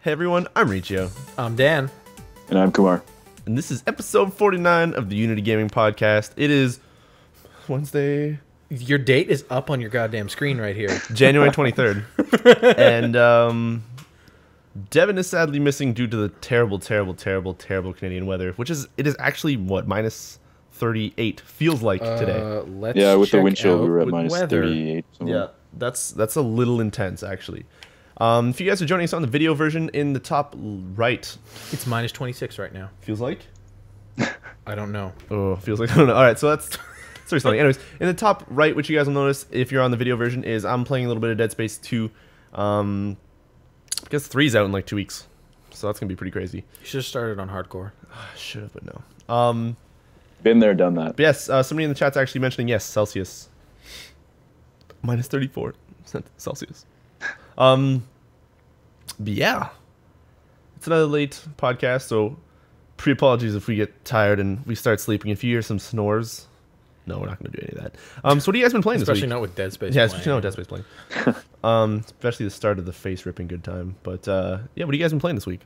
Hey everyone, I'm Riccio. I'm Dan. And I'm Kumar. And this is episode 49 of the Unity Gaming Podcast. It is Wednesday, Your date is up on your goddamn screen right here. January 23rd. And Devin is sadly missing due to the terrible Canadian weather, which is, it is actually, what, minus 38 feels like today. Let's Yeah, with the check wind chill, out we were at with minus weather. 38. Yeah, that's a little intense, actually. If you guys are joining us on the video version, in the top right, It's minus 26 right now. feels like? I don't know. Oh, feels like I don't know. All right, so that's sorry, something. Anyways, in the top right, which you guys will notice if you're on the video version, is I'm playing a little bit of Dead Space 2. I guess 3's out in like 2 weeks, so that's gonna be pretty crazy. You should have started on hardcore. Should have, but no. Been there, done that. But yes, somebody in the chat's actually mentioning yes, Celsius. Minus 34 Celsius. But yeah, it's another late podcast, so pre-apologies if we get tired and we start sleeping. If you hear some snores, no, we're not going to do any of that. So what have you guys been playing Especially this week? not with Dead Space. Yeah, playing. especially not with Dead Space playing. Especially the start of the face ripping good time. But yeah, what have you guys been playing this week?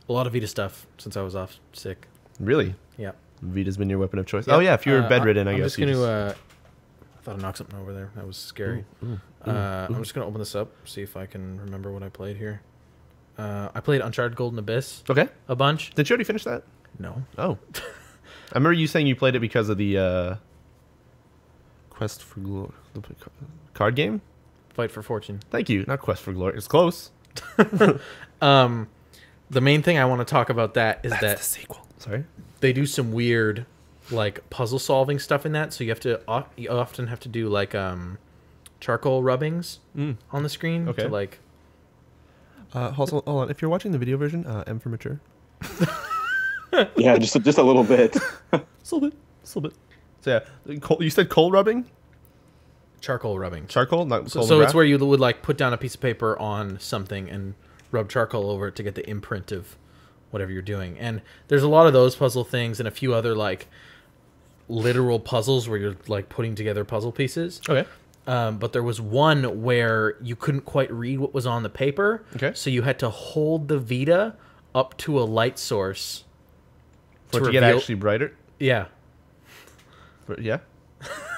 A lot of Vita stuff since I was off sick. Really? Yeah. Vita's been your weapon of choice. Yep. Oh yeah, if you're bedridden, I I'm guess. just going to... I thought I knocked something over there. That was scary. I'm just going to open this up, see if I can remember what I played here. I played Uncharted Golden Abyss Okay. a bunch. Did you already finish that? No. Oh. I remember you saying you played it because of the Quest for Glory card game? Fight for Fortune. Thank you. Not Quest for Glory. It's close. The main thing I want to talk about that is That's that the sequel. Sorry. they do some weird like puzzle solving stuff in that, so you often have to do like charcoal rubbings on the screen. Okay. To like Hold on. If you're watching the video version, M for mature. Yeah, just a little bit. Just a little bit. So yeah, you said coal rubbing? charcoal rubbing. Charcoal? Not coal So it's where you would like put down a piece of paper on something and rub charcoal over it to get the imprint of whatever you're doing. And there's a lot of those puzzle things and a few other like literal puzzles where you're like putting together puzzle pieces. Okay. But there was one where you couldn't quite read what was on the paper. Okay. So you had to hold the Vita up to a light source For it to get actually brighter? Yeah. Yeah?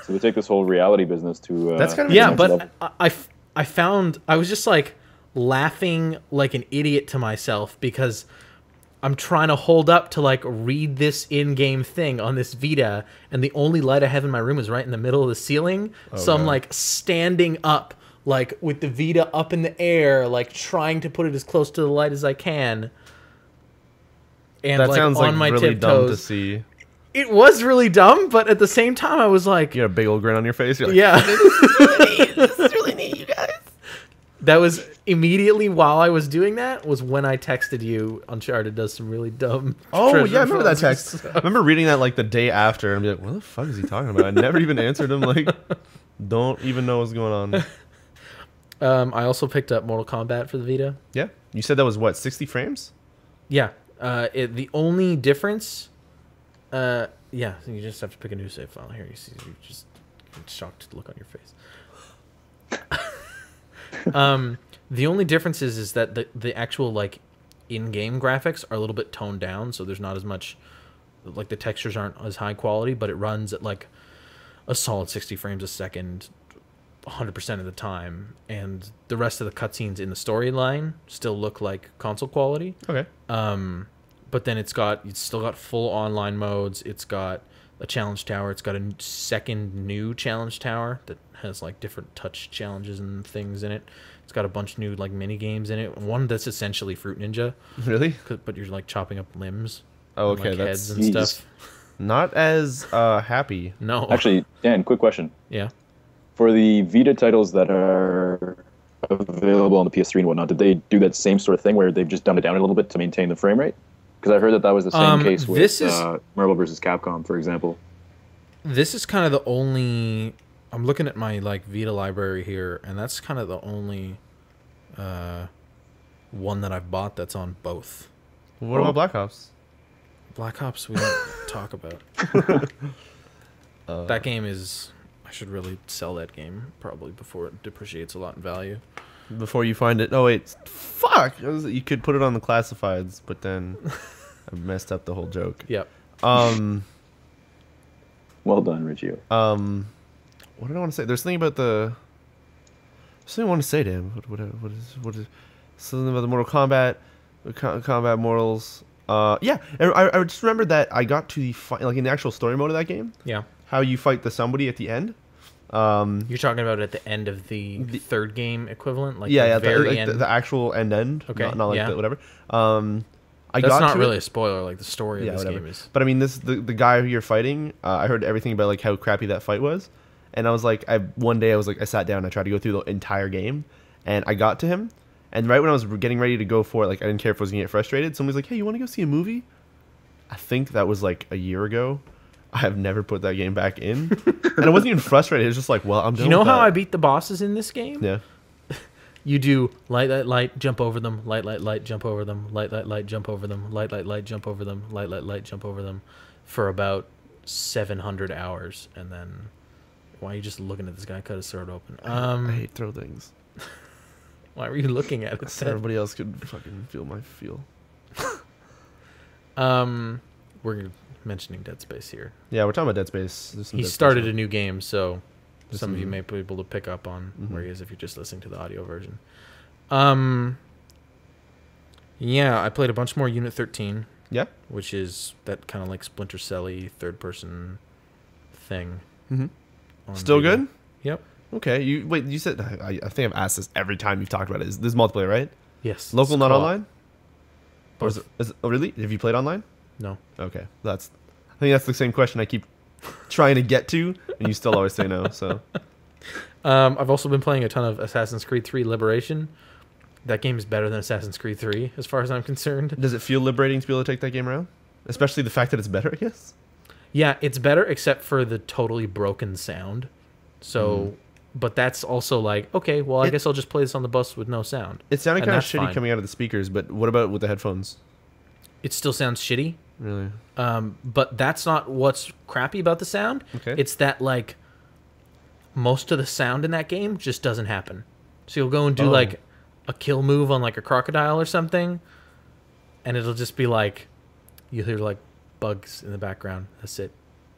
So we take this whole reality business to... That's kind of Yeah, next but level. I found I was just like laughing like an idiot to myself because I'm trying to hold up to like read this in-game thing on this Vita, and the only light I have in my room is right in the middle of the ceiling. So I'm God. like standing up, like with the Vita up in the air, like trying to put it as close to the light as I can. And That like sounds on like my really dumb to tiptoes. see. It was really dumb, but at the same time I was like, You got a big old grin on your face. You're like, yeah. this is really neat, you guys. That was immediately while I was doing that was when I texted you. Uncharted does some really dumb. Oh treasure yeah, I remember that files. text. I remember reading that like the day after and be like, what the fuck is he talking about? I never even answered him. Like, don't even know what's going on. I also picked up Mortal Kombat for the Vita. Yeah, you said that was what, 60 frames? Yeah. The only difference. Yeah, you just have to pick a new save file. Here, you see, you just shocked look on your face. The only difference is that the actual like in-game graphics are a little bit toned down, so there's not as much like the textures aren't as high quality, but it runs at like a solid 60 frames a second 100% of the time, and the rest of the cutscenes in the storyline still look like console quality. Okay. But then it's still got full online modes. It's got a challenge tower. It's got a second new challenge tower that has like different touch challenges and things in it. It's got a bunch of new like mini games in it. One that's essentially Fruit Ninja, Really? but you're like chopping up limbs. Oh, and, okay. like, That's heads and Jeez. stuff. not as happy. No, Actually, Dan, quick question. yeah. For the Vita titles that are available on the PS3 and whatnot, did they do that same sort of thing where they've just dumbed it down a little bit to maintain the frame rate? Because I heard that was the same case with this is- Marvel vs. Capcom, for example. This is kind of the only. I'm looking at my like Vita library here, and that's kind of the only one that I've bought that's on both. What about Black Ops? Black Ops we don't talk about. That game is... I should really sell that game probably before it depreciates a lot in value. before you find it. Oh wait, fuck! You could put it on the classifieds, but then I messed up the whole joke. Yep. Well done, Riccio. What did I want to say? There's something about the. There's something I want to say to him. What is something about the Mortal Kombat, Combat Mortals. Yeah, I just remembered that I got to the fight, like in the actual story mode of that game. Yeah. How you fight the somebody at the end. You're talking about at the end of the third game equivalent, like yeah, the very end. The actual end. Okay. Not like the whatever. That's not really a spoiler. Like the story of this game is. But I mean, the guy who you're fighting. I heard everything about like how crappy that fight was, and I was like, one day I sat down, and I tried to go through the entire game, and I got to him, and right when I was getting ready to go for it, like I didn't care if I was gonna get frustrated. Someone was like, "Hey, you want to go see a movie?" I think that was like a year ago. I have never put that game back in, and I wasn't even frustrated. It was just like, well, I'm done. You know with how that. I beat the bosses in this game? Yeah. You do light, jump over them, light, jump over them, light, jump over them, light, jump over them, light, jump over them, for about 700 hours, and then why are you just looking at this guy cut his sword open? I hate throw things. Why were you looking at it? So everybody else could fucking feel my feel. We're mentioning Dead Space here. Yeah, we're talking about Dead Space. He started a new game, so some of you may be able to pick up on where he is if you're just listening to the audio version. Yeah, I played a bunch more Unit 13. Yeah, which is that kind of like Splinter Cell-y third-person thing. Still good? Yep. Okay. You said I think I've asked this every time you've talked about it. This is multiplayer, right? Yes. Local, not co-op. online. Or is it, oh, really? Have you played online? No. Okay, I think that's the same question I keep trying to get to, and you still always say no. So, I've also been playing a ton of Assassin's Creed 3 Liberation. That game is better than Assassin's Creed 3, as far as I'm concerned. Does it feel liberating to be able to take that game around? Especially the fact that it's better, I guess? Yeah, it's better, except for the totally broken sound. So, but that's also like, okay, well, I guess I'll just play this on the bus with no sound. It sounded kind of shitty fine. coming out of the speakers, but what about with the headphones? It still sounds shitty. Really? But that's not what's crappy about the sound. Okay. It's that, like, most of the sound in that game just doesn't happen. So you'll go and do, like, a kill move on, like, a crocodile or something, and it'll just be, like, you'll hear, like, bugs in the background. That's it.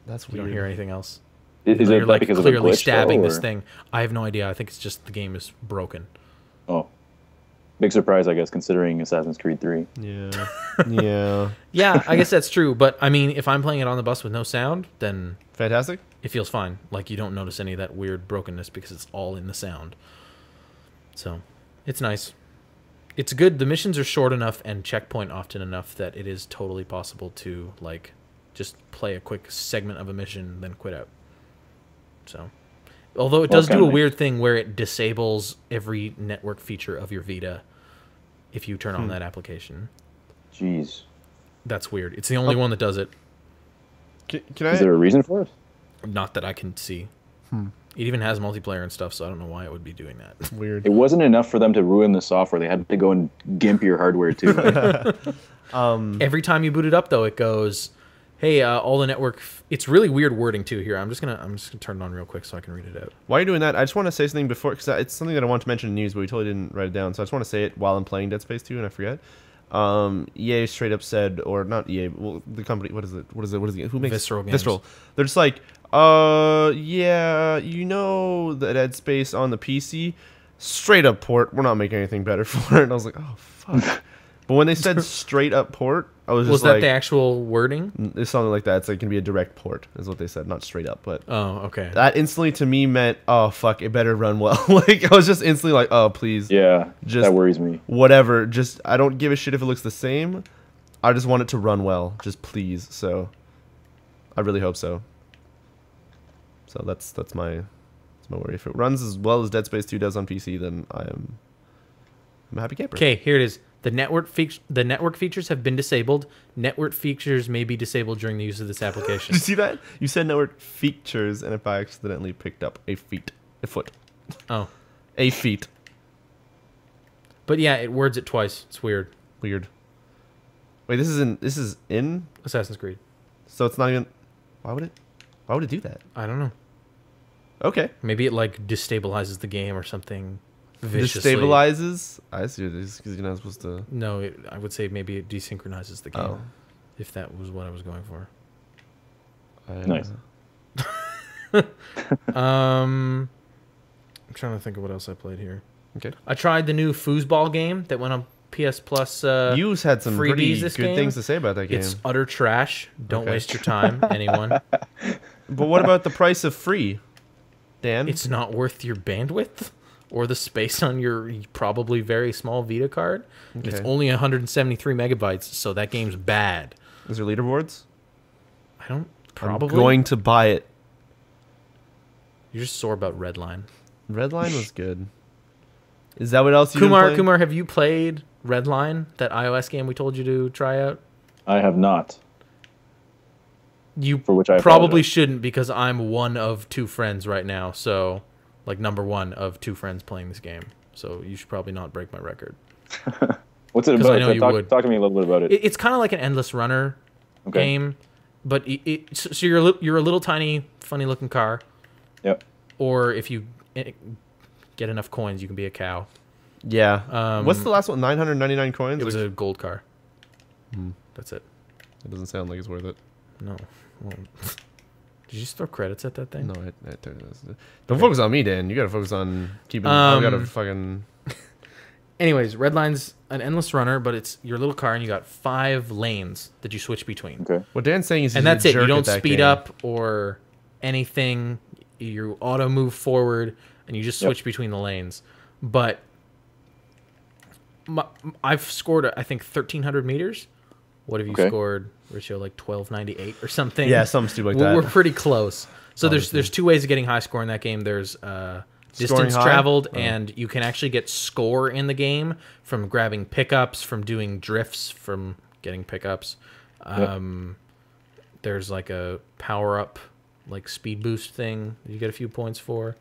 That's You weird. don't hear anything else. Is You're, it like, because clearly of a glitch, stabbing though, this or? thing. I have no idea. I think it's just the game is broken. Oh. Big surprise, I guess, considering Assassin's Creed 3. Yeah. Yeah. Yeah, I guess that's true. But, I mean, if I'm playing it on the bus with no sound, then Fantastic. it feels fine. Like, you don't notice any of that weird brokenness because it's all in the sound. So, it's nice. It's good. The missions are short enough and checkpoint often enough that it is totally possible to, like, just play a quick segment of a mission, then quit out. So, although it does do a weird thing where it disables every network feature of your Vita if you turn on that application. Jeez. That's weird. It's the only one that does it. Can I? Is there a reason for it? Not that I can see. It even has multiplayer and stuff, so I don't know why it would be doing that. Weird. It wasn't enough for them to ruin the software. They had to go and gimp your hardware, too. Every time you boot it up, though, it goes, hey, all the network... It's really weird wording, too, here. I'm just gonna turn it on real quick so I can read it out. While you're doing that, I just want to say something before, because it's something that I want to mention in news, but we totally didn't write it down. So I just want to say it while I'm playing Dead Space 2, and I forget. EA straight up said, or not EA, well, the company, what is it? Who makes Visceral Games. Visceral. They're just like, yeah, you know the Dead Space on the PC, straight up port. We're not making anything better for it. And I was like, oh fuck. But when they said straight up port, I was just Was like, that the actual wording? it's something like that. It's like, it can be a direct port, is what they said, not straight up. But Oh, okay. that instantly to me meant, oh fuck, it better run well. Like I was just instantly like, oh please, Yeah, Just- that worries me. whatever. Just I don't give a shit if it looks the same. I just want it to run well, just please. So I really hope so. So that's my worry. If it runs as well as Dead Space 2 does on PC, then I'm a happy camper. Okay, here it is. The network features have been disabled. Network features may be disabled during the use of this Did application. you see that? You said network features, and if I accidentally picked up a foot, Oh. a feet. But yeah, it words it twice. It's weird. Weird. Wait, this is in, Assassin's Creed. so it's not even. Why would it do that? I don't know. Okay. Maybe it like destabilizes the game or something. viciously. Destabilizes? I see what it is, because you're not supposed to... No, I would say maybe it desynchronizes the game. Oh. If that was what I was going for. Nice. I'm trying to think of what else I played here. Okay. I tried the new foosball game that went on PS Plus. You've had some pretty good things to say about that game. It's utter trash. Don't waste your time, anyone. But what about the price of free, Dan? It's not worth your bandwidth or the space on your probably very small Vita card. Okay. It's only 173 megabytes, so that game's bad. Is there leaderboards? I don't... Probably. I'm going to buy it. You're just sore about Redline. Redline was good. Is that what else you Kumar, have you played Redline, that iOS game we told you to try out? I have not. You for which I probably shouldn't, because I'm one of 2 friends right now. So, like, number 1 of 2 friends playing this game. So you should probably not break my record. What's it about? I know you would. Talk to me a little bit about it. It's kind of like an endless runner game, but so you're a little tiny, funny looking car. Yep. Or if you get enough coins, you can be a cow. Yeah. What's the last one? 999 coins? It was a gold car. That's it. It doesn't sound like it's worth it. No. Well, did you just throw credits at that thing? No, don't focus on me, Dan. You gotta focus on keeping... I gotta fucking... Anyways, Redline's an endless runner, but it's your little car, and you got 5 lanes that you switch between. Okay. What Dan's saying is, and that's it. You don't speed up or anything. You auto move forward, and you just switch between the lanes. But I've scored, I think, 1,300 meters. What have you scored, Riccio? Like 1298 or something? Yeah, something stupid like that. We're pretty close. So there's 2 ways of getting high score in that game. There's distance traveled, and you can actually get score in the game from grabbing pickups, from doing drifts, from getting pickups. There's like a power up, like speed boost thing that you get a few points for.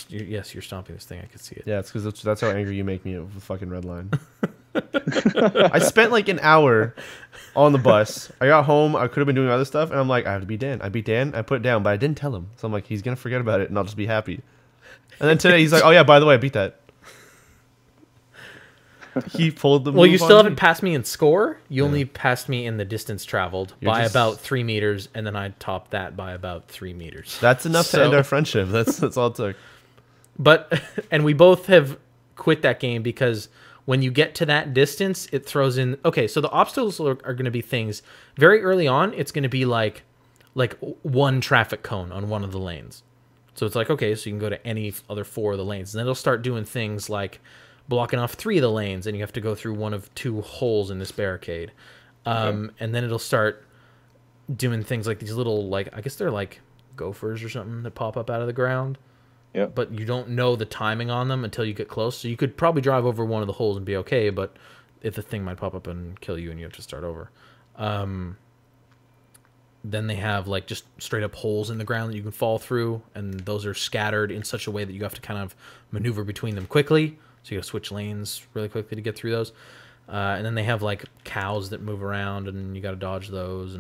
Yes, you're stomping this thing. I could see it. Yeah, it's because that's how angry you make me with the fucking red line. I spent like an hour on the bus. I got home. I could have been doing other stuff, and I'm like, I have to beat Dan. I beat Dan. I put it down, but I didn't tell him. So I'm like, he's gonna forget about it, and I'll just be happy. And then today he's like, oh yeah, by the way, I beat that. He pulled the. Well, you still haven't passed me in score. You only passed me in the distance traveled by about 3 meters, and then I topped that by about 3 meters. That's enough to end our friendship. That's all it took. But and we both have quit that game because when you get to that distance, it throws in. Okay, so the obstacles are going to be things very early on. It's going to be like 1 traffic cone on one of the lanes. So it's like, okay, so you can go to any other 4 of the lanes, and then it'll start doing things like blocking off 3 of the lanes, and you have to go through one of 2 holes in this barricade. And then it'll start doing things like these little, like, I guess they're like gophers or something that pop up out of the ground. Yep. But you don't know the timing on them until you get close. So you could probably drive over one of the holes and be okay, but if the thing might pop up and kill you and you have to start over. Then they have like just straight up holes in the ground that you can fall through, and those are scattered in such a way that you have to kind of maneuver between them quickly. So you got to switch lanes really quickly to get through those. And then they have like cows that move around, and you got to dodge those.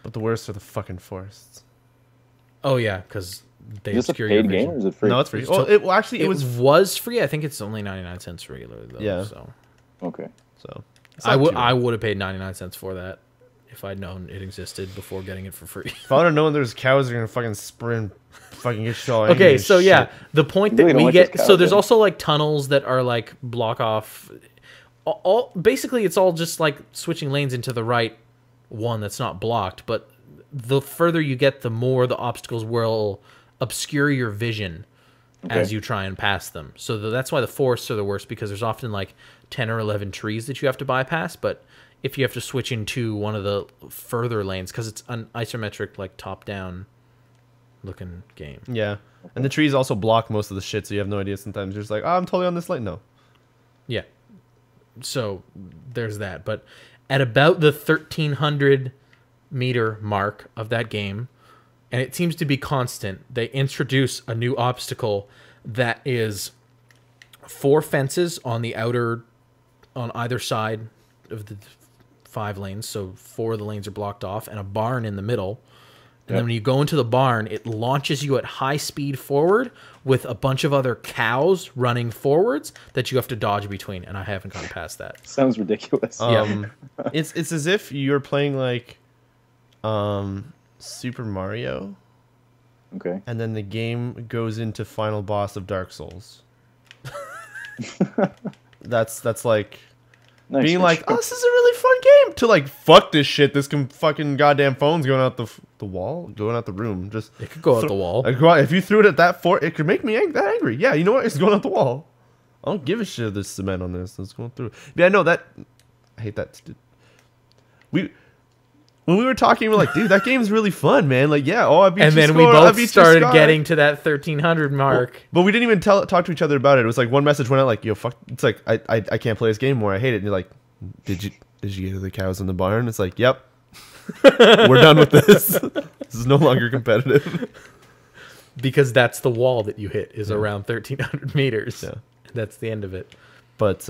But the worst are the fucking forests. Oh yeah, because they is this a paid game or is it free? No, it's free. Well, it was free. I think it's only 99 cents regular though. Yeah. So okay. So I would have paid 99 cents for that if I'd known it existed before getting it for free. If I would have known there's cows that are gonna fucking sprint, fucking get shot. Okay, so yeah, the point that we get. So there's also like tunnels that are like block off. All basically, it's all just like switching lanes into the right one that's not blocked. But the further you get, the more the obstacles will obscure your vision as you try and pass them. So that's why the forests are the worst, because there's often like 10 or 11 trees that you have to bypass. But if you have to switch into one of the further lanes, because it's an isometric, like top-down looking game. Yeah, and the trees also block most of the shit, so you have no idea. Sometimes you're just like, oh, I'm totally on this lane. No. Yeah. So there's that. But at about the 1,300 meter mark of that game, and it seems to be constant, they introduce a new obstacle that is 4 fences on either side of the 5 lanes. So 4 of the lanes are blocked off, and a barn in the middle. And then when you go into the barn, it launches you at high speed forward with a bunch of other cows running forwards that you have to dodge between. And I haven't gotten past that. Sounds ridiculous. It's as if you're playing like Super Mario. Okay. And then the game goes into final boss of Dark Souls. that's like Nice, being nice. like, oh, this is a really fun game. To like, fuck this shit. This fucking goddamn phone's going out the wall, going out the room. Just It could go out the wall. If you threw it at that fort, it could make me that angry. Yeah, you know what? It's going out the wall. I don't give a shit if there's cement on this. It's going through. Yeah, no, I hate that. When we were talking, we were like, dude, that game's really fun, man. Like, yeah, I beat And you, then we both started getting to that 1300 mark. But we didn't even talk to each other about it. It was like one message went out like, yo, fuck. It's like, I can't play this game more. I hate it. And you're like, did you get to the cows in the barn? It's like, yep. We're done with this. This is no longer competitive. Because that's the wall that you hit is around 1300 meters. Yeah. That's the end of it. But,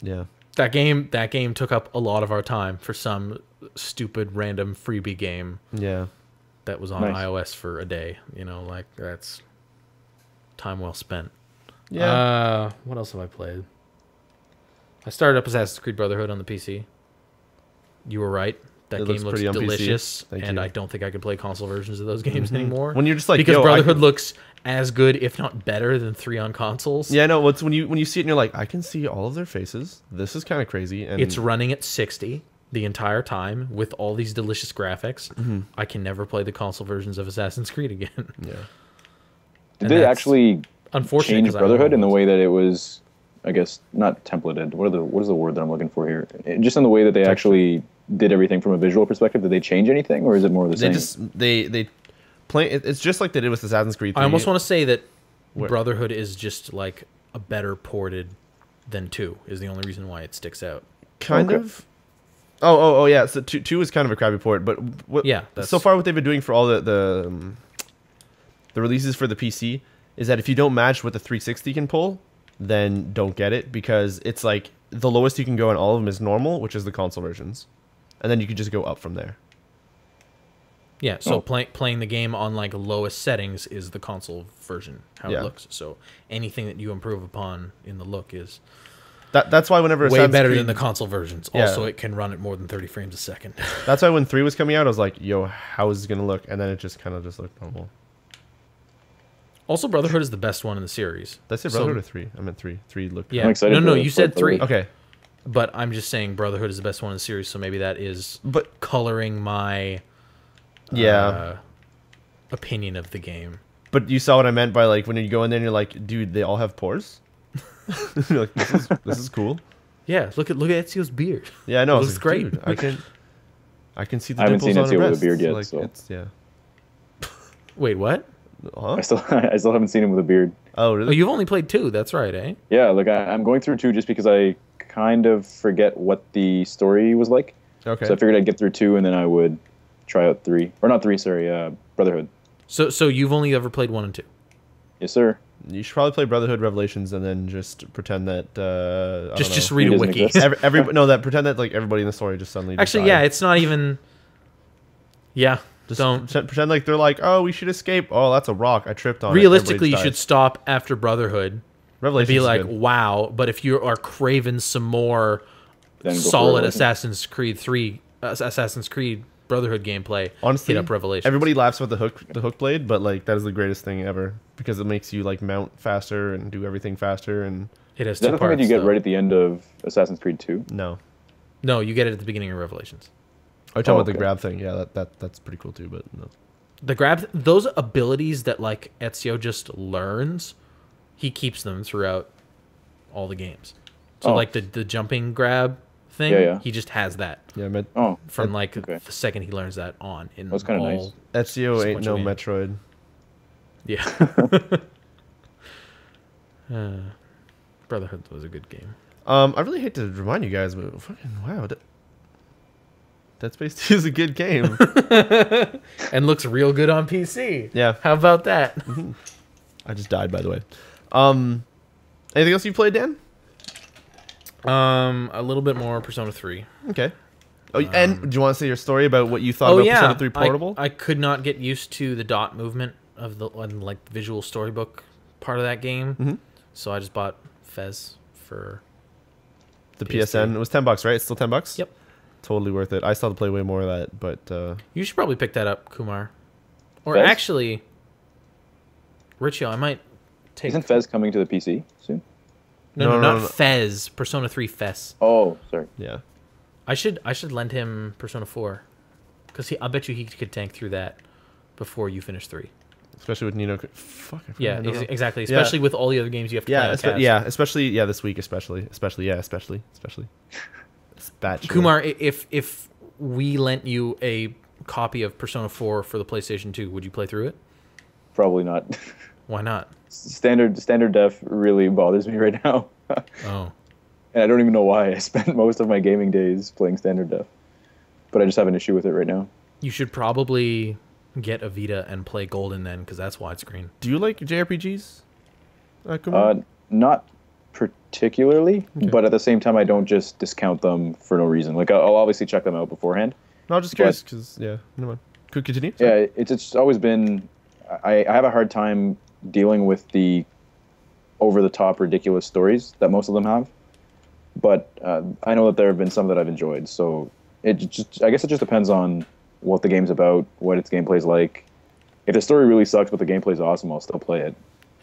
yeah. That game took up a lot of our time for some stupid random freebie game. Yeah. That was on iOS for a day. You know, like that's time well spent. Yeah. What else have I played? I started up Assassin's Creed Brotherhood on the PC. You were right. That game looks delicious, and I don't think I can play console versions of those games anymore. When you're just like, because Brotherhood looks as good, if not better, than 3 on consoles. Yeah, no. It's when you see it and you're like, I can see all of their faces. This is kind of crazy. And it's running at 60 the entire time with all these delicious graphics. I can never play the console versions of Assassin's Creed again. Yeah. Did they actually unfortunately change Brotherhood in the way that it was, I guess, not templated? What is the word that I'm looking for here? Just in the way that they actually did everything from a visual perspective. Did they change anything, or is it more of the same? They play. It's just like they did with Assassin's Creed 3. I almost want to say that Brotherhood is just like a better ported than 2 is the only reason why it sticks out. Kind of. Oh yeah. So 2 is kind of a crappy port, but so far what they've been doing for all the releases for the PC is that if you don't match what the 360 can pull, then don't get it, because it's like the lowest you can go in all of them is normal, which is the console versions, and then you can just go up from there. Yeah, so playing the game on like lowest settings is the console version, how it looks. So anything that you improve upon in the look is that's why whenever way better than the console versions. Also, it can run at more than 30 frames a second. That's why when 3 was coming out, I was like, yo, how is it going to look? And then it just kind of just looked normal. Also, Brotherhood is the best one in the series. Did I say Brotherhood or 3? I meant 3. 3 looked good. Yeah. No, you said 3. Okay. But I'm just saying Brotherhood is the best one in the series, so maybe that is coloring my opinion of the game. But you saw what I meant by like when you go in there and you're like, dude, they all have pores? You're like, this is cool. Yeah, look at Ezio's beard. Yeah, I know. It's great. Dude, I can see the I haven't dimples seen on Ezio her with a beard breasts. yet. Like, So. Wait, what? Huh? I still haven't seen him with a beard. Oh, really? Oh, you've only played 2. That's right, eh? Yeah, like I'm going through 2 just because I kind of forget what the story was like. Okay. So I figured I'd get through 2 and then I would try out 3. Or not 3, sorry, Brotherhood. So you've only ever played 1 and 2? Yes, sir. You should probably play Brotherhood Revelations and then just pretend that just read a wiki. Pretend that like everybody in the story just suddenly actually died. it's not even. Yeah, just don't pretend like they're like, oh, we should escape. Oh, that's a rock. I tripped on it. Realistically, you should stop after Brotherhood. Revelations and be like, is good. wow. But if you are craving some more solid Assassin's Creed Brotherhood gameplay, honestly, hit up Revelations. Everybody laughs about the hook blade, but like that is the greatest thing ever because it makes you like mount faster and do everything faster, and it has 2 parts. Is that the thing that you get right at the end of Assassin's Creed 2? No, you get it at the beginning of Revelations. Oh, you're talking about the grab thing. Yeah, that's pretty cool too. But no, the grab, those abilities that like Ezio just learns, he keeps them throughout all the games. So like the jumping grab thing, he just has that. Yeah, from the second he learns that on. That's kind of nice. Ezio ain't no Metroid. Yeah. Brotherhood was a good game. I really hate to remind you guys, but fucking wow, Dead Space 2 is a good game. And looks real good on PC. Yeah. How about that? I just died, by the way. Anything else you played, Dan? A little bit more Persona 3. Okay. Oh, and do you want to say your story about what you thought about Persona 3 Portable? I could not get used to the dot movement of the like visual storybook part of that game, so I just bought Fez for the PSN. It was $10, right? It's still $10. Yep, totally worth it. I still have to play way more of that, but you should probably pick that up, Kumar. Or Fez? Actually, Riccio, I might take. Isn't Fez coming to the PC soon? No, not Fez. Persona 3 Fez. Oh, sorry. Yeah. I should lend him Persona 4, because I bet you he could tank through that before you finish 3. Especially with Nino. Fuck. Yeah, exactly. Especially with all the other games you have to play. Especially this week, especially. Kumar, if we lent you a copy of Persona 4 for the PlayStation 2, would you play through it? Probably not. Why not? Standard def really bothers me right now. Oh. And I don't even know why. I spent most of my gaming days playing standard def. But I just have an issue with it right now. You should probably get a Vita and play Golden then, because that's widescreen. Do you like JRPGs? Not particularly, but at the same time, I don't just discount them for no reason. Like, I'll obviously check them out beforehand. No, I'm just curious, because, never mind. Could continue? Sorry. Yeah, it's always been... I have a hard time dealing with the over-the-top ridiculous stories that most of them have. But I know that there have been some that I've enjoyed, so I guess it just depends on what the game's about, what its gameplay's like. If the story really sucks but the gameplay's awesome, I'll still play it.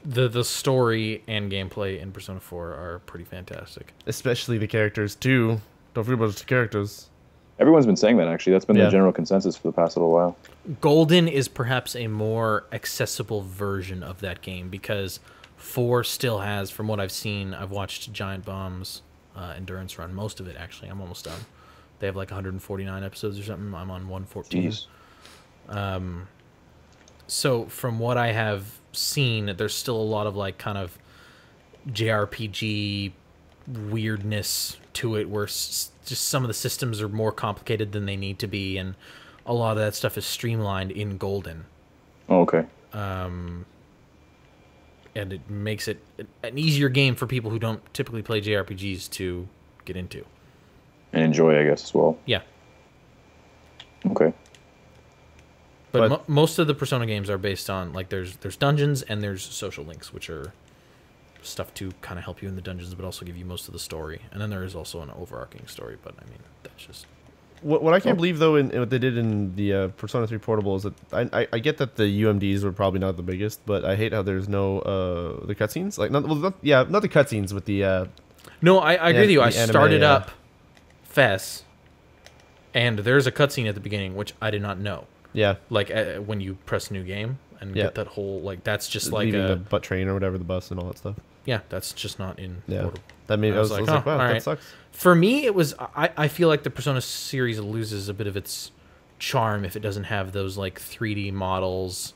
The story and gameplay in Persona 4 are pretty fantastic. Especially the characters, too. Don't forget about the characters. Everyone's been saying that, actually. That's been the general consensus for the past little while. Golden is perhaps a more accessible version of that game, because 4 still has, from what I've seen, I've watched Giant Bomb's endurance run, most of it, actually. I'm almost done. They have like 149 episodes or something. I'm on 114. Jeez. So from what I have seen, there's still a lot of like kind of JRPG weirdness to it, where just some of the systems are more complicated than they need to be, and a lot of that stuff is streamlined in Golden. Oh, okay. And it makes it an easier game for people who don't typically play JRPGs to get into. And enjoy, I guess, as well. Yeah. Okay. But most of the Persona games are based on, like, there's dungeons and there's social links, which are stuff to kind of help you in the dungeons, but also give you most of the story. And then there is also an overarching story, but, I mean, that's just... What I can't believe, though, in what they did in the Persona 3 Portable is that I get that the UMDs were probably not the biggest, but I hate how there's no the cutscenes. Like, not the cutscenes, but the... No, I agree with you. I started up Fess, and there's a cutscene at the beginning, which I did not know. Yeah. Like, when you press new game and get that whole, like, that's just like leaving the butt train or whatever, the bus and all that stuff. Yeah, that's just not in Portable. That made I was like, wow, that sucks. For me, it was. I feel like the Persona series loses a bit of its charm if it doesn't have those like 3D models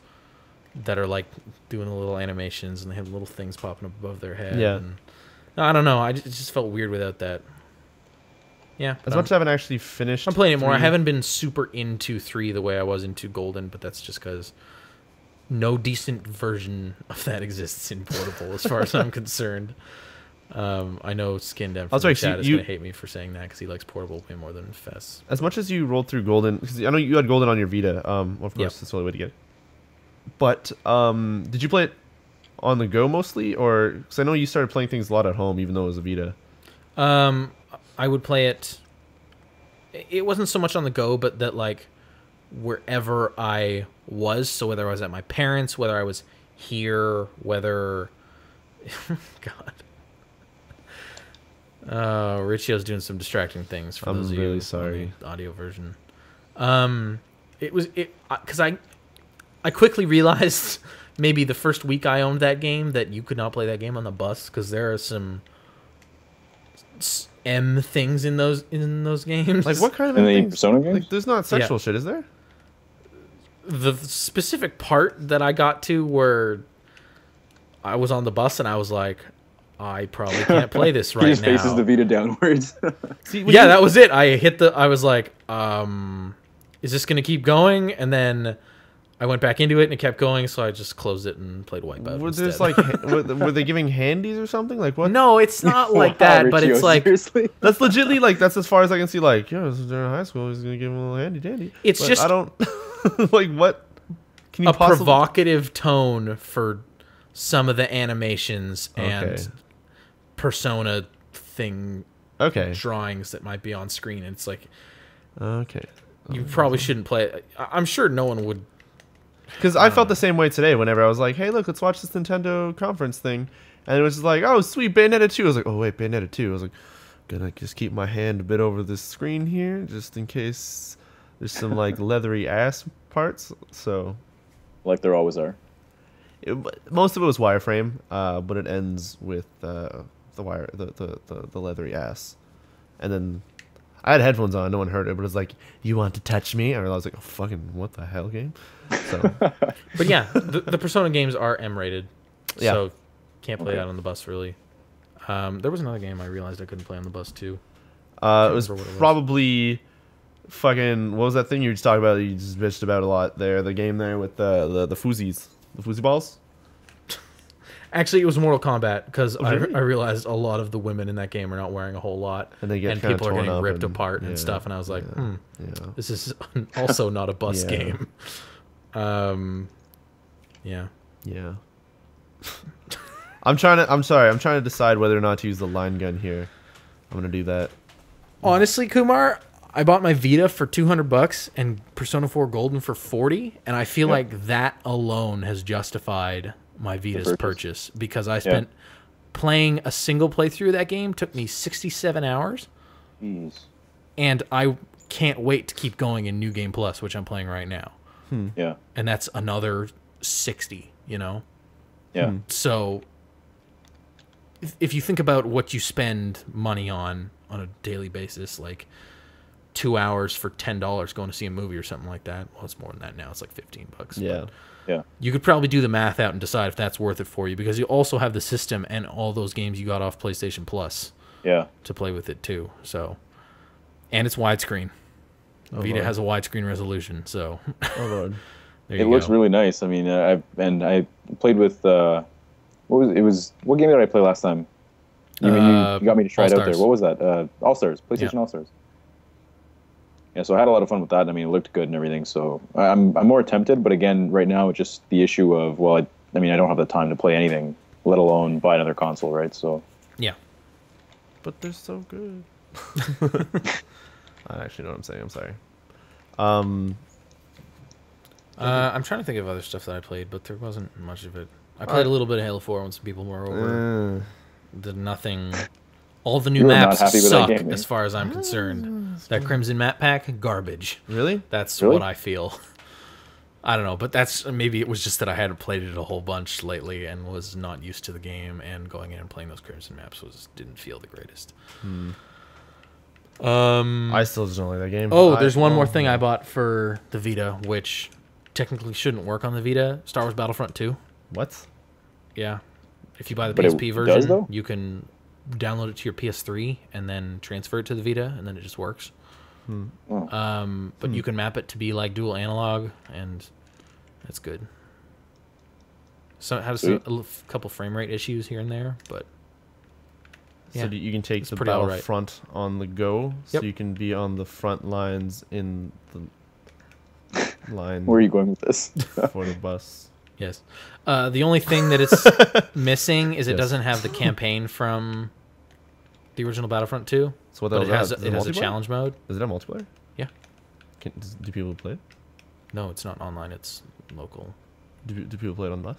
that are like doing the little animations and they have little things popping up above their head. Yeah. And, I don't know. It just felt weird without that. Yeah. As much as I haven't actually finished. I'm playing it more. I haven't been super into 3 the way I was into Golden, but that's just because no decent version of that exists in Portable, as far as I'm concerned. I know Skinned from the chat is going to hate me for saying that, because he likes Portable way more than Fess. As much as you rolled through Golden, because I know you had Golden on your Vita, of course, that's the only way to get it. But did you play it on the go mostly, or because I know you started playing things a lot at home, even though it was a Vita? I would play it. It wasn't so much on the go, but that like wherever I was. So whether I was at my parents', whether I was here, whether God. Riccio's doing some distracting things for those of you. I'm really sorry. The audio version. Because I quickly realized maybe the first week I owned that game that you could not play that game on the bus, because there are some M things in those games. Like what kind of things? Persona games? Like, there's not sexual shit, is there? The specific part that I got to where I was on the bus and I was like, I probably can't play this right now. He just faces the Vita downwards. See, that was it. I was like, is this going to keep going? And then I went back into it and it kept going, so I just closed it and played Wipeout. Were instead. there's like were they giving handies or something? Like what? No, it's not like Wow, that, but Riccio, it's like seriously? That's legitly like that's as far as I can see. Like, yo, this is during high school. He's gonna give him a little handy dandy. It's But just I don't like what. Can you a possibly? provocative tone for some of the animations and Okay. persona thing Okay. drawings that might be on screen. And it's like Okay. you probably shouldn't play it. I'm sure no one would. Because I felt the same way today. Whenever I was like, hey, look, let's watch this Nintendo conference thing, and it was just like, oh, sweet, Bayonetta 2. I was like, oh wait, Bayonetta 2. I was like, gonna just keep my hand a bit over the screen here, just in case there's some like leathery ass parts. So. Like there always are. Most of it was wireframe, but it ends with the leathery ass, and then I had headphones on. No one heard it, but it was like, "You want to touch me?" And I was like, "Oh, fucking what the hell, game?" So, But yeah, the Persona games are M-rated, Yeah. so can't play that on the bus really. There was another game I realized I couldn't play on the bus too. it was remember what it was. probably fucking what was that thing you were just talking about? That you just bitched about a lot there. The game there with the foozies, the foozie balls. Actually, it was Mortal Kombat because Really? I realized a lot of the women in that game are not wearing a whole lot, And they get kinda people are torn getting up ripped and- apart and yeah, stuff. And I was like, Yeah. this is also not a bus Yeah. game. Yeah. Yeah. I'm trying to decide whether or not to use the line gun here. I'm gonna do that. Honestly, Kumar, I bought my Vita for $200 and Persona 4 Golden for $40, and I feel like that alone has justified my Vita's purchase because I spent playing a single playthrough of that game took me 67 hours. Jeez. And I can't wait to keep going in New Game Plus, which I'm playing right now. Yeah. And that's another 60, you know? Yeah. So if you think about what you spend money on a daily basis, like 2 hours for $10 going to see a movie or something like that. Well, it's more than that now. It's like $15. Yeah. But Yeah. you could probably do the math out and decide if that's worth it for you because you also have the system and all those games you got off PlayStation Plus Yeah. to play with it too. So, and it's widescreen. Vita Lord. has a widescreen resolution, so Oh lord. there It you looks go. really nice. I mean, I played with what game did I play last time? You got me to try it out there. All-Stars. What was that? All Stars, PlayStation All Stars. Yeah, so I had a lot of fun with that. I mean, it looked good and everything. So I'm more tempted, but again, right now it's just the issue of I don't have the time to play anything, let alone buy another console, right? So Yeah. But they're so good. I actually know what I'm saying. I'm sorry. I'm trying to think of other stuff that I played, but there wasn't much of it. I played a little bit of Halo 4 when some people were over. Did nothing. All the new You were not maps happy with suck, that game, eh? as far as I'm concerned. That Crimson map pack, garbage. Really? That's Really? what I feel. I don't know, but that's maybe it was just that I hadn't played it a whole bunch lately and was not used to the game, and going in and playing those Crimson maps didn't feel the greatest. I still just don't like that game. There's one more thing I bought for the Vita, which technically shouldn't work on the Vita. Star Wars Battlefront 2. What? Yeah. If you buy the But it PSP does, version, though? you can download it to your PS3 and then transfer it to the Vita, and then it just works. But you can map it to be like dual analog, and that's good. So it has a couple frame rate issues here and there, but So yeah, you can take it's the pretty alright. Battlefront on the go, so Yep. you can be on the front lines in the line where are you going with this? for the bus. yes. The only thing that it's missing is it Yes. doesn't have the campaign from the original Battlefront 2. So what But that it has is it has a multiplayer? challenge mode. Is it a multiplayer? Yeah. Do people play it? No, it's not online. It's local. Do people play it on the bus?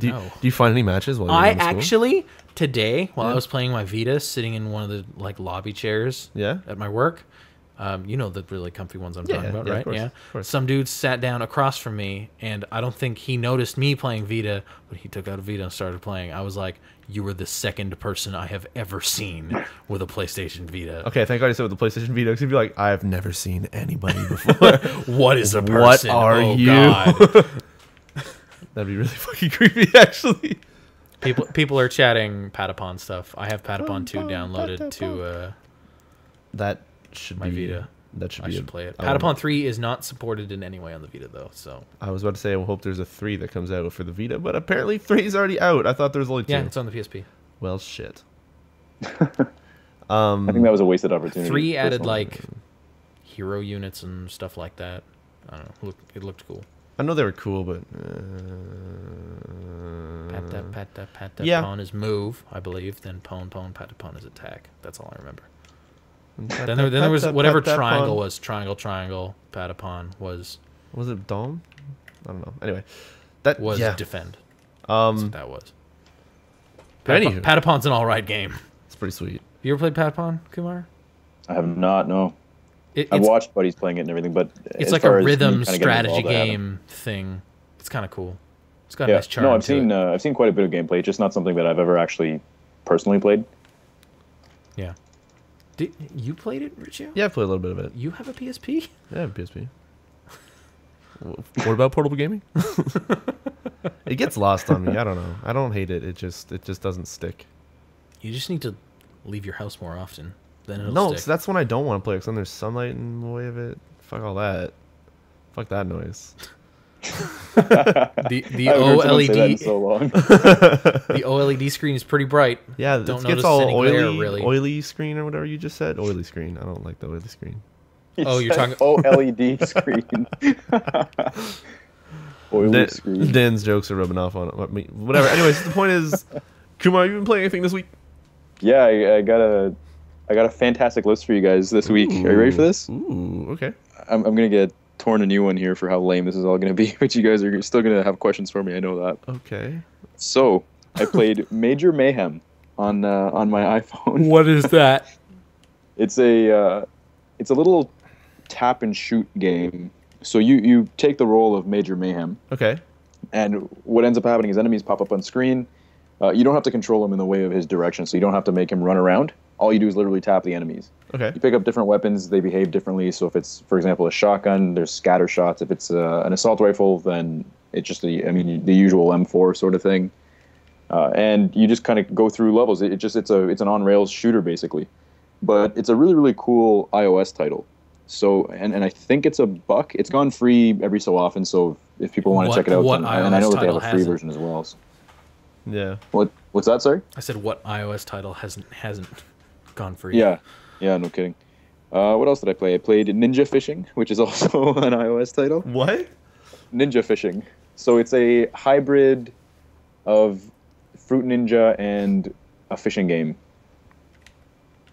No. Do you find any matches while you're I in school? actually today, while I Yeah. was playing my Vita, sitting in one of the like lobby chairs Yeah. at my work, you know the really comfy ones I'm talking about, yeah, of right? course, Yeah. of course. Some dude sat down across from me, and I don't think he noticed me playing Vita, but he took out a Vita and started playing. I was like, "You were the second person I have ever seen with a PlayStation Vita. Okay, thank God you said with the PlayStation Vita, because you'd be like, I've never seen anybody before. What is a What person? are Oh, you?" God. That'd be really fucking creepy, actually. People are chatting Patapon stuff. I have Patapon 2 downloaded to That should my be Vita. That should I be. should play it. Patapon 3 is not supported in any way on the Vita though. So I was about to say I hope there's a 3 that comes out for the Vita, but apparently 3 is already out. I thought there was only 2. yeah, it's on the PSP. Well, shit. I think that was a wasted opportunity. 3 added personally. like hero units and stuff like that. I don't know. It looked cool. I know they were cool, but Patapon is move, I believe. Then Patapon is attack. That's all I remember. Then there was whatever triangle was. Triangle. Patapon was it Dom? I don't know. Anyway, that was yeah. defend. That's what that was. Anywho. Patapon's an alright game. It's pretty sweet. You ever played Patapon, Kumar? I have not. No. I've It's watched buddies playing it and everything, but it's as like a far as me rhythm kinda getting strategy involved, I haven't. game thing. It's kind of cool. It's got a nice charm. No, I've to it. I've seen quite a bit of gameplay. It's just not something that I've ever actually personally played. Yeah. Did you played it, Riccio? Yeah, I've played a little bit of it. You have a PSP? Yeah, I have a PSP. What about portable gaming? It gets lost on me. I don't know. I don't hate it. It just doesn't stick. You just need to leave your house more often. Then it'll No, stick. so that's when I don't want to play. Because then there's sunlight in the way of it. Fuck all that. Fuck that noise. The I haven't heard someone say that in OLED so long. the OLED screen is pretty bright. Yeah, Don't it notice gets all any glare, oily, really. oily screen or whatever you just said. Oily screen. I don't like the oily screen. Oh, you're talking- OLED screen. Oily screen. Dan's jokes are rubbing off on it. Whatever. Anyways, the point is, Kumar, you been playing anything this week? Yeah, I got a fantastic list for you guys this week. Are you ready for this? Ooh, okay. I'm gonna get torn a new one here for how lame this is all gonna be, but you guys are still gonna have questions for me. I know that. Okay. So I played Major Mayhem on my iPhone. What is that? It's a little tap and shoot game. So you take the role of Major Mayhem, Okay. and what ends up happening is enemies pop up on screen. You don't have to control him in the way of his direction, so you don't have to make him run around. All you do is literally tap the enemies. Okay. You pick up different weapons; they behave differently. So if it's, for example, a shotgun, there's scatter shots. If it's an assault rifle, then it's just the usual M4 sort of thing. And you just kind of go through levels. It's an on rails shooter basically, but it's a really, really cool iOS title. So and I think it's $1. It's gone free every so often. So if people want to check it out, and I know that they have a free version as well. So. Yeah. What's that? Sorry. I said what iOS title hasn't gone free? Yeah, no kidding. What else did I play? I played Ninja Fishing, which is also an iOS title. What? Ninja Fishing. So it's a hybrid of Fruit Ninja and a fishing game.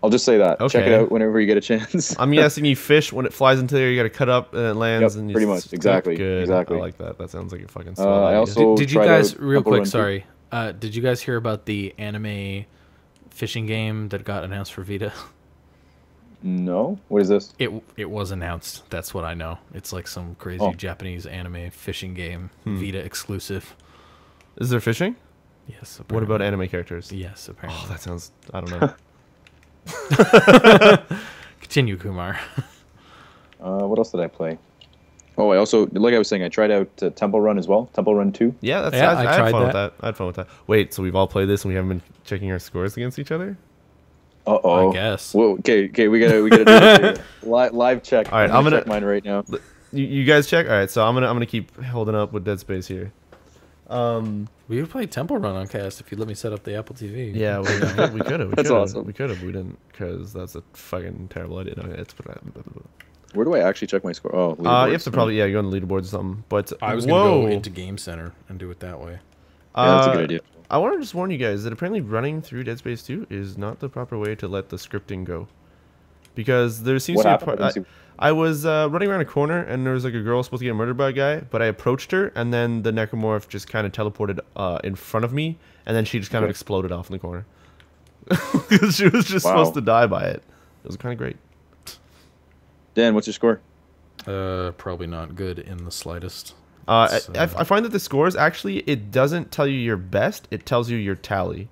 I'll just say that. Okay. Check it out whenever you get a chance. I'm guessing you fish when it flies into there. You got to cut up and it lands. Yep, and you pretty much. Exactly. Good. Exactly. I like that. That sounds like a fucking. I also Did you tried guys out real Temple quick? Run 2. Sorry. Did you guys hear about the anime fishing game that got announced for Vita? No. What is this? It was announced. That's what I know. It's like some crazy Japanese anime fishing game, Vita exclusive. Is there fishing? Yes. What about anime characters? Yes, apparently. Oh, that sounds. I don't know. Continue, Kumar. What else did I play? Oh, I also, like I was saying, I tried out Temple Run as well. Temple Run 2. Yeah, that's. Yeah, I I had tried fun with that. that. I had fun with that. Wait, so we've all played this and we haven't been checking our scores against each other? Uh-oh. I guess. Whoa, okay, we gotta do this here. Live check. All right, I'm gonna check mine right now. You guys check. All right, so I'm gonna keep holding up with Dead Space here. We would play Temple Run on cast if you let me set up the Apple TV. Yeah, we could have. That's awesome. We could have. We didn't because that's a fucking terrible idea. No, it's Where do I actually check my score? Oh, you leaderboards. have to probably go on the leaderboards or something. But I was going to go into Game Center and do it that way. Yeah, that's a good idea. I want to just warn you guys that apparently running through Dead Space 2 is not the proper way to let the scripting go. Because there seems What to be happened? a part... I was running around a corner and there was like a girl supposed to get murdered by a guy, but I approached her and then the necromorph just kind of teleported in front of me and then she just kind of exploded off in the corner. Because she was just supposed to die by it. It was kind of great. Dan, what's your score? Probably not good in the slightest. I find that the scores actually, it doesn't tell you your best, it tells you your tally.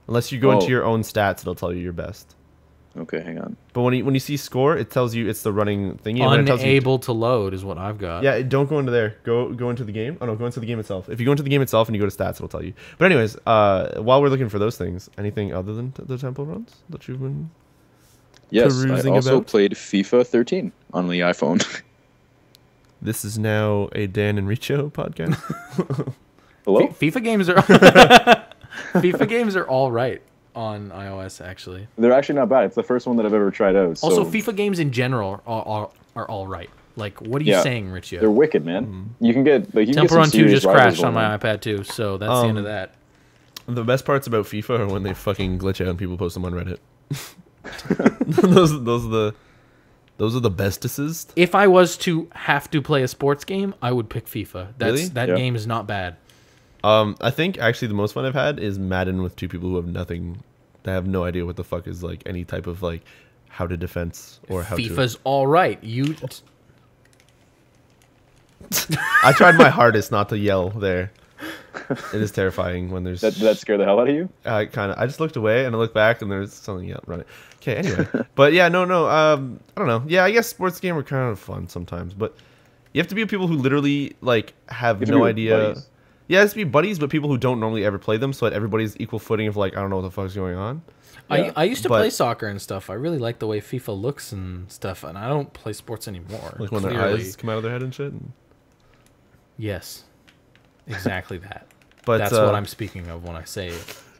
Unless you go into your own stats, it'll tell you your best. Okay, hang on. But when you see score, it tells you it's the running thingy. Unable to load is what I've got. Yeah, don't go into there. Go into the game. Oh no, go into the game itself. If you go into the game itself and you go to stats, it'll tell you. But anyways, while we're looking for those things, anything other than the temple runs that you've been? Yes, I perusing also about? played FIFA 13 on the iPhone. This is now a Dan and Riccio podcast. Hello? FIFA games are FIFA games are all right on iOS actually. They're actually not bad. It's the first one that I've ever tried out. Also, so FIFA games in general are all right. Like, what are you Yeah. saying, Riccio? they're wicked, man. You can get like you can get Temple some Run 2 serious just rivals crashed on going my iPad too, so that's the end of that. The best parts about FIFA are when they fucking glitch out and people post them on Reddit. those are the bestest. If I was to have to play a sports game, I would pick FIFA. Really? That Yeah. game is not bad. I think actually the most fun I've had is Madden with two people who have nothing. They have no idea what the fuck is like any type of like how to defense or how to. FIFA's all right. I tried my hardest not to yell there. It is terrifying when there's That scared the hell out of you? I just looked away and I looked back and there's something running. Okay, anyway, but yeah, no, I don't know. Yeah, I guess sports games are kind of fun sometimes, but you have to be with people who literally like have You have to no be with idea. buddies. Yeah, it has to be buddies, but people who don't normally ever play them, so that everybody's equal footing of like I don't know what the fuck's going on. Yeah. I used to But- play soccer and stuff. I really like the way FIFA looks and stuff, and I don't play sports anymore. Like when their clearly. eyes come out of their head and shit. Yes, exactly that. But That's what I'm speaking of when I say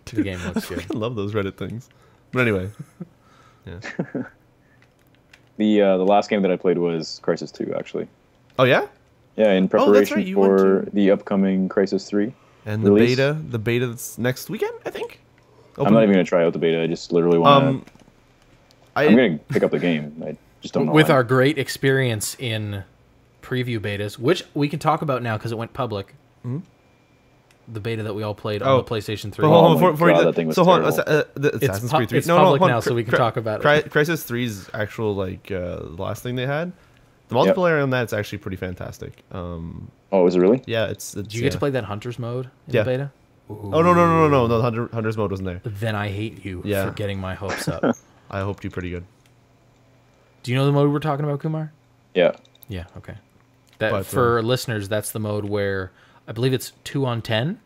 the game looks good. I love those Reddit things. But anyway, yeah. The last game that I played was Crisis 2, actually. Oh yeah, Yeah, in Oh, that's preparation right, you went for to- the upcoming Crisis 3. and Release? the beta that's next weekend, I think. I'm not even going to try out the beta. I just literally want to... I'm going to pick up the game. I just don't know With why. our great experience in preview betas, which we can talk about now because it went public. The beta that we all played on Oh. the PlayStation 3. But hold on, Oh my before you God, do that thing was so hold on, terrible. the Assassin's Creed 3. It's No, public hold now, on. so we can talk about it. Crisis 3's actual like the last thing they had. The multiplayer on that's actually pretty fantastic. Oh, was it really? Yeah, it's Did you get to play that Hunter's mode in Yeah. the beta? Oh no, the Hunter's mode wasn't there. Then I hate you Yeah. for getting my hopes up. I hoped you pretty good. Do you know the mode we're talking about, Kumar? Yeah. Yeah, okay. That But, for listeners, that's the mode where I believe it's 2 on 10.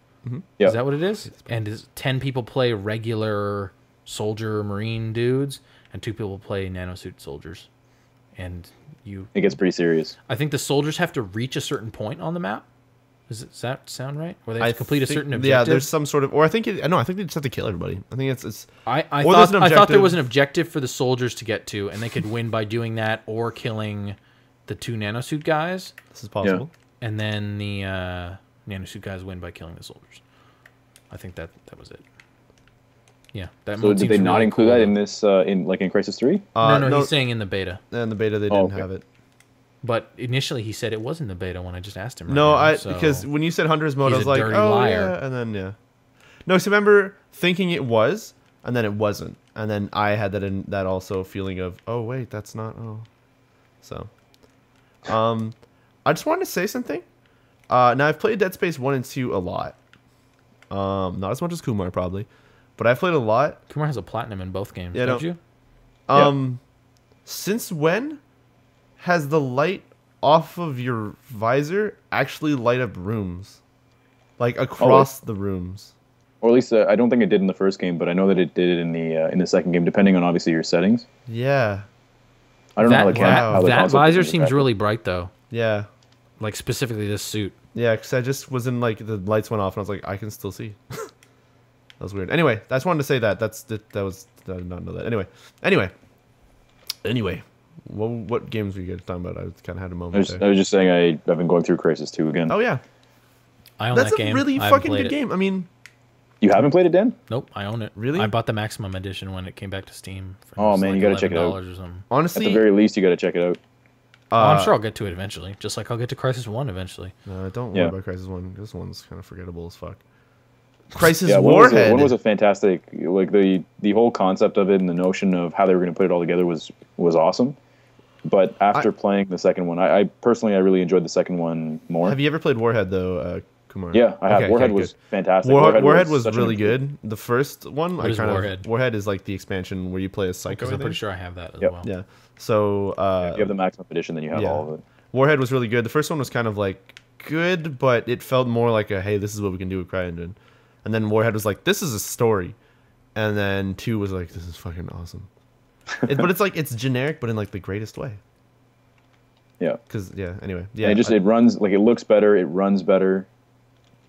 Yeah. Is that what it is? And is 10 people play regular soldier marine dudes, and 2 people play nanosuit soldiers. And It gets pretty serious. I think the soldiers have to reach a certain point on the map. Does that sound right? Or they have I to complete a think- certain objective? Yeah, there's some sort of, or I think they just have to kill everybody. I think it's. I Or there's thought an I thought there objective- was an objective for the soldiers to get to, and they could win by doing that or killing the 2 nanosuit guys, This is possible. and then the nanosuit guys win by killing the soldiers. I think that was it. Yeah, that So mode did seems they not really include cool, that though. in this, in Crisis 3? No, he's saying in the beta. in the beta they Oh, didn't okay. have it. But initially he said it was in the beta when I just asked him. Right No, now, so- because when you said Hunter's mode, He's I was a like, dirty oh liar. yeah, and then yeah. No, so remember thinking it was, and then it wasn't, and then I had that also feeling of, oh wait, that's not. Oh, so, I just wanted to say something. Now I've played Dead Space 1 and 2 a lot. Not as much as Kumar probably, but I've played a lot. Kumar has a platinum in both games, Yeah, don't no. you? Since when has the light off of your visor actually light up rooms, like across the rooms? Or at least I don't think it did in the first game, but I know that it did it in the second game, depending on obviously your settings. Yeah, I don't know how That, the how the that console visor does it seems exactly. really bright though. yeah. Like specifically this suit. Yeah, because I just was in, like, the lights went off, and I was like, I can still see. That was weird. Anyway, I just wanted to say that. I did not know that. Anyway. What games were you guys talking about? I kind of had a I moment was, there. I was just saying I've been going through Crisis 2 again. Oh, yeah. I own That's that a game. really I haven't fucking played good it. game. I mean, You haven't played it, Dan? Nope, I own it. Really? I bought the Maximum Edition when it came back to Steam. For Oh, man, you gotta check it out. $11 or something. At honestly, the very least, you got to check it out. I'm sure I'll get to it eventually. Just like I'll get to Crisis 1 eventually. no, don't worry Yeah. about Crisis 1. This one's kind of forgettable as fuck. Crisis Yeah, Warhead. one was a fantastic, like the whole concept of it and the notion of how they were going to put it all together was awesome. But after playing the second one, I personally really enjoyed the second one more. Have you ever played Warhead, though, Kumar? Yeah, I have. Okay, Warhead okay, was good. fantastic. Warhead was such an really improvement. good. The first one, What is Warhead? Warhead is like the expansion where you play a psycho. Because I I'm pretty think. sure I have that as Yep. well. Yeah. So If you have the maximum edition, then you have yeah. all of it. Warhead was really good. The first one was kind of like good, but it felt more like a hey, this is what we can do with CryEngine. And then Warhead was like, this is a story. And then 2 was like, this is fucking awesome. But it's like it's generic, but in like the greatest way. Yeah. Because anyway, yeah. And it runs like it looks better. It runs better.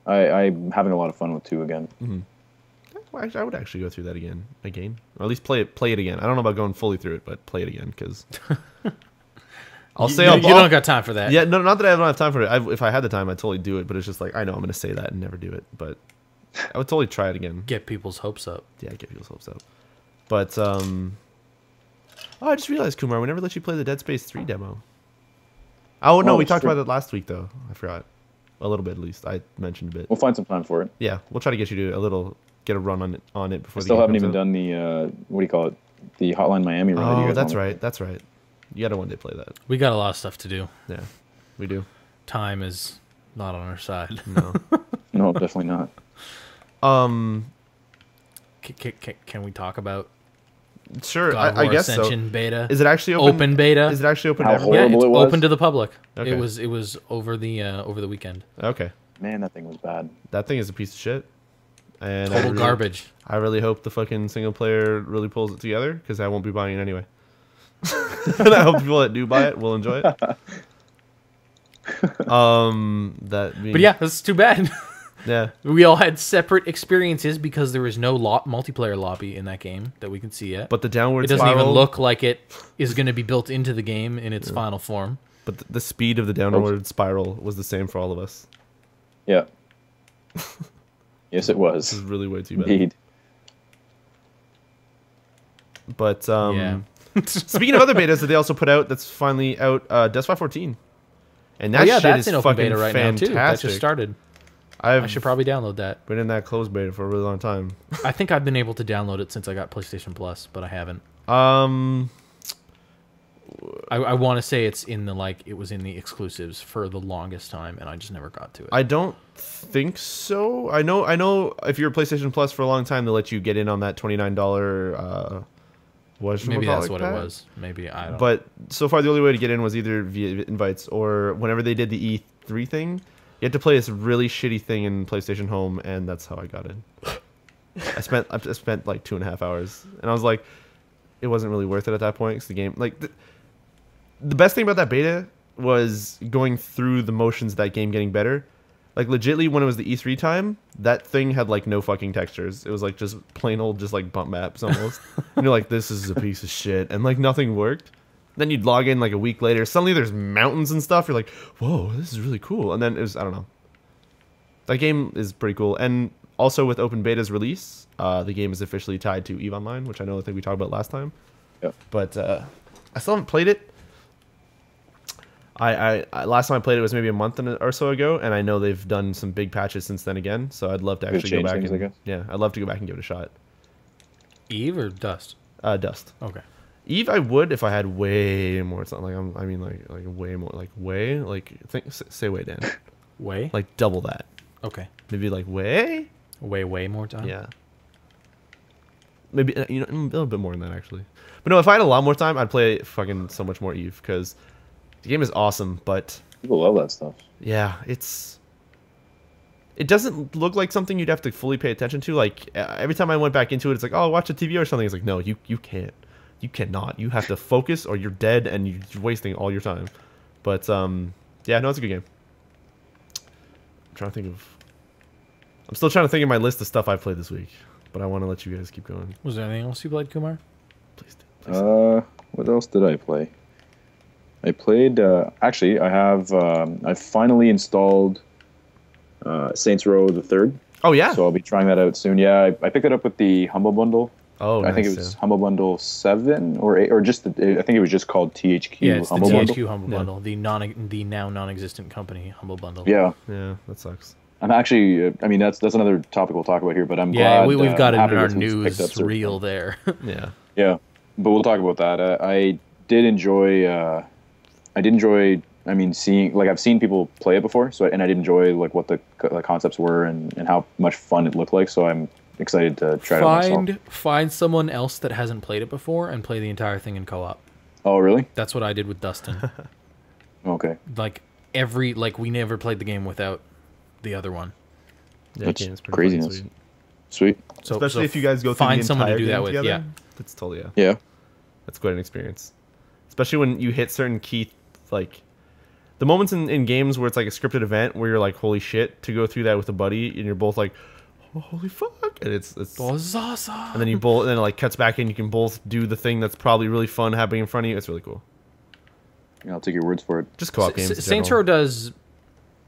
I'm having a lot of fun with 2 again. Mm-hmm. Well, I would actually go through that again, or at least play it again. I don't know about going fully through it, but play it again because I'll say you don't got time for that. Yeah, no, not that I don't have time for it. If I had the time, I'd totally do it. But it's just like I know I'm going to say that and never do it, but I would totally try it again. Get people's hopes up. Yeah, get people's hopes up. But I just realized, Kumar, we never let you play the Dead Space 3 demo. Oh no, we talked about it last week though. I forgot a little bit at least. I mentioned a bit. We'll find some time for it. Yeah, we'll try to get you to get a run on it before. I still haven't even done the what do you call it? The Hotline Miami run. Oh, that's right. That's right. You gotta one day play that. We got a lot of stuff to do. Yeah, we do. Time is not on our side. No. No, definitely not. Can we talk about Sure, God of I War guess Ascension so. beta? Is it actually open beta? Is it actually open? How to everyone? horrible it's it was? open to the public. Okay. It was over the weekend. Okay. Man, that thing was bad. That thing is a piece of shit. And Total garbage. I really hope the fucking single player really pulls it together because I won't be buying it anyway. And I hope people that do buy it will enjoy it. But yeah, that's too bad. Yeah. We all had separate experiences because there was no multiplayer lobby in that game that we can see yet. But the downward it doesn't spiral, even look like it is going to be built into the game in its final form. But the speed of the downward spiral was the same for all of us. Yeah. Yes, it was. This is really way too bad. Indeed. But Yeah. speaking of other betas that they also put out, that's finally out, Despot 14, and that shit that's is in open fucking beta right fantastic. now too. That just started. I should probably download that. Been in that closed beta for a really long time. I think I've been able to download it since I got PlayStation Plus, but I haven't. I want to say it's in it was in the exclusives for the longest time, and I just never got to it. I don't think so. I know. If you're a PlayStation Plus for a long time, they'll let you get in on that $29. Maybe that's what it was. Maybe I don't. But so far, the only way to get in was either via invites or whenever they did the E3 thing. You had to play this really shitty thing in PlayStation Home, and that's how I got in. I spent like 2.5 hours, and I was like, it wasn't really worth it at that point because the game, like, the best thing about that beta was going through the motions of that game getting better. Like, legitly, when it was the E3 time, that thing had like no fucking textures. It was like just plain old, just like bump maps almost. And you're like, this is a piece of shit, and like nothing worked. Then you'd log in like a week later. Suddenly there's mountains and stuff. You're like, whoa, this is really cool. And then it was, I don't know. That game is pretty cool. And also with open beta's release, the game is officially tied to EVE Online, which I think we talked about last time. Yep. But I still haven't played it. I last time I played it was maybe a month or so ago, and I know they've done some big patches since then again. So I'd love to actually go back things, and I'd love to go back and give it a shot. Eve or Dust? Dust. Okay. Eve, I would if I had way more. It's not like way more. Say way, Dan. Way? Like double that. Okay. Maybe like way more time. Yeah. Maybe a little bit more than that actually. But no, if I had a lot more time, I'd play fucking so much more Eve because the game is awesome. But people love that stuff. Yeah, it doesn't look like something you'd have to fully pay attention to. Like every time I went back into it, it's like, oh, watch a TV or something. It's like, no, you can't. You cannot. You have to focus or you're dead and you're wasting all your time. But, yeah, no, it's a good game. I'm trying to think of... I'm still trying to think of my list of stuff I've played this week. But I want to let you guys keep going. Was there anything else you played, Kumar? Please do. What else did I play? I played... actually, I finally installed Saints Row the Third. Oh, yeah? So I'll be trying that out soon. Yeah, I picked it up with the Humble Bundle. Oh, I think it was Humble Bundle 7 or 8, or just I think it was just called THQ. Yeah, it's Humble the Bundle. THQ Humble Bundle, the now non-existent company Humble Bundle. Yeah, that sucks. I'm actually. I mean, that's another topic we'll talk about here. But I'm glad. We've got it in our picked news up reel there. Yeah. Yeah, but we'll talk about that. I did enjoy. I mean, I've seen people play it before, and I did enjoy like what the concepts were and how much fun it looked like. So I'm excited to try it out myself. Find someone else that hasn't played it before and play the entire thing in co-op. Oh, really? That's what I did with Dustin. Okay. We never played the game without the other one. Yeah, that's craziness. Sweet. Especially if you guys go through find the someone to entire do game that with. together. Yeah. That's totally Yeah. It's quite an experience, especially when you hit certain key, like the moments in games where it's like a scripted event where you're like, holy shit, to go through that with a buddy and you're both like, oh, holy fuck, and it's awesome. And then you both, and then it like cuts back in, you can both do the thing that's probably really fun happening in front of you. It's really cool. Yeah, I'll take your words for it. Just co-op games. Saints Row does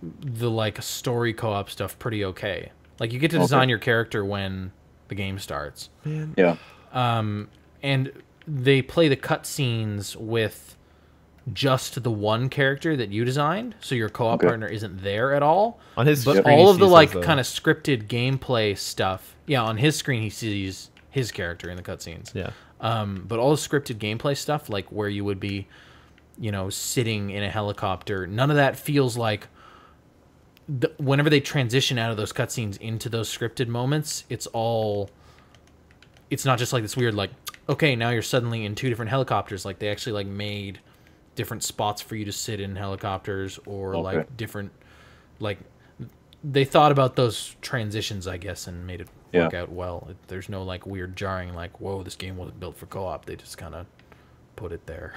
the like story co-op stuff pretty okay. Like you get to design your character when the game starts. Man. Yeah. And they play the cutscenes with just the one character that you designed, so your co-op partner isn't there at all. On his but screen, all of the like the... kind of scripted gameplay stuff, on his screen he sees his character in the cutscenes. Yeah. But all the scripted gameplay stuff, like where you would be, sitting in a helicopter, none of that feels like. Whenever they transition out of those cutscenes into those scripted moments, it's not just like this weird like, okay, now you're suddenly in 2 different helicopters. Like they actually like made different spots for you to sit in helicopters, or like different, like they thought about those transitions, I guess, and made it work out well. There's no like weird jarring like, whoa, this game wasn't built for co-op. They just kind of put it there.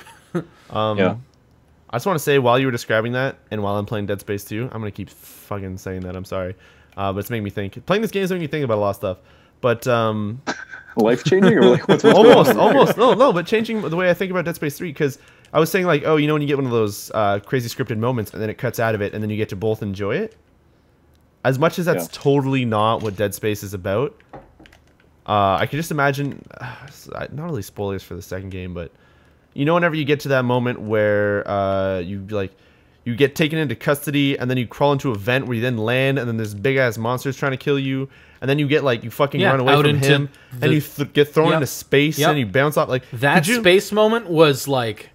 I just want to say, while you were describing that, and while I'm playing Dead Space 2, I'm going to keep fucking saying that, I'm sorry. But it's making me think. Playing this game is making me think about a lot of stuff. But, life-changing? Or like, what's almost. No, but changing the way I think about Dead Space 3, because I was saying, like, when you get one of those crazy scripted moments, and then it cuts out of it, and then you get to both enjoy it. As much as that's totally not what Dead Space is about, I can just imagine, not really spoilers for the second game, but... whenever you get to that moment where you get taken into custody, and then you crawl into a vent where you then land, and then there's big ass monsters trying to kill you, and then you get like you fucking run away from him, and you get thrown into space, and you bounce off like that space moment was like,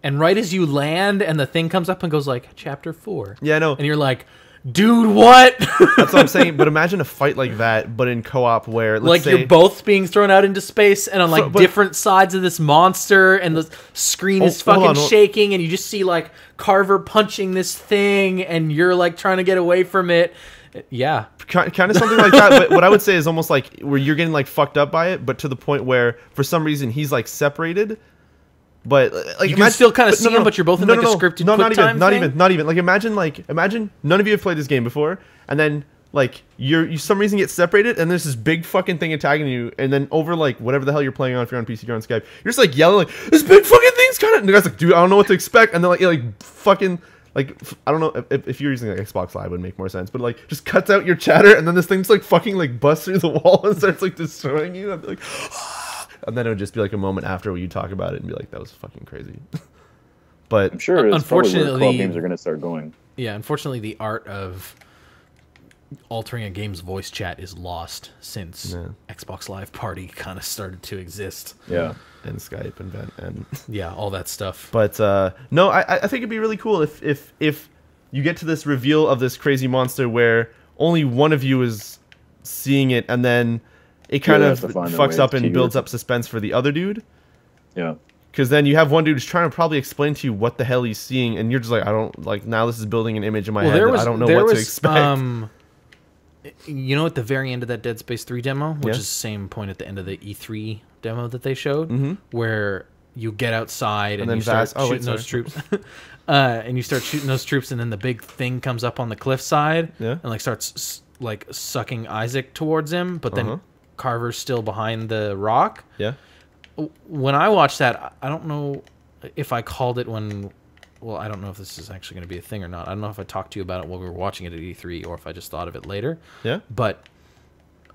and right as you land, and the thing comes up and goes like chapter 4. Yeah, I know, and you're like, dude, what? That's what I'm saying. But imagine a fight like that, but in co-op, where let's say you're both being thrown out into space and on like different sides of this monster, and the screen is fucking shaking, and you just see like Carver punching this thing, and you're like trying to get away from it. Yeah, kind of something like that. But what I would say is almost like where you're getting like fucked up by it, but to the point where for some reason he's like separated. But like you can still kind of see him, but you're both in like a scripted quick time thing? Not even. Like imagine none of you have played this game before, and then like you some reason get separated, and there's this big fucking thing attacking you, and then over like whatever the hell you're playing on, if you're on PC, you're on Skype, you're just like yelling like, this big fucking thing's kind of, and the guy's like, dude, I don't know what to expect, and then like fucking like, I don't know if you're using like Xbox Live, it would make more sense, but like just cuts out your chatter, and then this thing's like fucking like busts through the wall and starts like destroying you. I'd be like, and then it would just be like a moment after where you talk about it and be like, that was fucking crazy. But I'm sure it's unfortunately probably where games are going to start going. Yeah, unfortunately the art of altering a game's voice chat is lost since Xbox Live Party kind of started to exist. Yeah. And Skype and yeah, all that stuff. But no, I think it'd be really cool if you get to this reveal of this crazy monster where only one of you is seeing it, and then it kind of fucks up and builds up suspense for the other dude. Yeah. Because then you have one dude who's trying to probably explain to you what the hell he's seeing, and you're just like, I don't, like, now this is building an image in my head that I don't know what to expect. At the very end of that Dead Space 3 demo, which is the same point at the end of the E3 demo that they showed, where you get outside and you start shooting those troops. And you start shooting those troops, and then the big thing comes up on the cliffside and like starts like sucking Isaac towards him, but then Carver's still behind the rock. Yeah. When I watched that, I don't know if I called it when... Well, I don't know if this is actually going to be a thing or not. I don't know if I talked to you about it while we were watching it at E3 or if I just thought of it later. Yeah. But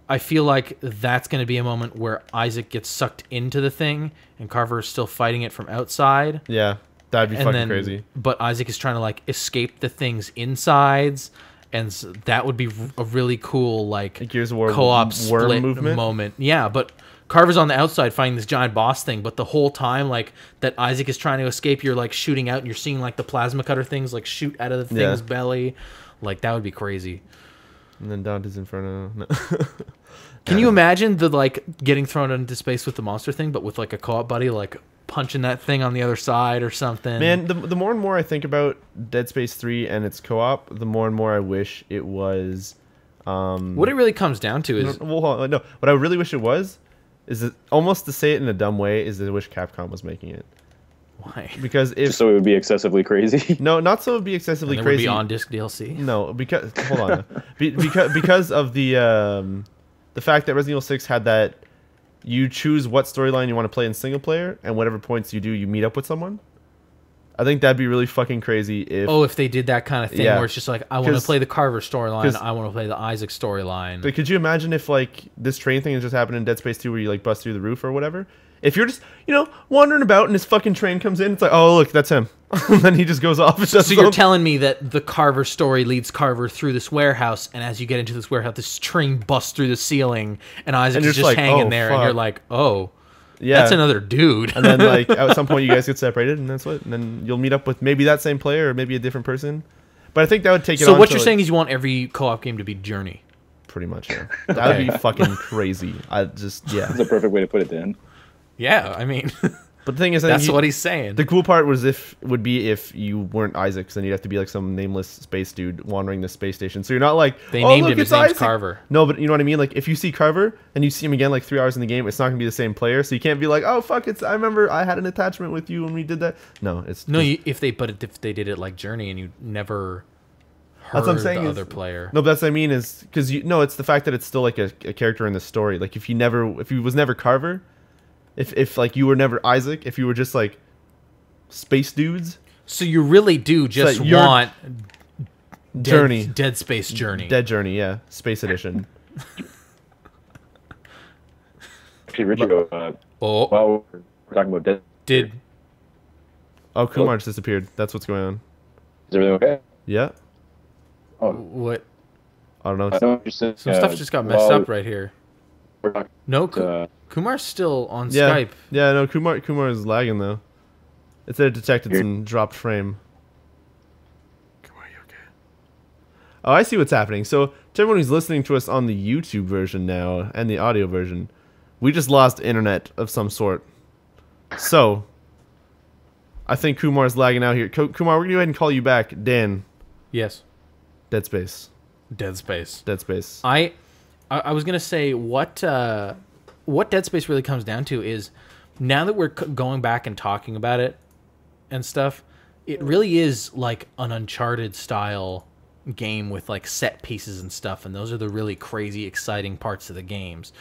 I feel like that's going to be a moment where Isaac gets sucked into the thing and Carver is still fighting it from outside. Yeah. That'd be fucking crazy. But Isaac is trying to like escape the thing's insides. And so that would be a really cool like Gears of War co-op split movement moment. Yeah, but Carver's on the outside fighting this giant boss thing, but the whole time like that Isaac is trying to escape, you're like shooting out and you're seeing like the plasma cutter things like shoot out of the thing's belly. Like that would be crazy. And then Dante's Inferno. No. Can you imagine the like getting thrown into space with the monster thing, but with like a co-op buddy like punching that thing on the other side or something? Man, the more and more I think about Dead Space 3 and its co-op, the more and more I wish it was... what it really comes down to is... What I really wish it was is it almost to say it in a dumb way is I wish Capcom was making it. Why? Because if Just so it would be excessively crazy. no, not so it would be excessively There crazy. would be on-disc DLC. No, because hold on, because of the fact that Resident Evil 6 had that you choose what storyline you want to play in single player, and whatever points you do, you meet up with someone. I think that'd be really fucking crazy if they did that kind of thing where it's just like, I want to play the Carver storyline, I want to play the Isaac storyline. But could you imagine if like this train thing has just happened in Dead Space 2 where you like bust through the roof or whatever? If you're just, wandering about and this fucking train comes in, it's like, oh look, that's him. And then he just goes off and does So you're telling me that the Carver story leads Carver through this warehouse, and as you get into this warehouse, this train busts through the ceiling, and Isaac is just like, hanging there, and you're like, oh, yeah, that's another dude. And then like at some point you guys get separated, and that's what. And then you'll meet up with maybe that same player or maybe a different person. But I think that would take it. So what you're saying is you want every co-op game to be Journey? Pretty much, yeah. That would be fucking crazy. That's a perfect way to put it, Dan. Yeah, I mean, but the thing is, that's what he's saying. The cool part would be if you weren't Isaac, then you'd have to be like some nameless space dude wandering the space station. So you're not like named him. His name's Carver. No, but you know what I mean. Like if you see Carver and you see him again like 3 hours in the game, it's not gonna be the same player. So you can't be like, oh fuck, I remember I had an attachment with you when we did that. No, it's if they did it like Journey and you never heard that's what I'm saying the other player. No, but that's what I mean is because it's the fact that it's still like a character in the story. Like if he was never Carver. If like you were never Isaac, if you were just like space dudes. So you really do just want Journey. Dead Space Journey. Dead Journey, yeah. Space Edition. Actually, Riccio, while we're talking about Dead... Oh, Kumar just disappeared. That's what's going on. Is everything okay? Yeah. Oh. What? I don't know. Some stuff just got messed up right here. No, Kumar's still on Skype. Yeah, no, Kumar is lagging though. It said it detected some dropped frame. Kumar, you okay? Oh, I see what's happening. So, to everyone who's listening to us on the YouTube version now and the audio version, we just lost internet of some sort. So, I think Kumar's lagging out here. Kumar, we're gonna go ahead and call you back. Dan. Yes. Dead Space. Dead Space. Dead Space. I was gonna say what Dead Space really comes down to is now that we're going back and talking about it and stuff, it really is like an Uncharted style game with like set pieces and stuff, and those are the really crazy exciting parts of the games.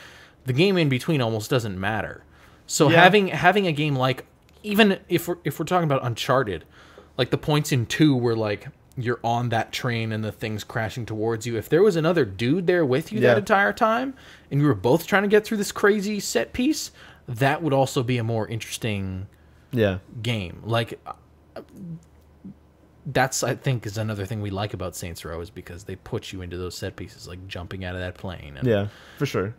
The game in between almost doesn't matter. So having a game like, even if we're talking about Uncharted, like the points in 2 were like you're on that train and the thing's crashing towards you. If there was another dude there with you that entire time, and you were both trying to get through this crazy set piece, that would also be a more interesting game. Like, that's, I think, is another thing we like about Saints Row, is because they put you into those set pieces, like jumping out of that plane. And, yeah, for sure.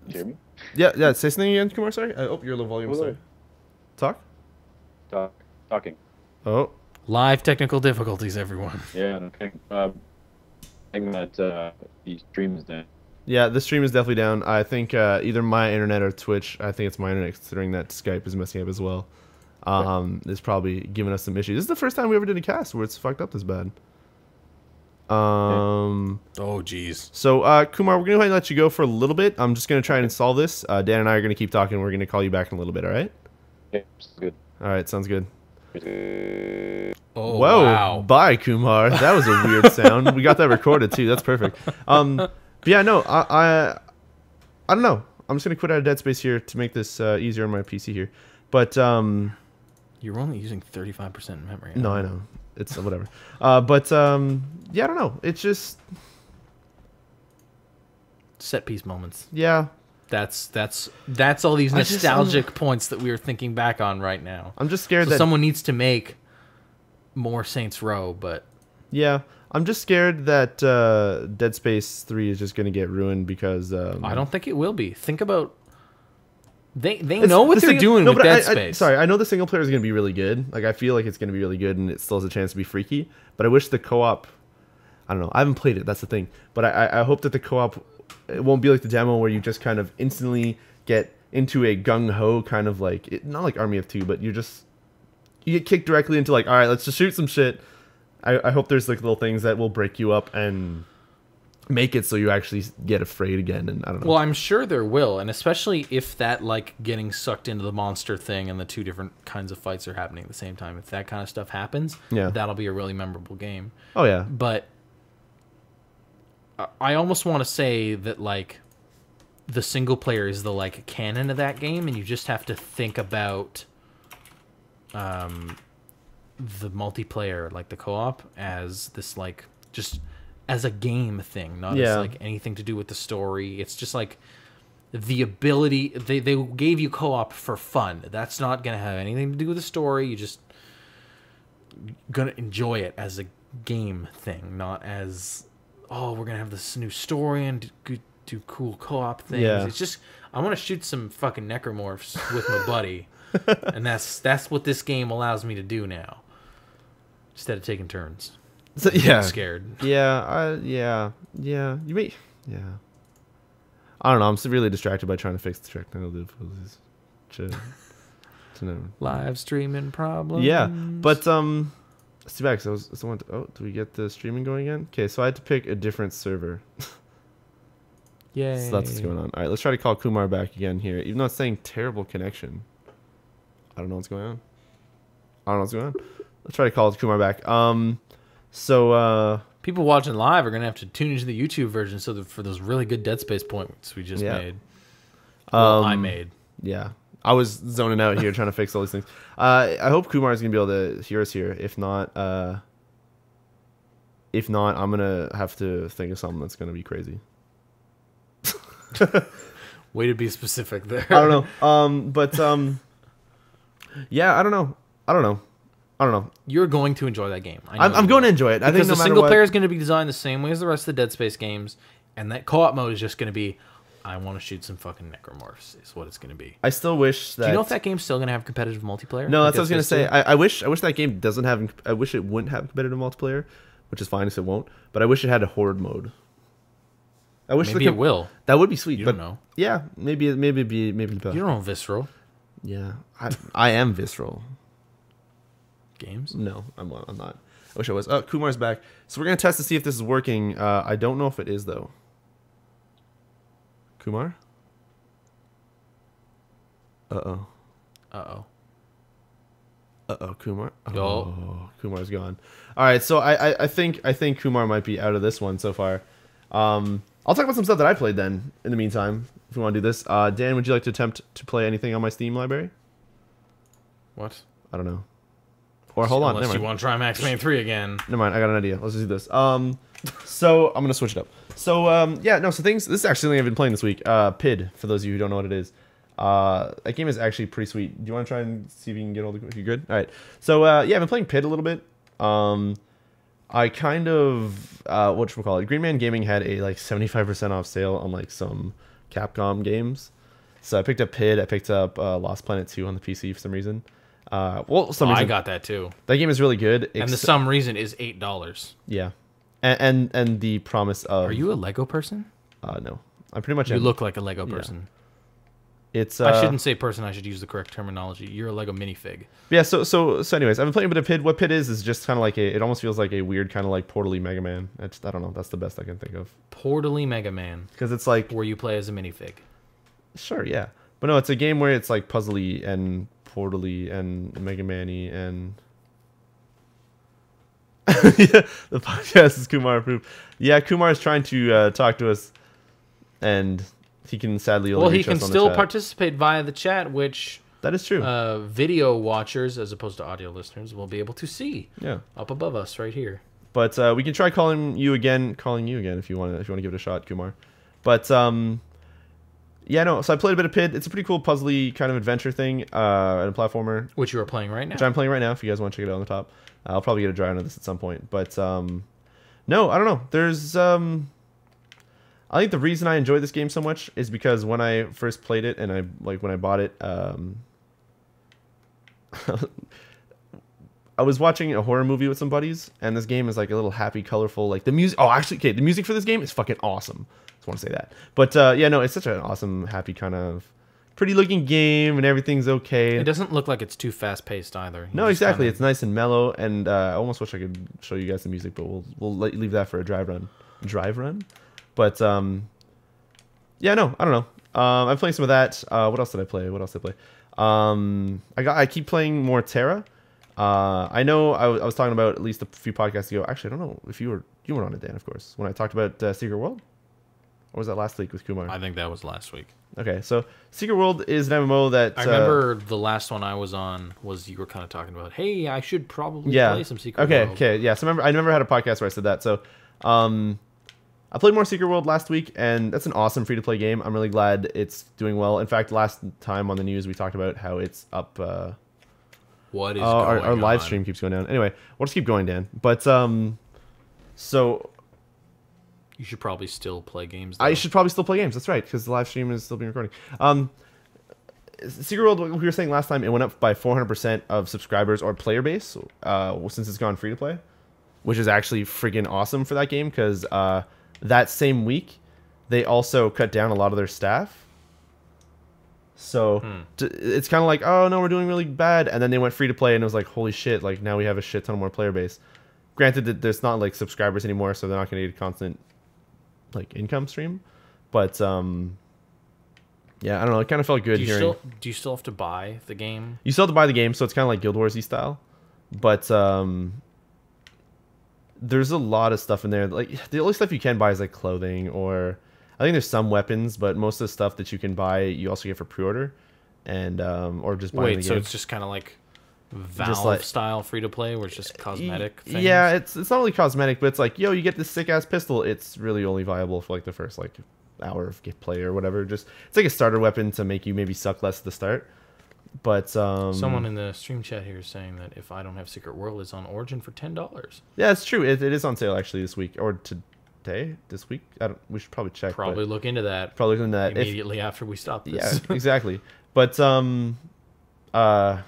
Jeremy? Yeah, say something again, Kumar, sorry? I hope you're a little volume. Sorry. Talking. Oh. Live technical difficulties, everyone. Yeah, I think that the stream is down. Yeah, the stream is definitely down. I think either my internet or Twitch. I think it's my internet, considering that Skype is messing up as well. It's probably giving us some issues. This is the first time we ever did a cast where it's fucked up this bad. Oh, jeez. So, Kumar, we're going to go ahead and let you go for a little bit. I'm just going to try and install this. Dan and I are going to keep talking. We're going to call you back in a little bit, all right? Yeah, sounds good. All right, sounds good. Oh, whoa, wow. Bye, Kumar. That was a weird sound. We got that recorded, too. That's perfect. But yeah, no, I don't know. I'm just going to quit out of Dead Space here to make this easier on my PC here. But, you're only using 35% memory. No, I know. It's whatever. Yeah, I don't know. It's just set piece moments. Yeah. That's all these nostalgic points that we are thinking back on right now. I'm just scared that someone needs to make more Saints Row, but yeah, I'm just scared that Dead Space 3 is just going to get ruined because I don't think it will be. Think about they know what they're doing with Dead Space. Sorry, I know the single player is going to be really good. Like, I feel like it's going to be really good, and it still has a chance to be freaky. But I wish the co-op. I don't know. I haven't played it. That's the thing. But I hope that the co-op, it won't be like the demo where you just kind of instantly get into a gung-ho kind of like, not like Army of Two, but you get kicked directly into like, all right, let's just shoot some shit. I hope there's like little things that will break you up and make it so you actually get afraid again, and I don't know. Well, I'm sure there will, and especially if that, like, getting sucked into the monster thing and the two different kinds of fights are happening at the same time. If that kind of stuff happens, that'll be a really memorable game. Oh, yeah. But I almost want to say that, like, the single player is the, like, canon of that game, and you just have to think about the multiplayer, like the co-op, as this, like, just as a game thing, not as like anything to do with the story. It's just like the ability they gave you co-op for fun. That's not gonna have anything to do with the story. You just gonna enjoy it as a game thing, not as, oh, we're gonna have this new story and do cool co-op things. It's just, I want to shoot some fucking necromorphs with my buddy, and that's what this game allows me to do now, instead of taking turns. So, I'm scared. You may, I don't know. I'm really distracted by trying to fix the technical difficulties. Live streaming problems. Yeah, but let's see back. So do we get the streaming going again? Okay, so I had to pick a different server. Yay! So that's what's going on. All right, let's try to call Kumar back again here. Even though it's saying terrible connection, I don't know what's going on. Let's try to call Kumar back. So people watching live are gonna have to tune into the YouTube version for those really good Dead Space points we just made. I made. Yeah, I was zoning out here trying to fix all these things. I hope Kumar is gonna be able to hear us here. If not, I'm gonna have to think of something that's gonna be crazy. Way to be specific there. I don't know. Yeah, I don't know. You're going to enjoy that game. I'm going to enjoy it. I think the single player is going to be designed the same way as the rest of the Dead Space games, and that co-op mode is just going to be, I want to shoot some fucking necromorphs, is what it's going to be. I still wish that. Do you know if that game's still going to have competitive multiplayer? No, that's what I was going to say. I wish that game doesn't have. I wish it wouldn't have competitive multiplayer, which is fine if it won't. But I wish it had a horde mode. I wish maybe it will. That would be sweet. You don't know. Yeah, maybe the best. You don't know Visceral. Yeah, I am Visceral. Games? No, I'm not. I wish I was. Oh, Kumar's back. So we're going to test to see if this is working. I don't know if it is, though. Kumar? Uh-oh. Kumar. Oh, Kumar's gone. All right, so I think Kumar might be out of this one so far. I'll talk about some stuff that I played then, in the meantime, if we want to do this. Dan, would you like to attempt to play anything on my Steam library? What? I don't know. Or hold on. Unless you want to try Max Payne 3 again. Never mind. I got an idea. Let's just do this. So I'm gonna switch it up. So So things. This is actually something I've been playing this week. PID. For those of you who don't know what it is, that game is actually pretty sweet. Do you want to try and see if you can get all the? If you're good. All right. So I've been playing PID a little bit. I kind of whatchamacallit. Green Man Gaming had a like 75% off sale on like some Capcom games. So I picked up PID. I picked up Lost Planet 2 on the PC for some reason. Reason, I got that too. That game is really good, and the some reason is $8. Yeah, and the promise of. Are you a Lego person? No, I pretty much. You look like a Lego person. It's. I shouldn't say person. I should use the correct terminology. You're a Lego minifig. Yeah. So anyways, I've been playing a bit of PID. What PID is just kind of like it almost feels like a weird kind of like Portally Mega Man. I don't know. That's the best I can think of. Portally Mega Man. Because it's like where you play as a minifig. Sure. Yeah. But no, it's a game where it's like puzzly and Portally and Mega Man-y and yeah, the podcast is Kumar approved. Yeah, Kumar is trying to talk to us, and he can sadly only reach us on the chat. He can still participate via the chat, which that is true. Video watchers, as opposed to audio listeners, will be able to see. Yeah, up above us right here. But we can try calling you again if you want to give it a shot, Kumar. But yeah, no. So I played a bit of PID. It's a pretty cool puzzly kind of adventure thing, and a platformer. Which you are playing right now. Which I'm playing right now. If you guys want to check it out on the top, I'll probably get a dry run of this at some point. But no, I don't know. There's I think the reason I enjoy this game so much is because when I first played it and when I bought it, I was watching a horror movie with some buddies, and this game is like a little happy, colorful. Like the music. Oh, actually, okay, the music for this game is fucking awesome. Just want to say that. But yeah, no, it's such an awesome, happy kind of pretty looking game, and everything's okay. It doesn't look like it's too fast paced either. No, exactly. It's nice and mellow, and I almost wish I could show you guys the music, but we'll leave that for a drive run. Drive run? But yeah, no, I don't know. I'm playing some of that. What else did I play? I keep playing more Terra. I know I was talking about at least a few podcasts ago. Actually, I don't know if you weren't on it, Dan, of course, when I talked about Secret World. Or was that last week with Kumar? I think that was last week. Okay, so Secret World is an MMO that... I remember the last one I was on was you were kind of talking about, hey, I should probably play some Secret World. Okay, yeah. So I remember I had a podcast where I said that. So I played more Secret World last week, and that's an awesome free-to-play game. I'm really glad it's doing well. In fact, last time on the news, we talked about how it's up... what is going on? Our live stream keeps going down. Anyway, we'll just keep going, Dan. But, so... You should probably still play games, though. I should probably still play games. That's right, because the live stream is still being recorded. Secret World, we were saying last time, it went up by 400% of subscribers or player base since it's gone free to play, which is actually friggin' awesome for that game because that same week they also cut down a lot of their staff. So it's kind of like, oh no, we're doing really bad, and then they went free to play, and it was like, holy shit! Like now we have a shit ton more player base. Granted that there's not like subscribers anymore, so they're not going to get a constant like income stream, but yeah, I don't know. It kind of felt good hearing. Do you still have to buy the game? You still have to buy the game, so it's kind of like Guild Wars-y style, but there's a lot of stuff in there. Like the only stuff you can buy is like clothing, or I think there's some weapons, but most of the stuff that you can buy, you also get for pre-order, and or just buying the game. So it's just kind of like Valve style free to play, where it's just cosmetic things? Yeah, it's not really cosmetic, but it's like, yo, you get this sick ass pistol. It's really only viable for like the first like hour of play or whatever. Just it's like a starter weapon to make you maybe suck less at the start. But someone in the stream chat here is saying that If I Don't Have Secret World is on Origin for $10. Yeah, it's true. It is on sale actually this week or today. This week, we should probably check. Probably look into that. Immediately after we stop this. Yeah, exactly. But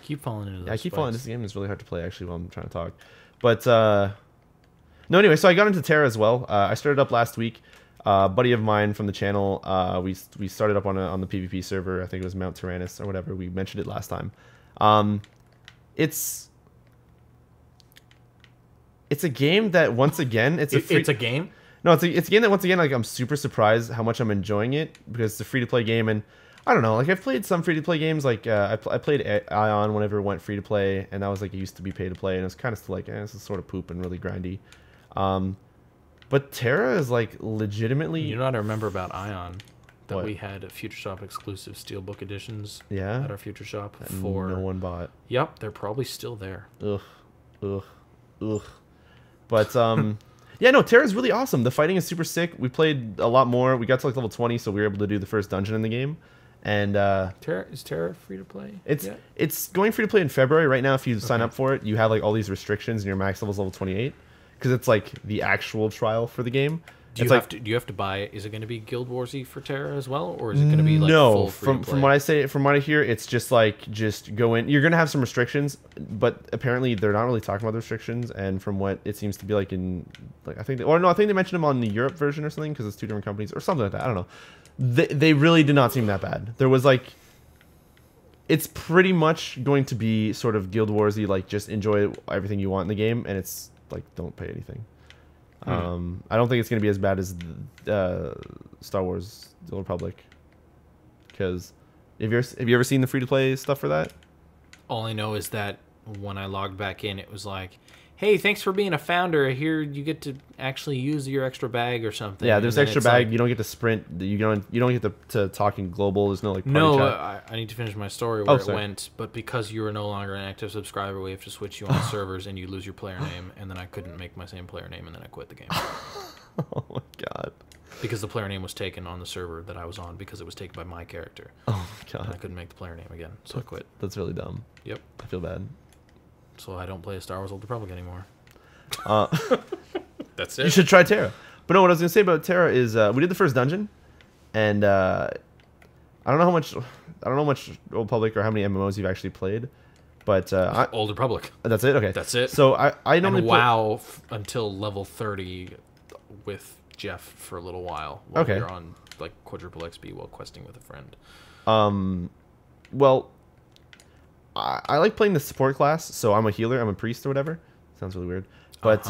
keep falling into those. I keep falling into this game. It's really hard to play actually while I'm trying to talk. But no, anyway, so I got into Terra as well. I started up last week. A buddy of mine from the channel, we started up on the PvP server. I think it was Mount Tyrannus or whatever. We mentioned it last time. It's a game that once again it's a game. No, it's a game that once again, like, I'm super surprised how much I'm enjoying it because it's a free to play game, and I don't know, like I've played some free to play games, like I played Ion whenever it went free to play, and that was like it used to be pay to play, and it was kind of still like, this is sort of poop and really grindy. But Terra is like legitimately. You know what I remember about Ion? That what? We had Future Shop exclusive Steelbook editions. Yeah. At our Future Shop that for no one bought. Yep, they're probably still there. Ugh. But yeah, no, Terra's really awesome. The fighting is super sick. We played a lot more. We got to like level 20, so we were able to do the first dungeon in the game. And is Terra free to play? It's going free to play in February. Right now, if you sign up for it, you have like all these restrictions, and your max level is level 28 because it's like the actual trial for the game. Do you have to buy? Is it going to be Guild Warsy for Terra as well, or is it going to be like full free to play? From what I hear, it's just go in. You're going to have some restrictions, but apparently they're not really talking about the restrictions. And from what it seems to be like in I think they mentioned them on the Europe version or something because it's two different companies or something like that. I don't know. They really did not seem that bad. There was like, it's pretty much going to be sort of Guild Warsy, like just enjoy everything you want in the game, and it's like don't pay anything. I don't think it's going to be as bad as Star Wars: The Old Republic. Because have you ever seen the free-to-play stuff for that? All I know is that when I logged back in, it was like, hey, thanks for being a founder. Here you get to actually use your extra bag or something. Yeah, there's extra bag. Like, you don't get to sprint. You don't get to talk in global. There's no like party chat. I need to finish my story where it went. But because you are no longer an active subscriber, we have to switch you on servers, and you lose your player name. And then I couldn't make my same player name, and then I quit the game. Oh my god! Because the player name was taken on the server that I was on because it was taken by my character. Oh my god! And I couldn't make the player name again, so I quit. That's really dumb. Yep. I feel bad. So I don't play Star Wars: Old Republic anymore. That's it. You should try Terra. But no, what I was gonna say about Terra is we did the first dungeon, and I don't know how much Old Republic or how many MMOs you've actually played, but Old Republic. That's it. Okay, that's it. So I normally and WoW until level 30 with Jeff for a little while. While we were on like quadruple XP while questing with a friend. Well, I like playing the support class, so I'm a healer. I'm a priest or whatever. Sounds really weird. But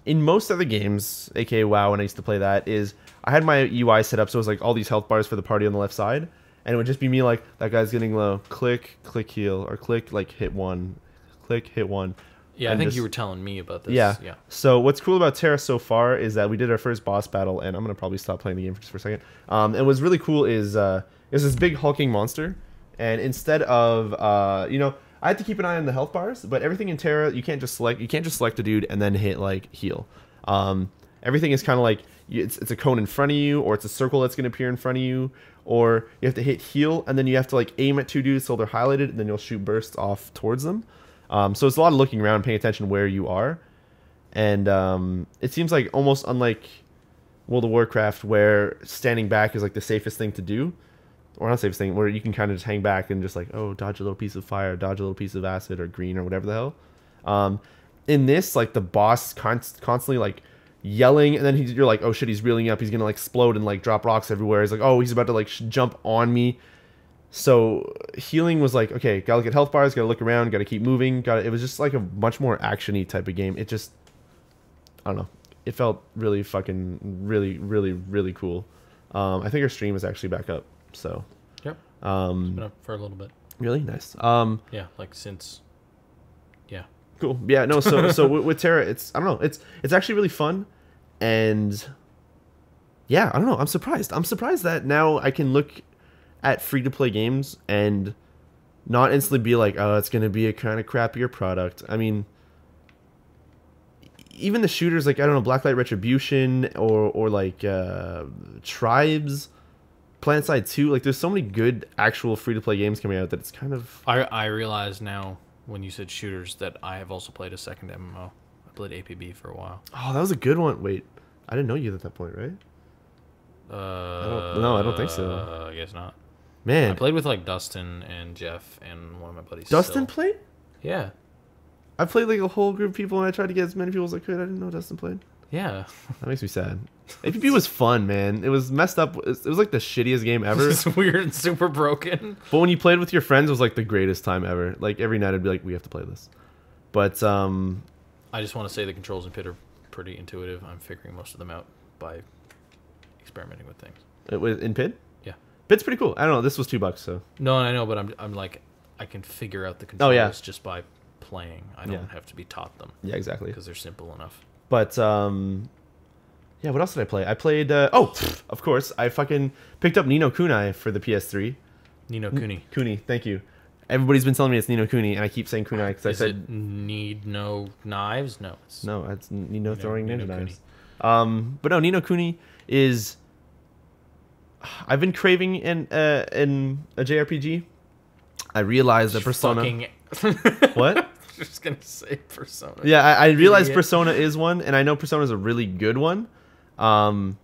in most other games, aka WoW, when I used to play that, is I had my UI set up so it was like all these health bars for the party on the left side, and it would just be me like, that guy's getting low, click heal, or click like hit one, click hit one. Yeah, I think you were telling me about this. Yeah. Yeah. So what's cool about Terra so far is that we did our first boss battle, and I'm gonna probably stop playing the game just for a second. And what's really cool is there's this big hulking monster, and instead of you know, I had to keep an eye on the health bars, but everything in Terra you can't just select a dude and then hit like heal. Everything is kind of like it's a cone in front of you, or it's a circle that's gonna appear in front of you, or you have to hit heal and then you have to like aim at two dudes so they're highlighted, and then you'll shoot bursts off towards them. So it's a lot of looking around, paying attention where you are, and it seems like almost unlike World of Warcraft, where standing back is like the safest thing to do, or not safest thing, where you can kind of just hang back and just like, oh, dodge a little piece of fire, dodge a little piece of acid or green or whatever the hell. In this, like the boss constantly like yelling, and then you're like, oh shit, he's reeling up, he's gonna like explode and like drop rocks everywhere. He's like, oh, he's about to like jump on me. So healing was like, okay, gotta look at health bars, gotta look around, gotta keep moving. It was just like a much more action-y type of game. It just, I don't know, it felt really fucking, really cool. I think our stream is actually back up. So. Yep. It's been up for a little bit. Really nice. Yeah, like since. Yeah. Cool. Yeah. No. So with Terra, I don't know. It's actually really fun, and yeah, I don't know. I'm surprised. I'm surprised that now I can look at free-to-play games and not instantly be like, oh, it's going to be a kind of crappier product. I mean, even the shooters, like, I don't know, Blacklight Retribution or like Tribes, PlanetSide 2, like, there's so many good actual free-to-play games coming out that it's kind of... I realize now, when you said shooters, that I have also played a second MMO. I played APB for a while. Oh, that was a good one. Wait, I didn't know you at that point, right? I don't think so. I guess not. Man, I played with like Dustin and Jeff and one of my buddies. Dustin played? Yeah. I played like a whole group of people, and I tried to get as many people as I could. I didn't know Dustin played. Yeah. That makes me sad. APB was fun, man. It was messed up. It was like the shittiest game ever. It's weird and super broken. But when you played with your friends, it was like the greatest time ever. Like every night I'd be like, we have to play this. But I just want to say the controls in Pit are pretty intuitive. I'm figuring most of them out by experimenting with things. In Pit? Yeah. Pit's pretty cool. I don't know. This was $2, so. No, I know, but I'm like, I can figure out the controls just by playing. I don't have to be taught them. Yeah, exactly. Because they're simple enough. But yeah, what else did I play? I played of course, I fucking picked up Ni no Kuni for the PS3. Ni no Kuni. Kuni, thank you. Everybody's been telling me it's Ni no Kuni, and I keep saying Kunai because I said it need no knives? No, it's Ni no throwing ninja knives. But no, Ni no Kuni is. I've been craving in a JRPG. I realized that Persona. What? I was just gonna say Persona. Yeah, I realized Persona is one, and I know Persona is a really good one. But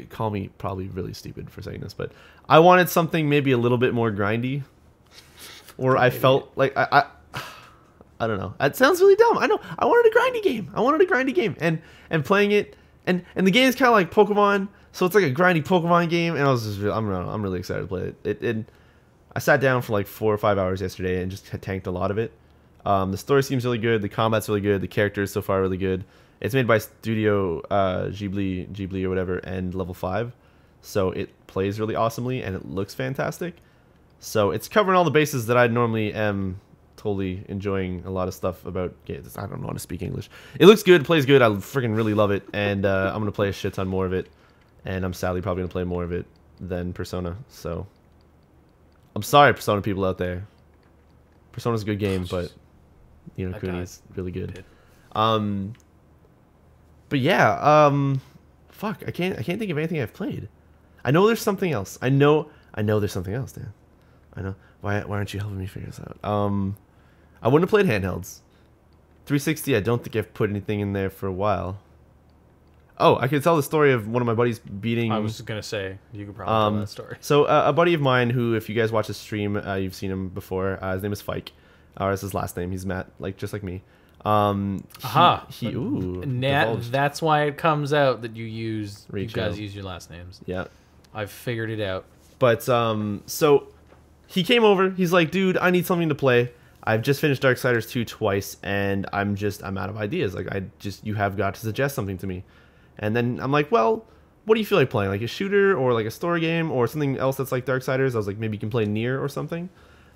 call me probably really stupid for saying this, but I wanted something maybe a little bit more grindy, or I felt like I don't know. That sounds really dumb. I know. I wanted a grindy game. And playing it, and the game is kind of like Pokemon, so it's like a grindy Pokemon game. And I was just I'm really excited to play it. I sat down for like 4 or 5 hours yesterday and just tanked a lot of it. The story seems really good. The combat's really good. The characters so far are really good. It's made by Studio Ghibli or whatever, and Level 5. So it plays really awesomely, and it looks fantastic. So it's covering all the bases that I normally am totally enjoying a lot of stuff about games. I don't know how to speak English. It looks good, plays good. I freaking really love it, and I'm going to play a shit ton more of it. And I'm sadly probably going to play more of it than Persona. So I'm sorry, Persona people out there. Persona's a good game, but Kuni is really good. But yeah, fuck, I can't think of anything I've played. I know there's something else. I know there's something else, Dan. I know. Why aren't you helping me figure this out? I wouldn't have played handhelds. 360, I don't think I've put anything in there for a while. Oh, I could tell the story of one of my buddies beating... I was just going to say, you could probably tell that story. So a buddy of mine who, if you guys watch his stream, you've seen him before. His name is Fike. That's his last name. He's Matt, just like me. That's why it comes out that you guys use your last names. Yeah. I've figured it out. But, so he came over. He's like, dude, I need something to play. I've just finished Darksiders 2 twice, and I'm out of ideas. Like, you have got to suggest something to me. And then I'm like, well, what do you feel like playing? Like a shooter or like a story game or something else that's like Darksiders? I was like, maybe you can play Nier or something.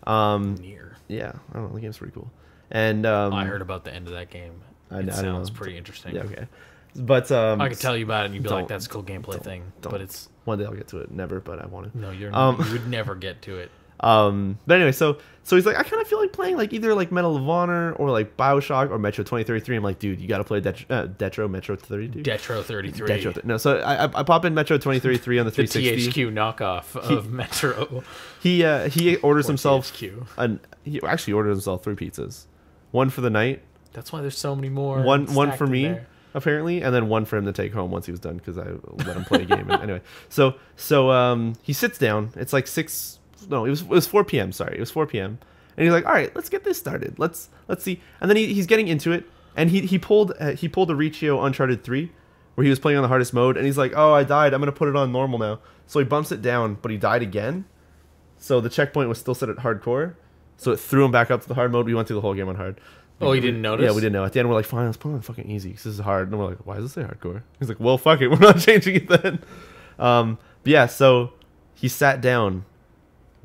Nier. Yeah, I don't know. The game's pretty cool. And I heard about the end of that game. It sounds pretty interesting. Yeah, okay. But I could tell you about it, and you'd be like, "That's a cool gameplay thing." But it's one day I'll get to it. Never, but I want to. No, you would never get to it. But anyway, so he's like, I kind of feel like playing like either like Medal of Honor or like BioShock or Metro 2033. I'm like, dude, you got to play Metro 33. Metro 33. No, so I pop in Metro 2033 on the 360. The THQ knockoff of Metro. He orders Or himself THQ. He actually ordered himself 3 pizzas, one for the night. That's why there's so many more. One for me. There. Apparently, and then one for him to take home once he was done because I let him play a game. Anyway, so he sits down. It's like 6. No, it was 4 p.m. Sorry, it was 4 p.m. And he's like, all right, let's get this started. Let's see. And then he's getting into it, and he pulled a Riccio Uncharted 3, where he was playing on the hardest mode, and he's like, oh, I died. I'm gonna put it on normal now. So he bumps it down, but he died again. So the checkpoint was still set at hardcore. So it threw him back up to the hard mode. We went through the whole game on hard. Oh, you didn't notice? Yeah, we didn't know. At the end, we're like, fine, let's put it on fucking easy because this is hard. And we're like, why does it say hardcore? He's like, well, fuck it. We're not changing it then. But yeah, so he sat down,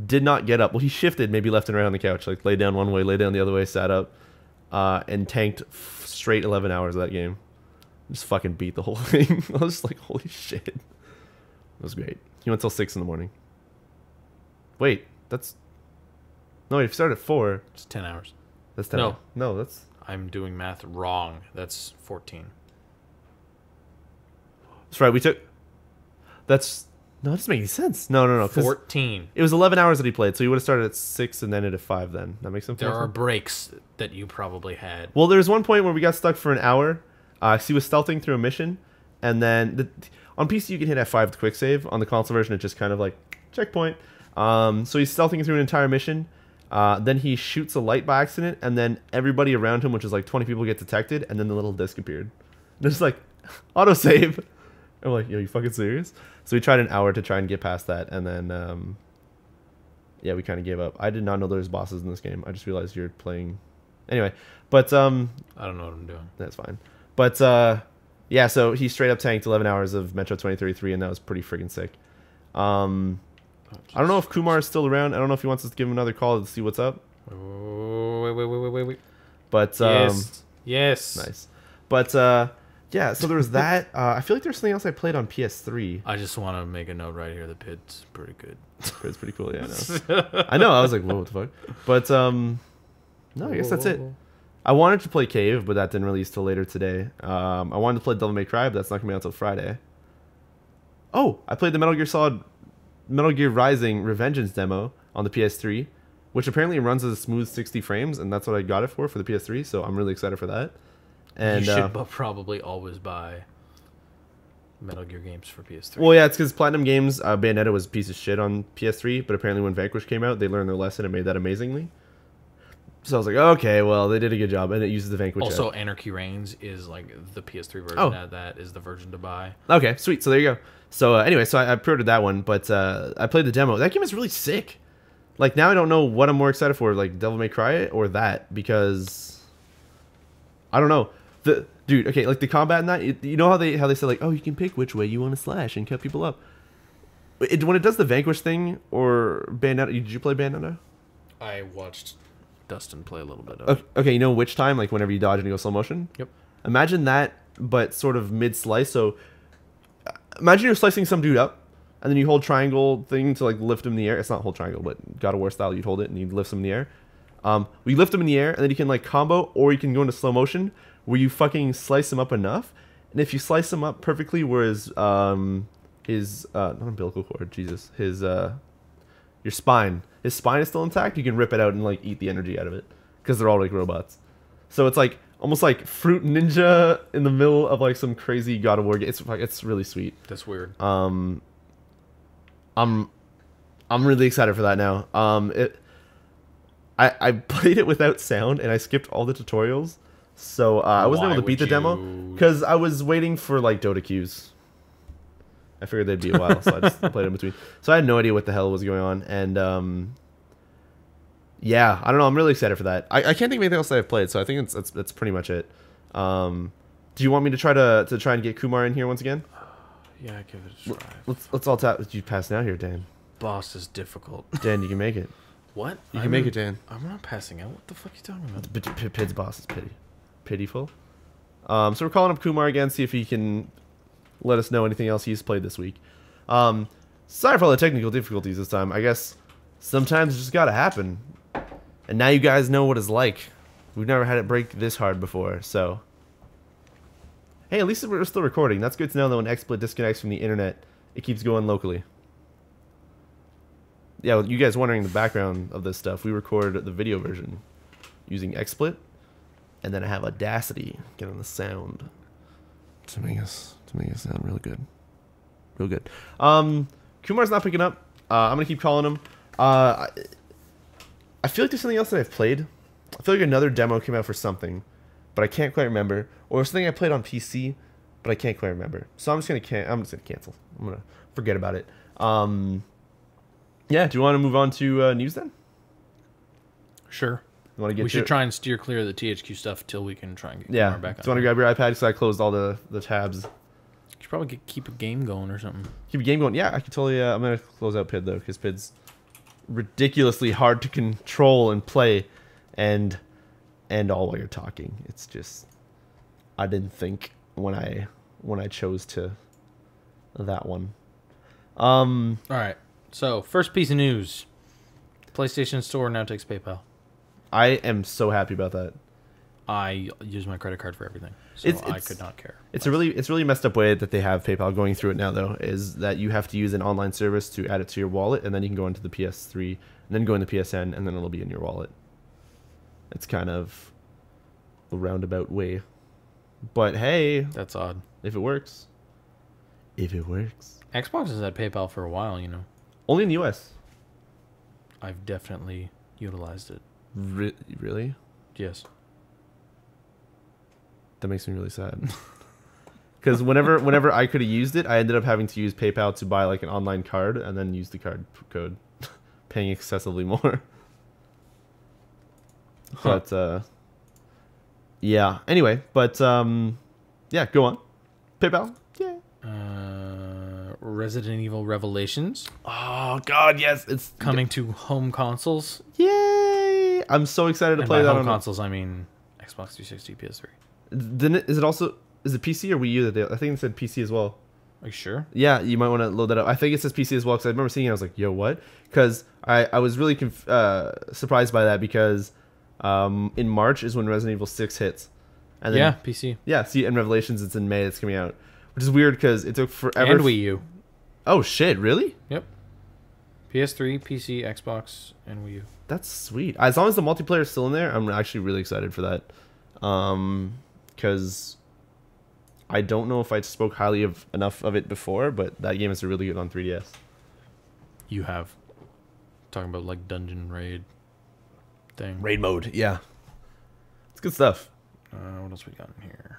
did not get up. Well, he shifted maybe left and right on the couch, like lay down one way, lay down the other way, sat up, and tanked straight 11 hours of that game. Just fucking beat the whole thing. I was just like, holy shit. It was great. He went till 6 in the morning. Wait, that's... No, he started at 4. It's 10 hours. That's 10 hours. No, that's... I'm doing math wrong. That's 14. That's right, we took... That's... No, that doesn't make any sense. No. 14. It was 11 hours that he played, so he would have started at 6 and then at 5 then. That makes sense? There are breaks that you probably had. Well, there was one point where we got stuck for an hour. So he was stealthing through a mission, and then... on PC, you can hit F5 to quick save. On the console version, it's just kind of like, checkpoint. So he's stealthing through an entire mission. Then he shoots a light by accident, and then everybody around him, which is like 20 people, get detected, and then the little disc appeared. Just like, autosave. I'm like, yo, you fucking serious? So we tried an hour to try and get past that, and then, yeah, we kind of gave up. I did not know there was bosses in this game. I just realized you're playing... Anyway, but... I don't know what I'm doing. That's fine. But, yeah, so he straight up tanked 11 hours of Metro 2033, and that was pretty friggin' sick. I don't know if Kumar is still around. I don't know if he wants us to give him another call to see what's up. Wait. But yes. Nice. But yeah, so there was that. I feel like there's something else I played on PS3. I just want to make a note right here. The pit's pretty good. It's pretty cool. Yeah, I know. I was like, whoa, what the fuck? But no, I guess that's it. I wanted to play Cave, but that didn't release till later today. I wanted to play Devil May Cry, but that's not gonna be out till Friday. Oh, I played the Metal Gear Rising Revengeance demo on the PS3, which apparently runs at a smooth 60 frames, and that's what I got it for the PS3, so I'm really excited for that. And you should probably always buy Metal Gear games for PS3. Well, yeah, it's because Platinum Games, Bayonetta was a piece of shit on PS3, but apparently when Vanquish came out, they learned their lesson and made that amazingly. So I was like, okay, well, they did a good job, and it uses the Vanquish. Also, Anarchy Reigns is like the PS3 version. That is the version to buy. Okay, sweet. So there you go. So anyway, so I pre-ordered that one, but I played the demo. That game is really sick. Like, now I don't know what I'm more excited for, like Devil May Cry or that, because I don't know. Dude, okay, like the combat in that, you know how they say like, oh, you can pick which way you want to slash and cut people up. When it does the Vanquish thing or Bayonetta, did you play Bayonetta? I watched Dustin play a little bit of it. Okay, you know which time, like whenever you dodge and you go slow motion? Yep. Imagine that, but sort of mid-slice. So imagine you're slicing some dude up, and then you hold triangle thing to like lift him in the air. It's not hold triangle, but God of War style, you'd hold it and you'd lift him in the air. We lift him in the air, and then you can like combo, or you can go into slow motion where you fucking slice him up enough. And if you slice him up perfectly, where his not umbilical cord, Jesus, your spine. His spine is still intact. You can rip it out and like eat the energy out of it because they're all like robots. So it's like almost like Fruit Ninja in the middle of like some crazy God of War game. It's really sweet. That's weird. I'm really excited for that now. I played it without sound and I skipped all the tutorials, so I wasn't able to beat the demo because I was waiting for like Dota queues. I figured they'd be a while, so I just played in between. So I had no idea what the hell was going on, and Yeah, I don't know. I'm really excited for that. I can't think of anything else that I've played, so I think that's pretty much it. Do you want me to try and get Kumar in here once again? Yeah, give it a try. Let's all tap. You passing out here, Dan? Boss is difficult. Dan, you can make it. What? You can make it, Dan. I'm not passing out. What the fuck are you talking about? Pid's boss is pitiful. So we're calling up Kumar again, see if he can let us know anything else he's played this week. Sorry for all the technical difficulties this time. I guess sometimes it just gotta happen. And now you guys know what it's like. We've never had it break this hard before, so. Hey, at least we're still recording. That's good to know that when XSplit disconnects from the internet, it keeps going locally. Yeah, well, you guys wondering the background of this stuff, we record the video version using XSplit, and then I have Audacity get on the sound to make us sound really good. Real good. Kumar's not picking up. I'm gonna keep calling him. I feel like there's something else that I've played. I feel like another demo came out for something, but I can't quite remember. Or something I played on PC, but I can't quite remember. So I'm just gonna cancel. I'm gonna forget about it. Yeah. Do you want to move on to news then? Sure. You want to get? We should try and steer clear of the THQ stuff till we can try and get yeah. Kumar back on. Do you want to grab your iPad? Because I closed all the tabs. You should probably keep a game going or something. Keep a game going. Yeah, I can totally. I'm gonna close out Pid though, because Pid's ridiculously hard to control and play, and all while you're talking. It's just I didn't think when I chose to that one. All right. So first piece of news: PlayStation Store now takes PayPal. I am so happy about that. I use my credit card for everything, so I could not care. It's a really messed up way that they have PayPal going through it now, though, is that you have to use an online service to add it to your wallet, and then you can go into the PS3, and then go into PSN, and then it'll be in your wallet. It's kind of a roundabout way. But hey, that's odd. If it works. If it works. Xbox has had PayPal for a while, you know. Only in the US. I've definitely utilized it. Really? Yes. That makes me really sad. Because whenever I could have used it, I ended up having to use PayPal to buy like an online card and then use the card code, paying excessively more. Huh. But yeah. Anyway, but yeah, go on. PayPal. Yeah. Resident Evil Revelations. Oh God, yes, it's coming to home consoles. Yay! I'm so excited to play that home on consoles. I mean, Xbox 360, PS3. Is it PC or Wii U that I think it said PC as well. Are you sure? Yeah, you might want to load that up. I think it says PC as well because I remember seeing it. I was like, yo, what? Because I was really surprised by that because in March is when Resident Evil 6 hits. And then, yeah, PC. Yeah, see, and Revelations, it's in May. It's coming out, which is weird because it took forever. And Wii U. Oh shit! Really? Yep. PS3, PC, Xbox, and Wii U. That's sweet. As long as the multiplayer is still in there, I'm actually really excited for that. Because I don't know if I spoke highly of enough of it before, but that game is really good on 3DS. You have. Talking about like dungeon raid thing. Raid mode, yeah. It's good stuff. What else we got in here?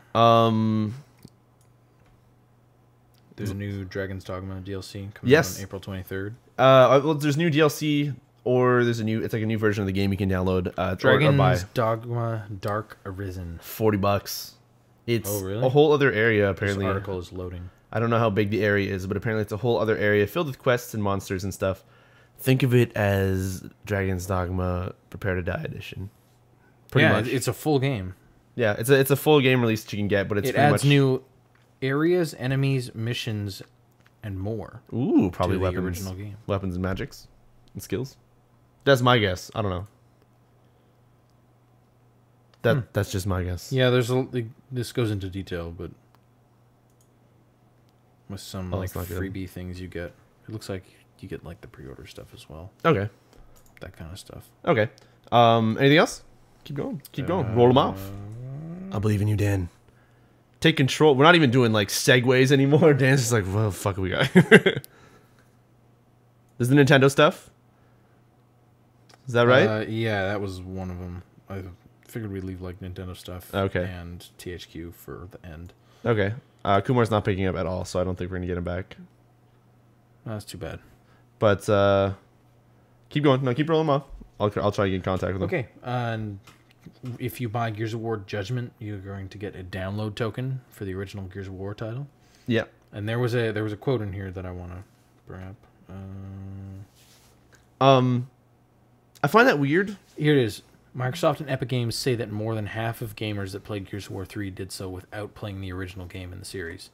There's a new Dragon's Dogma DLC coming out on April 23rd. Well, there's new DLC, or it's like a new version of the game you can download. Dragon's Dogma Dark Arisen. $40. It's really? a whole other area, apparently. This article is loading. I don't know how big the area is, but apparently it's a whole other area filled with quests and monsters and stuff. Think of it as Dragon's Dogma Prepare to Die edition. Pretty much. It's a full game. Yeah, it's a full game release that you can get, but it adds new areas, enemies, missions, and more. Ooh, probably to weapons. The original game. Weapons and magics and skills. That's my guess. I don't know. That's just my guess. Yeah, this goes into detail, but with some like freebie things you get. It looks like you get like the pre-order stuff as well. Okay. That kind of stuff. Okay. Anything else? Keep going. Keep going. Roll them off. I believe in you, Dan. Take control. We're not even doing like segues anymore. Dan's just like, what the fuck we got? This is the Nintendo stuff? Is that right? Yeah, that was one of them. I figured we'd leave like Nintendo stuff and THQ for the end. Okay. Kumar's not picking up at all, so I don't think we're going to get him back. That's too bad. But keep going. No, keep rolling them off. I'll try to get in contact with them. Okay, and if you buy Gears of War Judgment, you're going to get a download token for the original Gears of War title. Yeah. And there was a quote in here that I want to bring up. I find that weird. Here it is. Microsoft and Epic Games say that more than half of gamers that played Gears of War 3 did so without playing the original game in the series.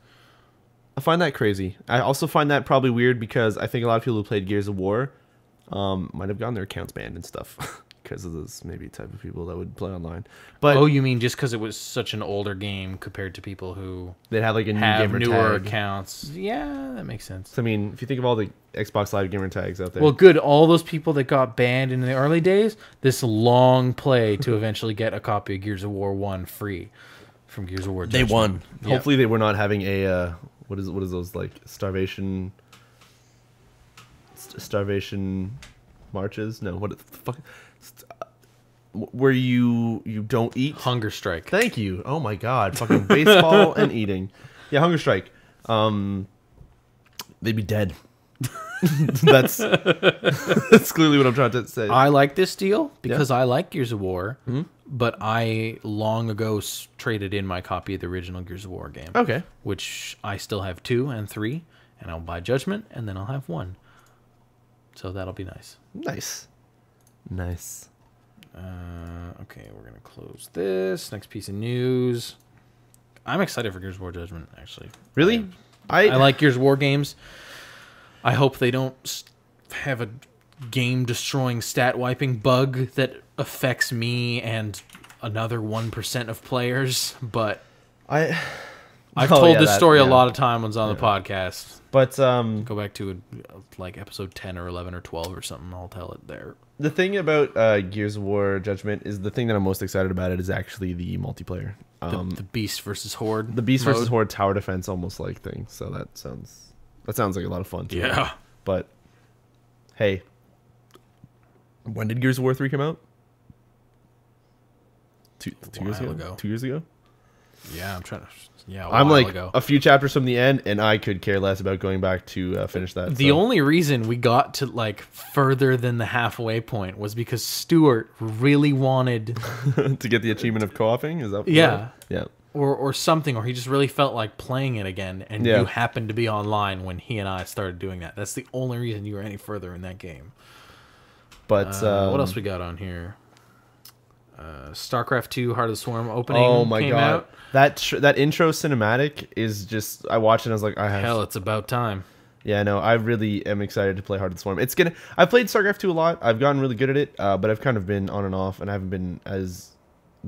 I find that crazy. I also find that probably weird because I think a lot of people who played Gears of War might have gotten their accounts banned and stuff because of those maybe type of people that would play online. But oh, you mean just because it was such an older game compared to people who they'd have like a new have gamer newer tag. accounts? Yeah, that makes sense. So, I mean, if you think of all the Xbox Live gamer tags out there. Well, good. All those people that got banned in the early days, this long play to eventually get a copy of Gears of War 1 free from Gears of War Judgment. they won. Yep. Hopefully they were not having a what is those like starvation marches? No, what the fuck? Where you don't eat? Hunger strike. Thank you. Oh my god, fucking baseball and eating. Yeah, hunger strike. They'd be dead. that's clearly what I'm trying to say. I like this deal because I like Gears of War, but I long ago traded in my copy of the original Gears of War game. Okay. Which I still have 2 and 3, and I'll buy Judgment, and then I'll have 1. So that'll be nice. Nice. Okay, we're going to close this. Next piece of news. I'm excited for Gears of War Judgment, actually. Really? I like Gears of War games. I hope they don't have a game-destroying stat-wiping bug that affects me and another 1% of players, but I've told this story a lot of times on the podcast. But go back to like episode 10 or 11 or 12 or something. I'll tell it there. The thing about Gears of War Judgment is the thing that I'm most excited about it is actually the multiplayer. The Beast versus Horde. The Beast mode. versus Horde tower defense almost like thing. So that sounds like a lot of fun too. Yeah. But hey, when did Gears of War 3 come out? Two years ago. 2 years ago. Yeah, I'm trying to. Yeah, I'm like a few chapters from the end, and I could care less about going back to finish that. The only reason we got to like further than the halfway point was because Stuart really wanted to get the achievement of co-oping. Is that yeah, yeah, or something, or he just really felt like playing it again, and you happened to be online when he and I started doing that. That's the only reason you were any further in that game. But what else we got on here? StarCraft 2 Heart of the Swarm opening. Oh my came god, out. that intro cinematic is just. I watched it and I was like, hell, it's about time. Yeah, no, I really am excited to play Heart of the Swarm. I've played StarCraft 2 a lot. I've gotten really good at it, but I've kind of been on and off, and I haven't been as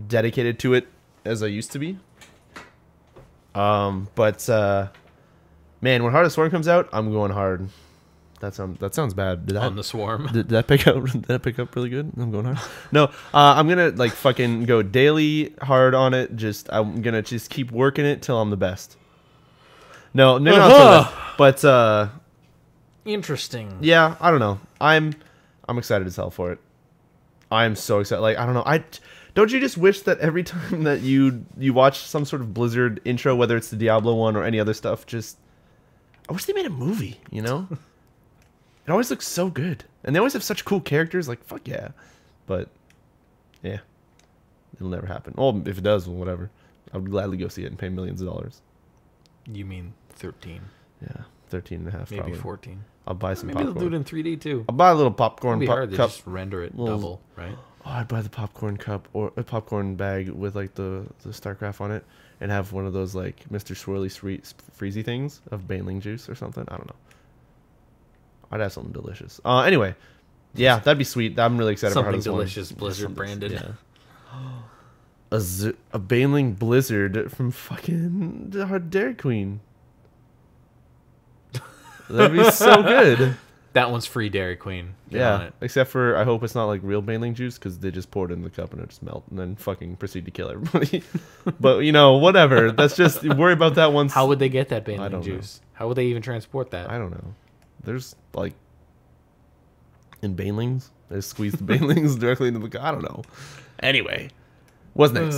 dedicated to it as I used to be. But man, when Heart of the Swarm comes out, I'm going hard. That sounds bad. On the Swarm. Did that pick up? Did that pick up really good? I'm going hard. No, I'm gonna like fucking go daily hard on it. I'm gonna just keep working it till I'm the best. No, maybe not so bad, but interesting. Yeah, I don't know. I'm excited as hell for it. I am so excited. Like I don't know. Don't you just wish that every time that you watch some sort of Blizzard intro, whether it's the Diablo one or any other stuff, I wish they made a movie. You know. It always looks so good. And they always have such cool characters. Like, fuck yeah. But, yeah. It'll never happen. Well, if it does, well, whatever. I would gladly go see it and pay millions of dollars. You mean 13. Yeah, 13 and a half maybe probably. 14. I'll buy some Maybe popcorn. they'll do it in 3D, too. I'll buy a little popcorn It'll be hard. They cup. just render it double, right? Oh, I'd buy the popcorn cup or a popcorn bag with, like, the StarCraft on it and have one of those, like, Mr. Swirly Freezy things of Baneling juice or something. I don't know. I'd have something delicious. Anyway, yeah, that'd be sweet. I'm really excited something about Something delicious, Blizzard branded. Yeah. A Baneling Blizzard from fucking Dairy Queen. That'd be so good. That one's free Dairy Queen. Get on Yeah, it. except for I hope it's not like real Baneling juice because they just pour it in the cup and it just melt and then fucking proceed to kill everybody. But whatever. That's just worry about that once. How would they get that I Baneling don't juice? How would they even transport that? I don't know. There's like in Banelings, they squeeze the Banelings directly into the. I don't know. Anyway, what's next?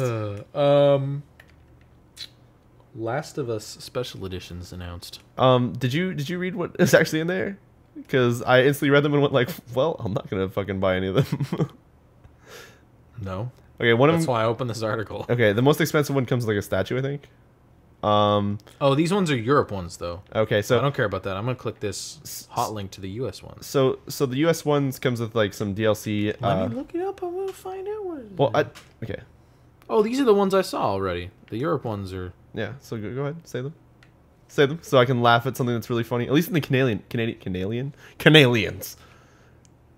Last of Us Special Editions announced. Did you read what is actually in there? because I instantly read them and went like, well, I'm not gonna fucking buy any of them. No. Okay, one of That's them. why I opened this article. Okay, the most expensive one comes with like a statue, I think. Oh, these ones are Europe ones though. Okay, so I don't care about that. I'm gonna click this hot link to the US ones. So the US ones comes with like some DLC. Let me look it up. I'm gonna find out what. Well, okay. Oh, these are the ones I saw already. The Europe ones are. Yeah. So go ahead, say them. Say them so I can laugh at something that's really funny. At least in the Canadians.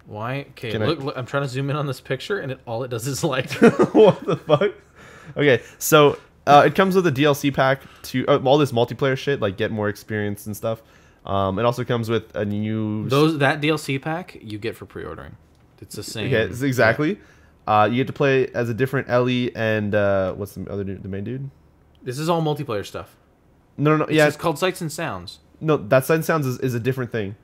Why? Okay, look, I'm trying to zoom in on this picture, and all it does is like. What the fuck? Okay, so it comes with a DLC pack to all this multiplayer shit, like get more experience and stuff. It also comes with a new that DLC pack you get for pre-ordering. It's the same. Yeah, it's exactly. Yeah. You get to play as a different Ellie and what's the other dude, the main dude? This is all multiplayer stuff. No. It's called Sights and Sounds. No, that Sights and Sounds is a different thing.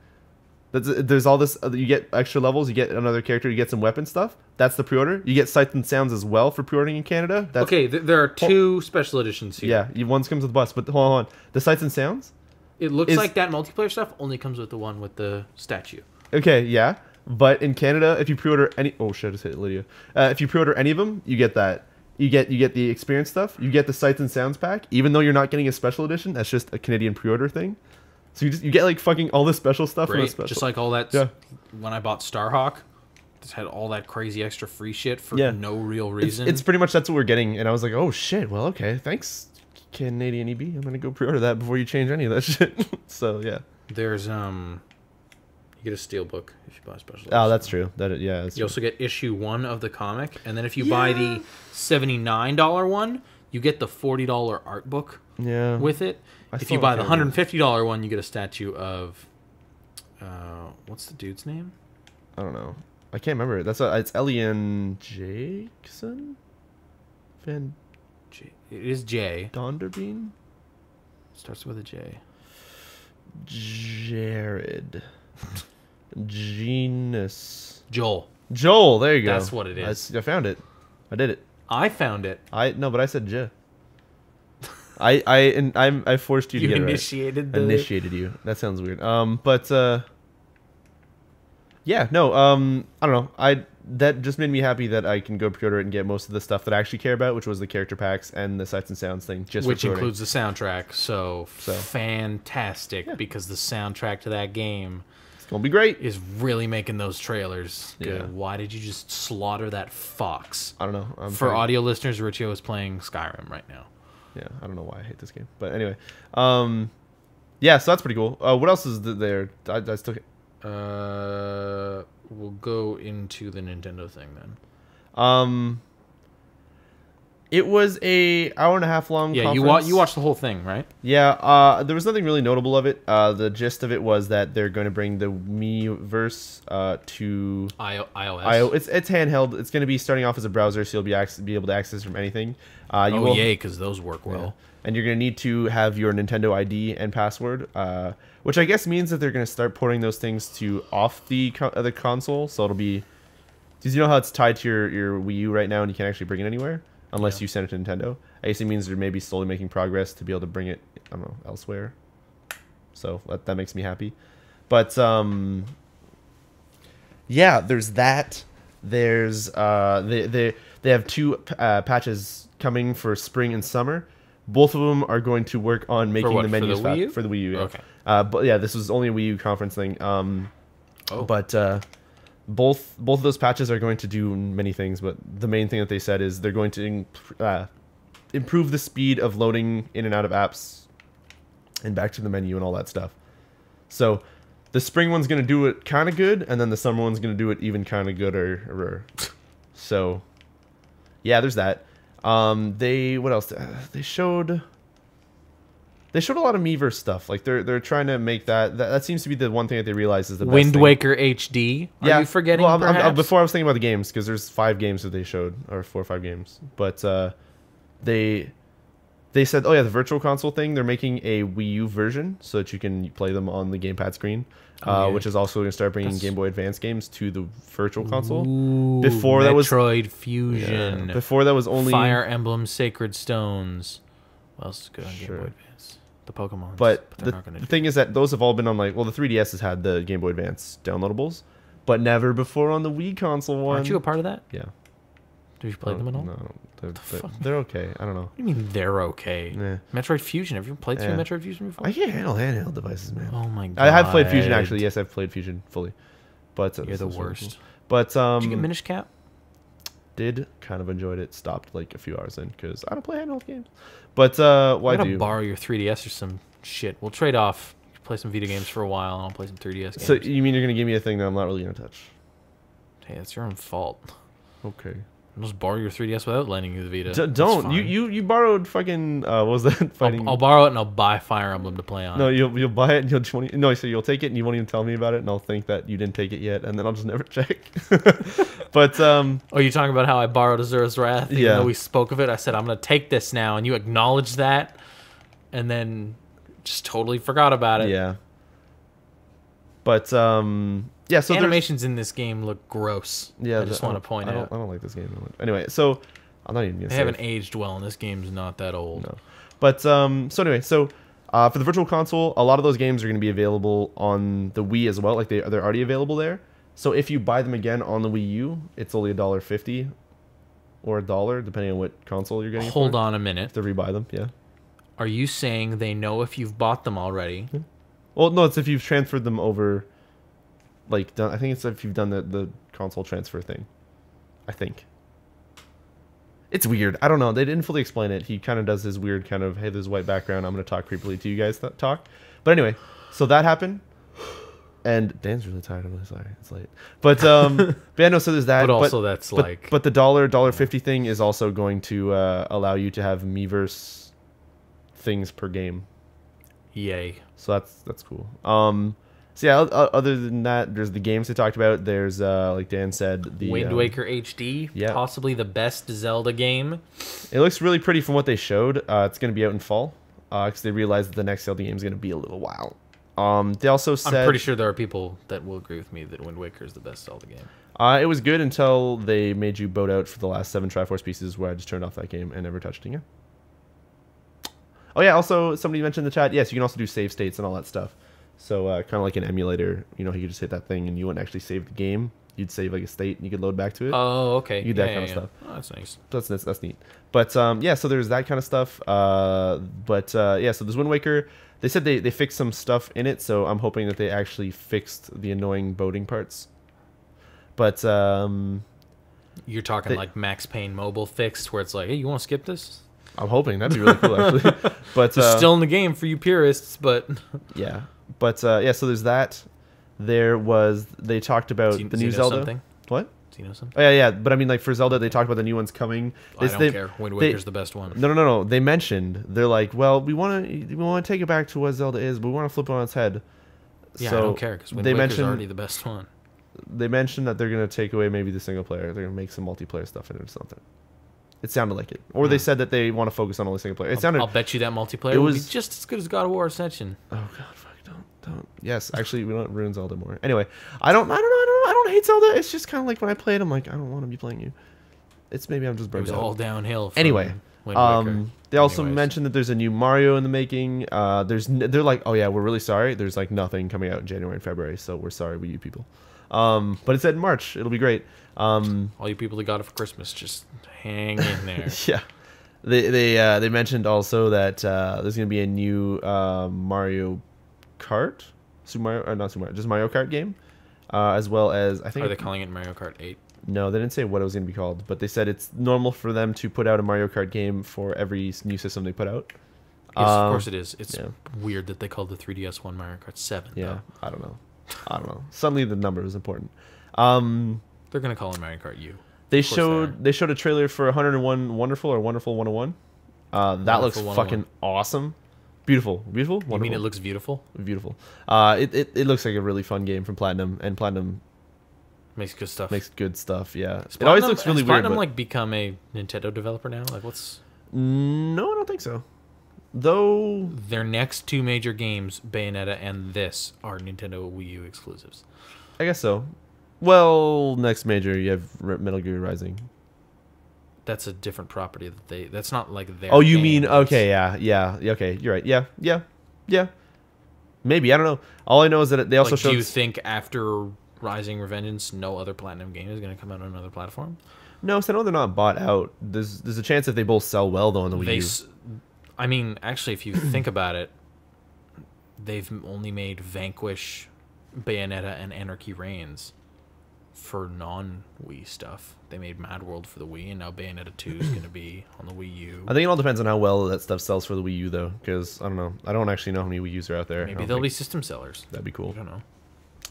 There's all this. You get extra levels. You get another character. You get some weapon stuff. That's the pre-order. You get Sights and Sounds as well for pre-ordering in Canada. That's, okay, there are two special editions here. Yeah, one comes with the bus, but hold on. The Sights and Sounds. It looks like that multiplayer stuff only comes with the one with the statue. Okay, yeah, but in Canada, if you pre-order any, oh shit, I just hit Lydia. If you pre-order any of them, you get that. You get the experience stuff. You get the Sights and Sounds pack, even though you're not getting a special edition. That's just a Canadian pre-order thing. So you get like fucking all this special stuff. Great. From a special. Just like all that. Yeah. When I bought Starhawk, just had all that crazy extra free shit for no real reason. It's pretty much that's what we're getting, and I was like, oh shit, well okay, thanks Canadian EB. I'm gonna go pre-order that before you change any of that shit. So yeah. There's you get a steelbook if you buy a special. Oh, that's true. You also get issue 1 of the comic, and then if you buy the $79 one, you get the $40 art book. Yeah. With it. If you buy the $150 one, you get a statue of what's the dude's name? I don't know. I can't remember. It's Elian Jackson? It is J. Donderbean? Starts with a J. Jared. Genus. Joel, there you go. That's what it is. I found it. I did it. I found it. No, but I said J. I forced you to get it right. Initiated you. That sounds weird. Yeah, no, I don't know. That just made me happy that I can go pre-order it and get most of the stuff that I actually care about, which was the character packs and the Sights and Sounds thing. Which includes the soundtrack. So fantastic, because the soundtrack to that game it's gonna be great. Is really making those trailers good. Yeah. Why did you just slaughter that fox? I don't know. For audio listeners, Riccio is playing Skyrim right now. Yeah, I don't know why I hate this game, but anyway, yeah, so that's pretty cool. What else is there? I still. We'll go into the Nintendo thing then. It was a hour and a half long. Yeah, conference. you watched the whole thing, right? Yeah. There was nothing really notable of it. The gist of it was that they're going to bring the Miiverse to iOS. It's handheld. It's going to be starting off as a browser, so you'll be able to access from anything. Yay, because those work well. Yeah. And you're going to need to have your Nintendo ID and password, which I guess means that they're going to start porting those things to off the console. So it'll be, because you know how it's tied to your Wii U right now, and you can't actually bring it anywhere unless you send it to Nintendo. I guess it means they're maybe slowly making progress to be able to bring it, I don't know, elsewhere. So that makes me happy. But yeah, there's that. There's they have 2 patches coming for spring and summer. Both of them are going to work on making the menus for the Wii U. Yeah. Okay. But yeah, this was only a Wii U conference thing. But both of those patches are going to do many things. But the main thing that they said is they're going to improve the speed of loading in and out of apps and back to the menu and all that stuff. So the spring one's going to do it kind of good, and then the summer one's going to do it even kind of gooder. So yeah, there's that. What else? They showed a lot of Miiverse stuff. Like they're trying to make that seems to be the one thing that they realize is the best Wind thing. Waker HD. Are you forgetting? Well, before I was thinking about the games, because there's 5 games that they showed, or 4 or 5 games. But they said, oh yeah, the virtual console thing. They're making a Wii U version so that you can play them on the gamepad screen. Which is also going to start bringing Game Boy Advance games to the virtual console. Ooh, before that was Metroid Fusion. Yeah, before that was only Fire Emblem Sacred Stones. What else is good on Game Boy Advance? the Pokemon. But they're not gonna the thing is that those have all been on like, well, the 3DS has had the Game Boy Advance downloadables, but never before on the Wii console one. Aren't you a part of that? Yeah. Have you played them at all? No, they're okay. I don't know. What do you mean they're okay? Yeah. Metroid Fusion. Have you played through Metroid Fusion before? I can't handle handheld devices, man. Oh my god. I have played Fusion actually. Yes, I've played Fusion fully. But you're the worst. But did you get Minish Cap? Did kind of enjoyed it. Stopped like a few hours in because I don't play handheld games. But why do you borrow your 3DS or some shit? We'll trade off. Play some Vita games for a while, and I'll play some 3DS games. So you mean you're gonna give me a thing that I'm not really gonna touch? Hey, that's your own fault. Okay. I'll just borrow your 3DS without lending you the Vita. Don't you borrowed fucking what was that fighting? I'll borrow it and I'll buy Fire Emblem to play on. No, you'll buy it and you'll take it and you won't even tell me about it and I'll think that you didn't take it yet and then I'll just never check. But oh, you're talking about how I borrowed Azura's Wrath? Even though we spoke of it, I said I'm gonna take this now, and you acknowledged that, and then just totally forgot about it. Yeah. But yeah, so animations in this game look gross. Yeah, I just want to point out. I don't like this game. Anyway, so I'm not even gonna they haven't aged well, and this game's not that old. No, but so anyway, so for the Virtual Console, a lot of those games are going to be available on the Wii as well. Like they're already available there. So if you buy them again on the Wii U, it's only $1.50 or $1, depending on what console you're getting. Hold on a minute. To rebuy them, yeah. Are you saying they know if you've bought them already? Yeah. Well, no, it's if you've transferred them over. Like, I think it's if you've done the console transfer thing. I think. It's weird. I don't know. They didn't fully explain it. He kind of does this weird kind of, hey, there's white background. I'm going to talk creepily to you guys talk. But anyway, so that happened. And Dan's really tired. I'm really sorry. It's late. But yeah, no, so there's that. But also But the $1.50 thing is also going to allow you to have Miiverse things per game. Yay. So that's cool. So yeah, other than that, there's the games they talked about. There's like Dan said, the Wind Waker HD, possibly the best Zelda game. It looks really pretty from what they showed. It's going to be out in fall because they realized that the next Zelda game is going to be a little while. They also said, I'm pretty sure there are people that will agree with me that Wind Waker is the best Zelda game. It was good until they made you boat out for the last 7 Triforce pieces, where I just turned off that game and never touched it again. Oh yeah, also somebody mentioned in the chat, yes, you can also do save states and all that stuff. So kind of like an emulator, you know, you could just hit that thing and you wouldn't actually save the game. You'd save like a state and you could load back to it. Oh, okay. You do that kind of stuff. Oh, that's nice. That's neat. But yeah, so there's that kind of stuff. Yeah, so there's Wind Waker. They said they fixed some stuff in it, so I'm hoping that they actually fixed the annoying boating parts. But you're talking like Max Payne mobile fixed, where it's like, hey, you want to skip this? I'm hoping that'd be really cool, actually. But it's still in the game for you purists, but yeah. But yeah, so there's that. They talked about the new Zelda. Something? What? Do you know something? Oh yeah. But I mean, like for Zelda, they talked about the new ones coming. I don't care. Wind Waker's the best one. No. They mentioned, they're like, well, we want to take it back to what Zelda is, but we want to flip it on its head. Yeah, so I don't care because Wind Waker's already the best one. They mentioned that they're gonna take away maybe the single player. They're gonna make some multiplayer stuff in it or something. It sounded like it. Or they said that they want to focus on only single player. I'll bet you that multiplayer would be just as good as God of War Ascension. Oh god, fuck, don't. Yes, actually, we don't ruin Zelda more. Anyway, I don't hate Zelda. It's just kind of like when I play it, I'm like, I don't want to be playing you. It's maybe I'm just burnt out. It was all downhill. Anyway, they also mentioned that there's a new Mario in the making. They're like, oh yeah, we're really sorry. There's like nothing coming out in January and February, so we're sorry, Wii U people. But it said in March. It'll be great. All you people that got it for Christmas, just hang in there. Yeah. They mentioned also that there's gonna be a new Mario Kart, just Mario Kart game, as well as I think. Are they calling it Mario Kart 8? No, they didn't say what it was gonna be called, but they said it's normal for them to put out a Mario Kart game for every new system they put out. Yes, of course it is. It's weird that they called the 3DS one Mario Kart 7. Yeah, though. I don't know. Suddenly the number is important. They're gonna call it Mario Kart U. They showed a trailer for 101 Wonderful or Wonderful 101. That looks fucking awesome. Beautiful. Wonderful. You mean it looks beautiful? Beautiful. It looks like a really fun game from Platinum, and Platinum makes good stuff. Yeah. It always looks really weird. Platinum like become a Nintendo developer now? Like what's? No, I don't think so. Though their next 2 major games, Bayonetta and this, are Nintendo Wii U exclusives. I guess so. Well, next major you have Metal Gear Rising. That's a different property that's not like their. Oh, you mean okay, yeah, okay, you're right, yeah. Yeah, maybe, I don't know. All I know is that they also Like, showed. do you think after Rising Revengeance, no other Platinum game is going to come out on another platform? No, so I know they're not bought out. There's a chance if they both sell well though on the Wii U. I mean, actually, if you think about it, they've only made Vanquish, Bayonetta, and Anarchy Reigns for non-Wii stuff. They made Mad World for the Wii, and now Bayonetta 2 is going to be on the Wii U. I think it all depends on how well that stuff sells for the Wii U though, because I don't know. I don't actually know how many Wii U's are out there. Maybe they'll be system sellers. That'd be cool. I don't know.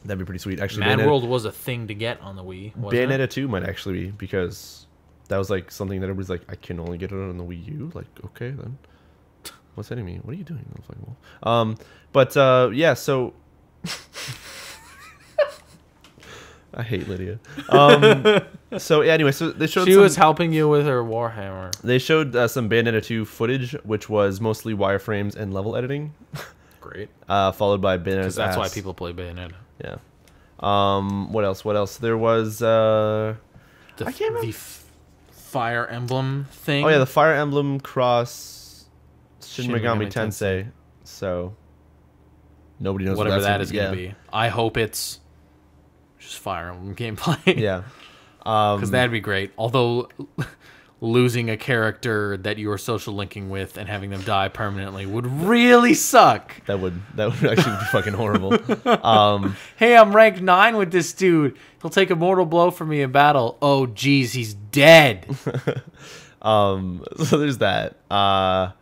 That'd be pretty sweet. Actually, Mad World was a thing to get on the Wii. Wasn't Bayonetta it? 2 might actually be, because that was like something that everybody's like, I can only get it on the Wii U. Like, okay then. What's hitting me? What are you doing? I was like, well, yeah. So I hate Lydia. So yeah, anyway, so they showed. She was helping you with her Warhammer. They showed some Bayonetta 2 footage, which was mostly wireframes and level editing. Great. Followed by Bayonetta. Because that's why people play Bayonetta. Yeah. What else? What else? There was. I can't remember. The Fire Emblem thing. Oh yeah, the Fire Emblem cross Shin Megami Tensei. So nobody knows whatever what that is going to be. I hope it's just Fire Emblem gameplay. Yeah. Because that'd be great. Although losing a character that you are social linking with and having them die permanently would really suck. That would actually be fucking horrible. Hey, I'm rank 9 with this dude. He'll take a mortal blow for me in battle. Oh, geez, he's dead. So there's that. I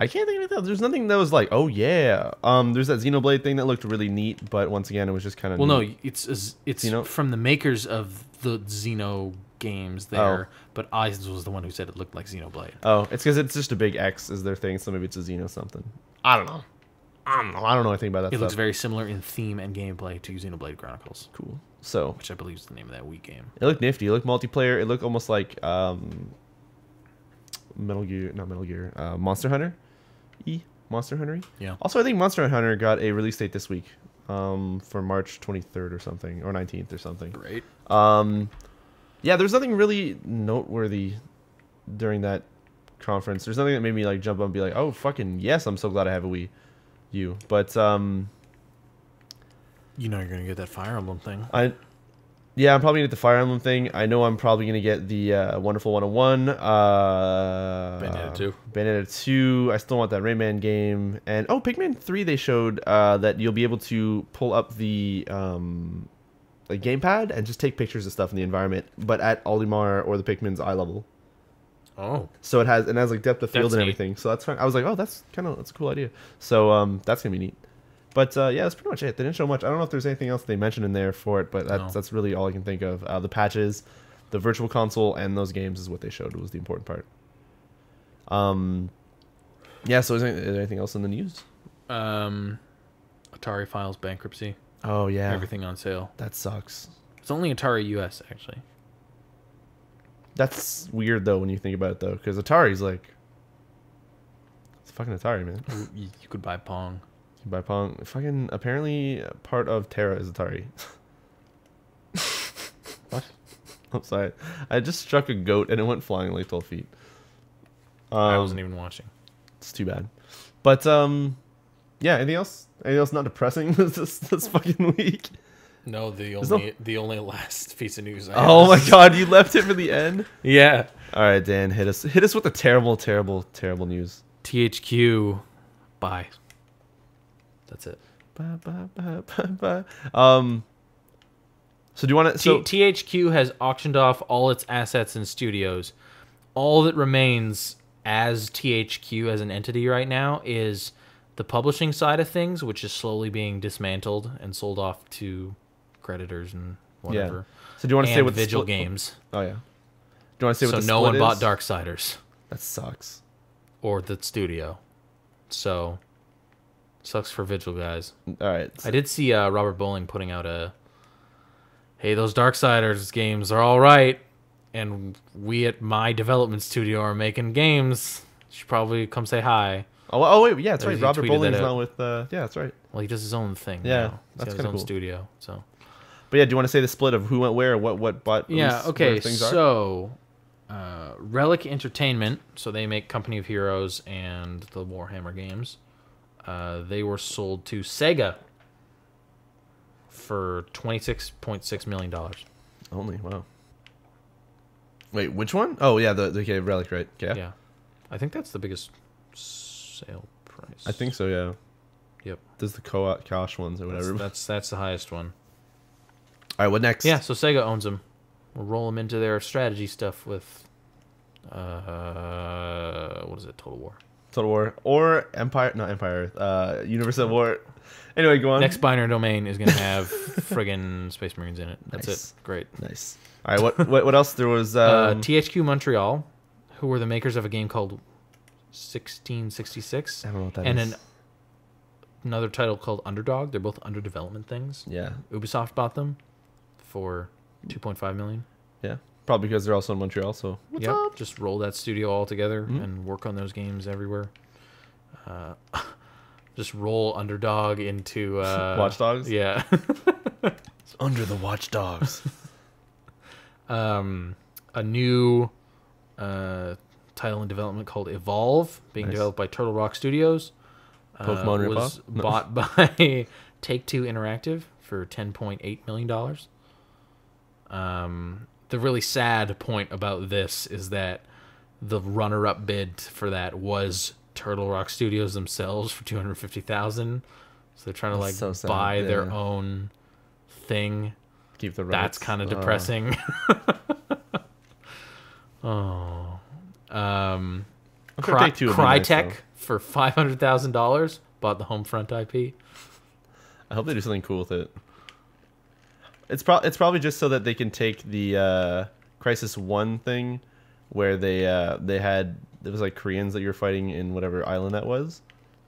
can't think of anything else. There's nothing that was like, oh yeah. There's that Xenoblade thing that looked really neat, but once again, it was just kind of. Well, no, it's from the makers of the Xeno games there, but Eyes was the one who said it looked like Xenoblade. Oh, it's because it's just a big X is their thing, so maybe it's a Xeno something. I don't know. I don't know anything about that. It stuff. looks very similar in theme and gameplay to Xenoblade Chronicles. Cool. So, which I believe is the name of that Wii game. It looked nifty. It looked multiplayer. It looked almost like Monster Hunter. Monster Hunter. Yeah. Also, I think Monster Hunter got a release date this week, for March 23rd or something, or 19th or something. Great. Yeah, there's nothing really noteworthy during that conference. There's nothing that made me like jump up and be like, "Oh, fucking yes, I'm so glad I have a Wii U." But you know you're gonna get that Fire Emblem thing. Yeah, I'm probably gonna get the Fire Emblem thing. I know I'm probably gonna get the Wonderful 101. Bayonetta 2. Bayonetta 2. I still want that Rayman game. And Pikmin 3. They showed that you'll be able to pull up the gamepad and just take pictures of stuff in the environment, but at Olimar or the Pikmin's eye level. Oh. So it has like depth of field and neat. everything. So that's fine. I was like, oh, that's a cool idea. So that's gonna be neat. But yeah, that's pretty much it. They didn't show much. I don't know if there's anything else they mentioned in there for it, but that's really all I can think of. The patches, the virtual console, and those games is what they showed was the important part. Yeah, so is there anything else in the news? Atari files bankruptcy. Oh, yeah. Everything on sale. That sucks. It's only Atari US, actually. That's weird, though, when you think about it, though, because Atari's like... It's fucking Atari, man. You could buy Pong. By Pong, fucking apparently part of Terra is Atari. What? I'm sorry. I just struck a goat and it went flying like 12 feet. I wasn't even watching. It's too bad. But yeah. Anything else? Anything else not depressing this fucking week? No, the only last piece of news. Oh my god, you left it for the end. Yeah. All right, Dan, hit us with the terrible news. THQ, bye. That's it. Bye. So do you want to? THQ has auctioned off all its assets and studios. All that remains as THQ as an entity right now is the publishing side of things, which is slowly being dismantled and sold off to creditors and whatever. Yeah. So do you want to say what Vigil Games? Oh yeah. Do you want to say what the no one is? bought Darksiders. That sucks. Or the studio. So sucks for Vigil guys. All right. I did see Robert Bowling putting out hey, those Darksiders games are all right, and we at my development studio are making games. You should probably come say hi. Oh wait, yeah, that's right. He Robert tweeted Bowling's that not with. Yeah, that's right. Well, he does his own thing. Yeah, now. that's kind of cool. Studio. So. But yeah, do you want to say the split of who went where, what bought? Yeah. Okay. Things are? So, Relic Entertainment. So they make Company of Heroes and the Warhammer games. They were sold to Sega for $26.6 million. Only, wow. Wait, which one? Oh, yeah, the okay, Relic, right? Yeah. I think that's the biggest sale price. I think so, yeah. Yep. There's the Kosh ones or whatever. That's the highest one. All right, what next? Yeah, so Sega owns them. We'll roll them into their strategy stuff with, what is it, Total War. Total War. Or Empire, not Empire, Universe at War. Anyway, go on. Next binary domain is going to have friggin' Space Marines in it. That's Nice. it. Great. Nice. All right, what else? There was... THQ Montreal, who were the makers of a game called 1666. I don't know what that and is. Another title called Underdog. They're both under development things. Yeah. Ubisoft bought them for $2.5 million. Yeah. Probably because they're also in Montreal, so... What's up? Just roll that studio all together and work on those games everywhere. Just roll Underdog into... Watch Dogs? Yeah. It's under the Watch Dogs. A new title in development called Evolve, being developed by Turtle Rock Studios. Pokemon was ripoff? No. bought by Take-Two Interactive for $10.8 million. The really sad point about this is that the runner-up bid for that was Turtle Rock Studios themselves for $250,000. So they're trying to so sad, buy their own thing. Keep the rights. That's kind of depressing. Crytek for $500,000 bought the Homefront IP. I hope they do something cool with it. It's probably just so that they can take the Crisis 1 thing where they had there was like Koreans that you were fighting in whatever island that was,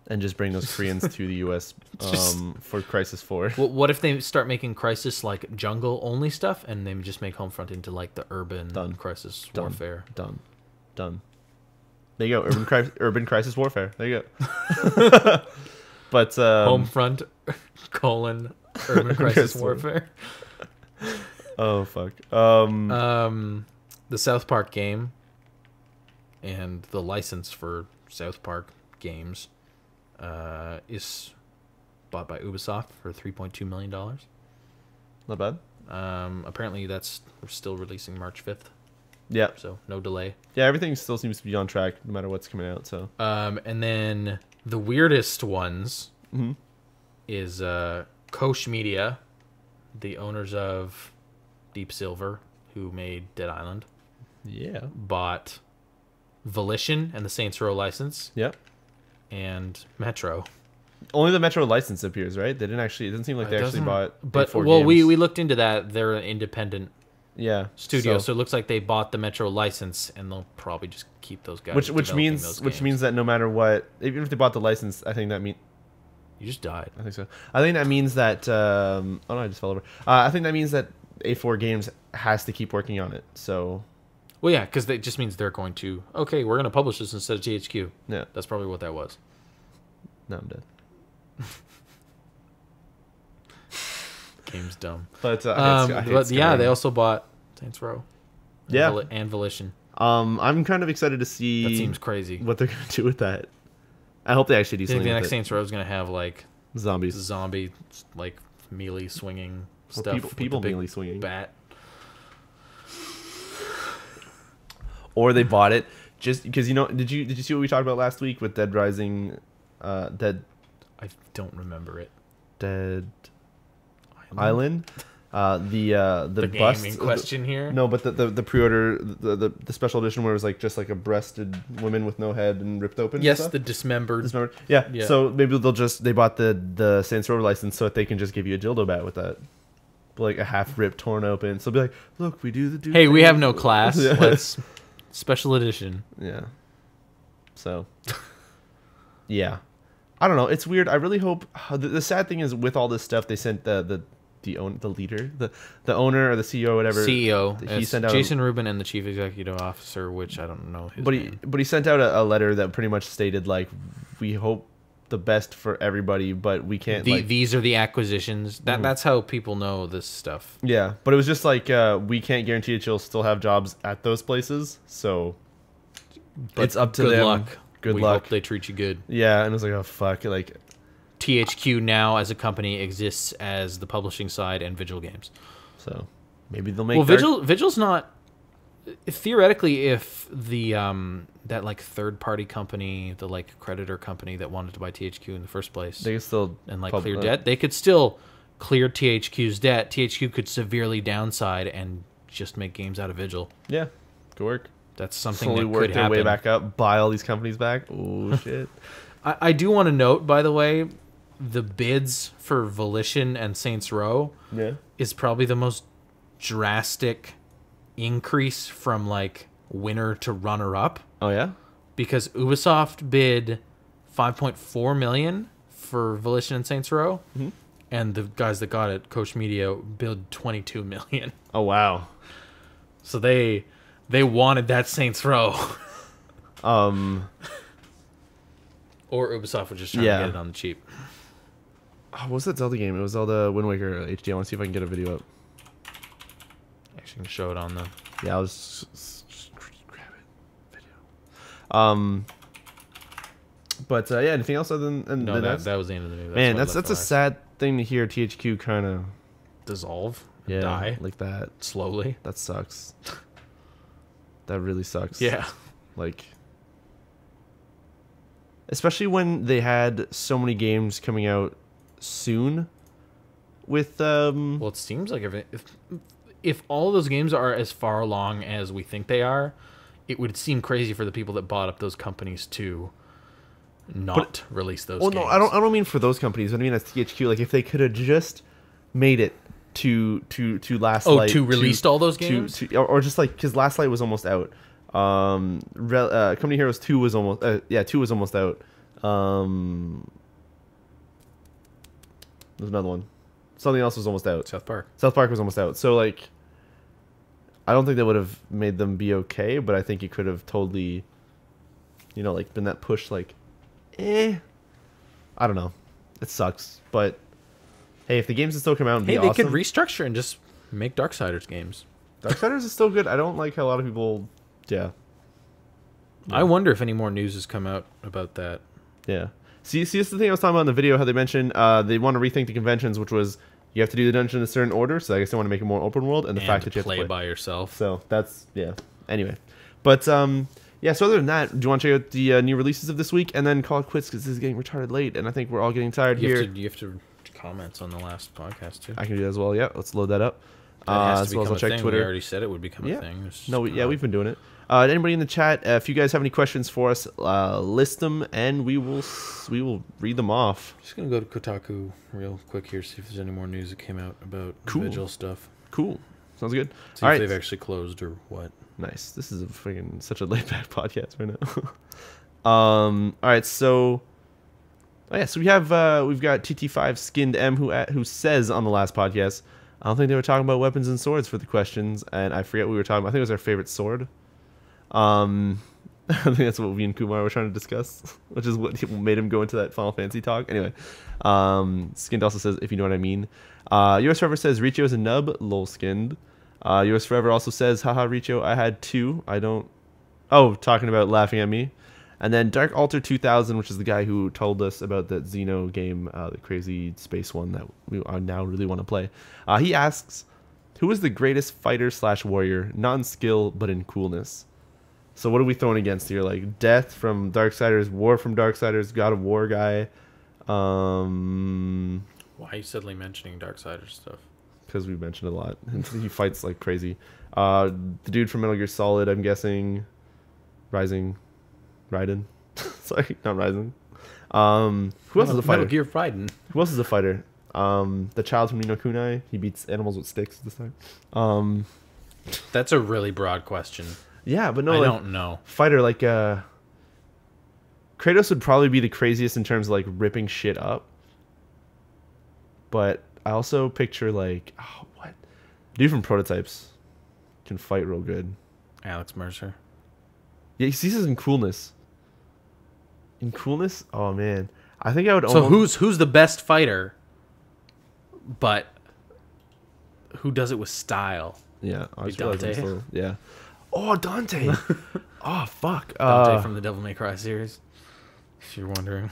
and just bring those Koreans to the US for Crisis 4. Well, what if they start making Crisis like jungle only stuff, and they just make Homefront into like the urban Crisis Warfare? Done. There you go, urban Crisis Warfare. There you go. But Homefront urban Crisis Warfare. Oh fuck. The South Park game and the license for South Park games is bought by Ubisoft for $3.2 million. Not bad. Apparently we're still releasing March 5th. Yeah. So no delay. Yeah, everything still seems to be on track no matter what's coming out. So. And then the weirdest ones is Koch Media, the owners of Deep Silver, who made Dead Island. Yeah. Bought Volition and the Saints Row license. Yep. And Metro. Only the Metro license appears, right? They didn't actually. It doesn't seem like they actually bought. But A4 well, games. we looked into that. They're an independent studio, so it looks like they bought the Metro license, and they'll probably just keep those guys. Which means that no matter what, even if they bought the license, I think that means you just died. I think so. I think that means that. Oh no, I just fell over. I think that means that A4 Games has to keep working on it. So. Well, yeah, because it just means they're going to. Okay, we're going to publish this instead of THQ. Yeah, that's probably what that was. No, I'm dead. Game's dumb. But they also bought Saints Row. Yeah, and Volition. I'm kind of excited to see. That seems crazy. What they're going to do with that. I hope they actually do something. The with next Saints Row is going to have like zombie like melee swinging stuff. People melee swinging bat. Or they bought it just because Did you see what we talked about last week with Dead Rising? Dead. I don't remember it. Dead Island. The bust game in question here. No, but the pre-order, the special edition where it was like just like a breasted woman with no head and ripped open. Yes, the dismembered. Yeah. So maybe they bought the Saints Row license so that they can just give you a dildo bat with that, like a half ripped, torn open. So be like, look, we do the dude. Hey, we have no class. Let's special edition. Yeah. So. Yeah. I don't know. It's weird. I really hope. The sad thing is, with all this stuff, they sent the leader, the owner or the CEO or whatever. CEO. He sent out Jason Rubin and the chief executive officer, which I don't know his name. But he sent out a letter that pretty much stated like, we hope the best for everybody, but we can't. These are the acquisitions. That's how people know this stuff. Yeah, but it was just like we can't guarantee that you'll still have jobs at those places. So it's up to them. Good luck. Good we luck. Hope they treat you good. Yeah, and it was like, oh fuck, like THQ now as a company exists as the publishing side and Vigil Games. So maybe they'll make. Well, Vigil's not. Theoretically, if the that like third party company, the like creditor company that wanted to buy THQ in the first place, they could still and like clear debt, they could still clear THQ's debt. THQ could severely downside and just make games out of Vigil. Yeah, could work. That's something Slowly that work could their happen. way back up, buy all these companies back. Oh shit. I do want to note, by the way, the bids for Volition and Saints Row is probably the most drastic increase from like winner to runner up. Oh yeah, because Ubisoft bid 5.4 million for Volition and Saints Row, and the guys that got it, Coach Media, bid 22 million. Oh wow. So they wanted that Saints Row. Or Ubisoft was just trying to get it on the cheap. Oh, what was that Zelda game? It was Zelda Wind Waker HD. I want to see if I can get a video up. Actually, I can show it on the... Yeah, I'll just grab it. Video. But yeah, anything else other than no, that was the end of the news. Man, that's a sad thing to hear. THQ kind of dissolve, die like that slowly. That sucks. That really sucks. Yeah, like especially when they had so many games coming out soon. With well, it seems like if all of those games are as far along as we think they are, it would seem crazy for the people that bought up those companies to not release those games. No, I don't mean for those companies. I mean as THQ. Like if they could have just made it to Last Light. To released all those games, or just like because Last Light was almost out. Company Heroes 2 was almost 2 was almost out. There's another one. Something else was almost out. South Park was almost out. So like, I don't think that would have made them be okay, but I think it could have totally, like been that push. Like, I don't know. It sucks, but hey, if the games can still come out and be awesome, they could restructure and just make Darksiders games. Darksiders is still good. I don't like how a lot of people. Yeah. I wonder if any more news has come out about that. Yeah. See, this is the thing I was talking about in the video, how they mentioned they want to rethink the conventions, which was you have to do the dungeon in a certain order, so I guess they want to make it more open world, and the fact that you have to play by yourself. So that's, Anyway. But, so other than that, do you want to check out the new releases of this week, and then call it quits, because this is getting retarded late, and I think we're all getting tired here. You have to comment on the last podcast, too. I can do that as well, yeah. Let's load that up. As well as I'll check Twitter. We already said it would become a thing. We've been doing it. Anybody in the chat, if you guys have any questions for us, list them, and we will read them off. Just gonna go to Kotaku real quick here, see if there's any more news that came out about Vigil stuff. Cool, sounds good. See if they've actually closed or what. Nice. This is such a laid back podcast right now. All right, so we have we've got TT5 Skinned M who says on the last podcast, I don't think they were talking about weapons and swords for the questions, and I forget what we were talking about. I think it was our favorite sword. I think that's what we and Kumar were trying to discuss, which is what made him go into that Final Fantasy talk. Anyway, Skinned also says, if you know what I mean. US Forever says, Riccio is a nub, lol Skinned. US Forever also says, haha Riccio, I had 2. I don't... Oh, talking about laughing at me. And then Dark Altar 2000, which is the guy who told us about that Xeno game, the crazy space one that we now really want to play. He asks, who is the greatest fighter/warrior, not in skill, but in coolness? So what are we throwing against here? Like Death from Darksiders, War from Darksiders, God of War guy. Why are you suddenly mentioning Darksiders stuff? Because we mentioned it a lot. He fights like crazy. The dude from Metal Gear Solid, I'm guessing. Raiden. Sorry, not Rising. Who else is a fighter? Metal Gear Raiden. Who else is a fighter? The child from Ni no Kunai. He beats animals with sticks this time. That's a really broad question. Yeah, but no, I don't know. Fighter like Kratos would probably be the craziest in terms of like ripping shit up. But I also picture like dude from Prototypes can fight real good. Alex Mercer. Yeah, he sees this in coolness. In coolness? Oh man. I think I would So who's the best fighter, but who does it with style? Yeah, Dante. Yeah. Oh, Dante. Oh, fuck. Dante from the Devil May Cry series, if you're wondering.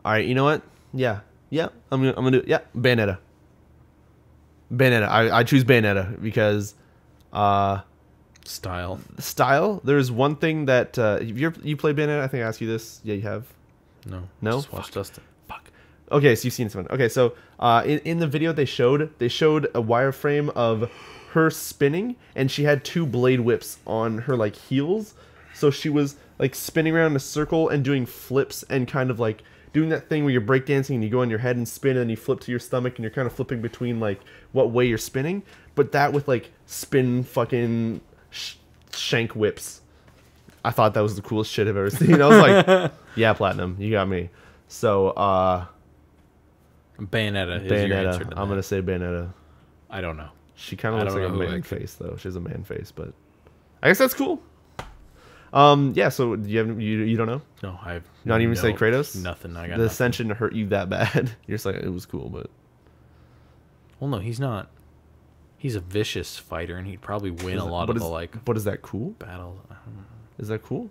All right, you know what? Yeah. I'm gonna do it. Yeah, Bayonetta. I choose Bayonetta because style. There's one thing that you played Bayonetta. I think I asked you this. Yeah, you have. No. No. Just watch Dustin. Fuck. Okay, so you've seen someone. Okay, so in the video they showed a wireframe of her spinning, and she had 2 blade whips on her like heels. So she was like spinning around in a circle and doing flips and kind of like doing that thing where you're breakdancing and you go on your head and spin and you flip to your stomach and you're kind of flipping between like what way you're spinning, but that with like spin fucking shank whips. I thought that was the coolest shit I've ever seen. I was like, yeah, Platinum, you got me. So Bayonetta is your answer to that. I'm gonna say Bayonetta. I don't know. She kind of looks like a man face though. She has a man face, but I guess that's cool. Yeah. So you don't know? No, I've not even say Kratos. Nothing. I got the Ascension hurt you that bad. You're just like, it was cool, but well, no, he's not. He's a vicious fighter, and he'd probably win a lot of the like. But is that cool? Battles. I don't know. Is that cool?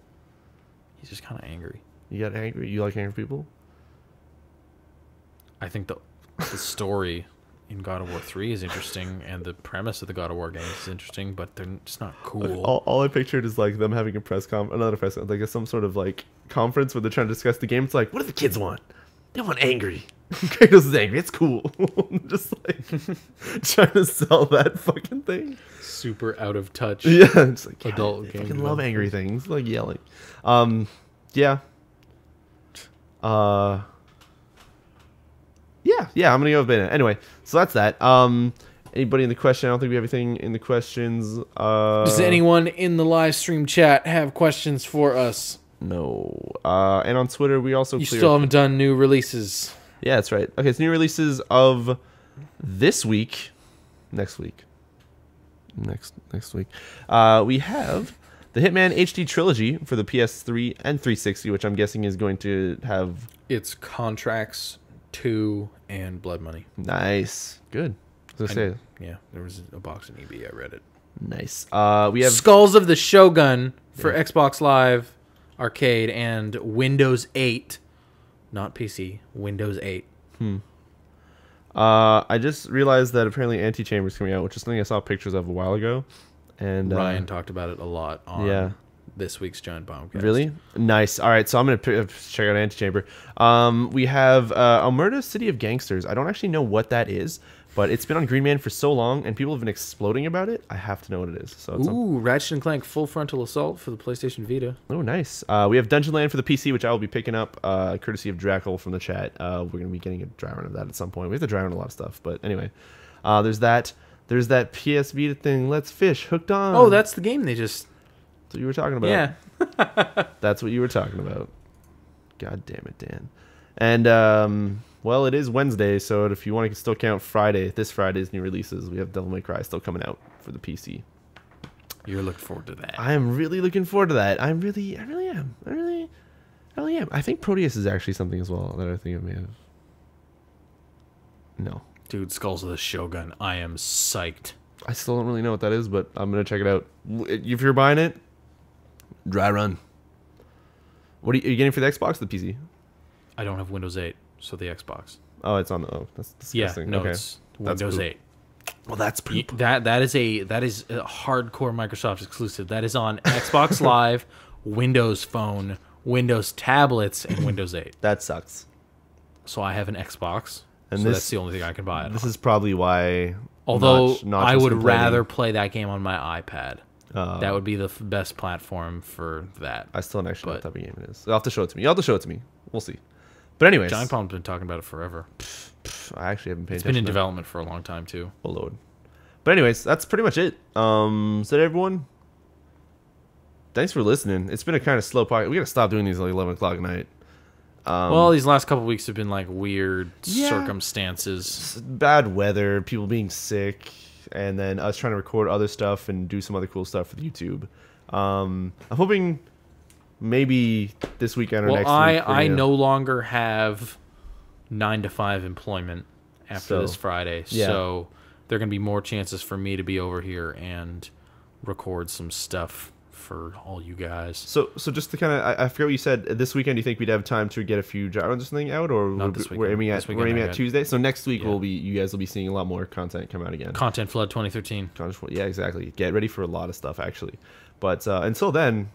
He's just kind of angry. You got angry. You like angry people? I think the story in God of War 3 is interesting, and the premise of the God of War games is interesting, but they're just not cool. All I pictured is like them having a another press conference, like some sort of like conference where they're trying to discuss the game. It's like, what do the kids want? They want angry. Kratos is angry. It's cool. Just like trying to sell that fucking thing. Super out of touch. Yeah, it's like adult game. I game. fucking love angry things, like yelling. Yeah. Yeah, I'm gonna go with Bayonetta. Anyway, so that's that. Anybody in the question? I don't think we have anything in the questions. Does anyone in the live stream chat have questions for us? No. And on Twitter, we also still haven't done new releases. Yeah, that's right. Okay, it's new releases of this week. Next week. Next week. We have the Hitman HD Trilogy for the PS3 and 360, which I'm guessing is going to have... It's Contracts 2 and Blood Money. Nice. Good. Yeah, there was a box in EB. I read it. Nice. We have Skulls of the Shogun for Xbox Live Arcade and Windows 8. Not PC. Windows 8. I just realized that apparently Antichamber's coming out, which is something I saw pictures of a while ago. And Ryan talked about it a lot on this week's Giant Bombcast. Really? Nice. All right, so I'm going to check out Antichamber. We have Omerta City of Gangsters. I don't actually know what that is, but it's been on Green Man for so long, and people have been exploding about it. I have to know what it is. So Ratchet & Clank Full Frontal Assault for the PlayStation Vita. Oh, nice. We have Dungeon Land for the PC, which I will be picking up, courtesy of Drackle from the chat. We're going to be getting a dry run of that at some point. We have to dry run a lot of stuff, but anyway. There's that. There's that PS Vita thing, Let's Fish, Hooked On. Oh, that's the game they just... That's what you were talking about. Yeah. That's what you were talking about. God damn it, Dan. And, well, it is Wednesday, so if you want to still count this Friday's new releases, we have Devil May Cry still coming out for the PC. You're looking forward to that. I am really looking forward to that. I really am. I really am. I think Proteus is actually something as well that I think I may have. No. Dude, Skulls of the Shogun. I am psyched. I still don't really know what that is, but I'm going to check it out. If you're buying it, dry run. What are you getting for the Xbox or the PC? I don't have Windows 8, so the Xbox. Oh, it's on the... Oh, that's disgusting. Yeah, no, okay. it's Windows 8. Well, that's poop. That is a hardcore Microsoft exclusive. That is on Xbox Live, Windows Phone, Windows tablets, and Windows 8. That sucks. So I have an Xbox, and that's the only thing I can buy it This on. is probably why... Although I would rather play that game on my iPad. That would be the best platform for that. I still don't actually know what type of game it is. You'll have to show it to me. You'll have to show it to me. We'll see. But anyways. Giant Bomb's been talking about it forever. I actually haven't paid attention. It's been in development for a long time, too. Oh, Lord. But anyways, that's pretty much it. So everyone, thanks for listening. It's been a kind of slow podcast. We got to stop doing these at like 11 o'clock at night. Well, these last couple weeks have been like weird circumstances. Bad weather, people being sick, and then us trying to record other stuff and do some other cool stuff with YouTube. I'm hoping maybe this weekend or next week. I no longer have 9 to 5 employment after this Friday, so there are going to be more chances for me to be over here and record some stuff for all you guys. So just to kind of, I forget what you said. This weekend, do you think we'd have time to get a few gyros or something out, or Not this we're aiming at weekend I got- Tuesday? So next week Yeah. you guys will be seeing a lot more content come out again. Content Flood 2013. Yeah, exactly. Get ready for a lot of stuff actually. But until then,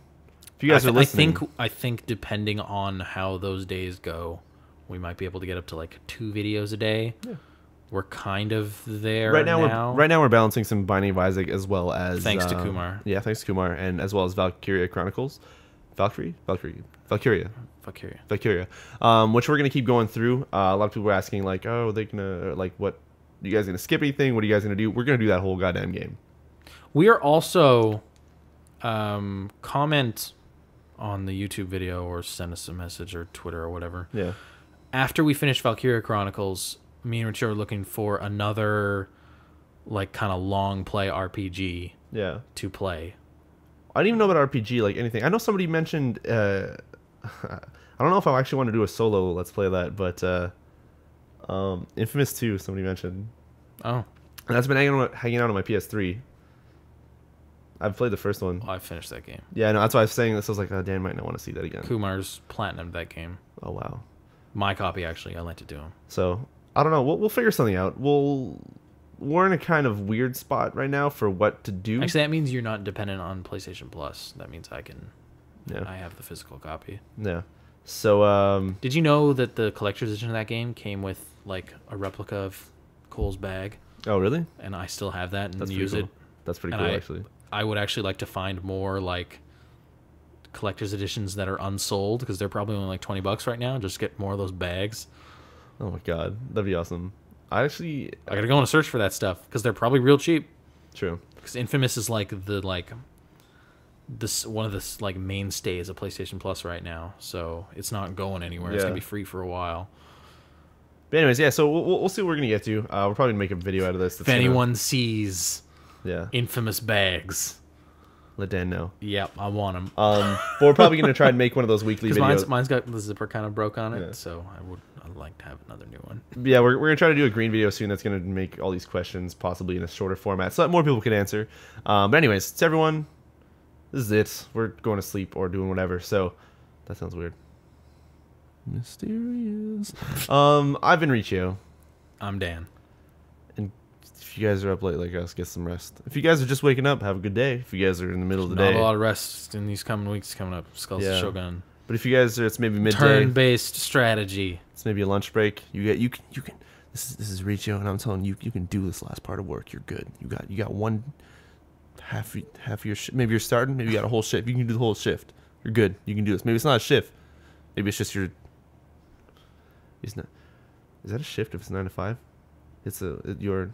if you guys are listening, I think depending on how those days go, we might be able to get up to like 2 videos a day. Yeah. We're kind of there right now we're balancing some Binding of Isaac as well as Thanks to Kumar. Yeah, thanks to Kumar, and as well as Valkyria Chronicles. Valkyria, which we're gonna keep going through. A lot of people were asking like, oh, they gonna like what? You guys gonna skip anything? What are you guys gonna do? We're gonna do that whole goddamn game. We are also comment on the YouTube video or send us a message or Twitter or whatever. Yeah. After we finish Valkyria Chronicles, me and Riccio are looking for another like kind of long play RPG to play. I don't even know about RPG like anything. I know somebody mentioned I don't know if I actually want to do a solo let's play that, but Infamous 2 somebody mentioned. Oh. And that's been hanging out on my PS3. I've played the first one. Oh, I finished that game. Yeah, no, that's why I was saying this. I was like, oh, Dan might not want to see that again. Kumar's platinumed that game. Oh, wow. My copy, actually. I lent it to him. So, I don't know. We'll figure something out. We're in a kind of weird spot right now for what to do. Actually, that means you're not dependent on PlayStation Plus. That means I Yeah. have the physical copy. Yeah. So, Did you know that the collector's edition of that game came with, like, a replica of Cole's bag? Oh, really? And I still have that and That's use pretty it. cool. That's pretty And cool, actually. I would actually like to find more, like, collector's editions that are unsold, because they're probably only like $20 right now. Just get more of those bags. Oh, my God. That'd be awesome. I gotta go on a search for that stuff, because they're probably real cheap. True. Because Infamous is, like, one of the like mainstays of PlayStation Plus right now, so it's not going anywhere. It's Yeah. gonna be free for a while. But anyways, yeah, so we'll see what we're going to get to. We're probably going to make a video out of this. If anyone sees Yeah. Infamous bags, Let Dan know. yep, I want them. But we're probably going to try and make one of those weekly videos. Because mine's got the zipper kind of broke on it, Yeah. so I'd like to have another new one. Yeah, we're going to try to do a green video soon that's going to make all these questions possibly in a shorter format so that more people can answer. But anyways, to everyone, this is it. We're going to sleep or doing whatever, so that sounds weird. Mysterious. I've been Riccio. I'm Dan. And if you guys are up late like us, get some rest. If you guys are just waking up, have a good day. If you guys are in the middle of the Not day. a lot of rest in these coming weeks coming up. Skulls Yeah. Shogun. But if you guys are, it's maybe midday. Turn-based strategy. It's maybe a lunch break. You can. This is Riccio, and I'm telling you, you can do this last part of work. You're good. You got one half of your maybe you're starting. Maybe you got a whole shift. You can do the whole shift. You're good. You can do this. Maybe it's not a shift. Maybe it's just your. It's not. Is that a shift if it's 9 to 5? It's your.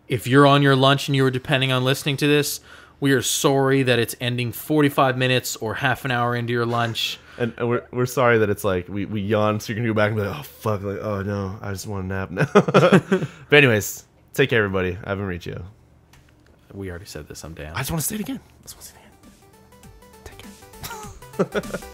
If you're on your lunch and you were depending on listening to this, we are sorry that it's ending 45 minutes or half an hour into your lunch. And we're sorry that it's like we yawn, so you're gonna go back and be like, oh fuck, like oh no, I just want a nap now. But anyways, take care, everybody. I've been Riccio. We already said this. I'm Dan. I just want to say it again. Take care.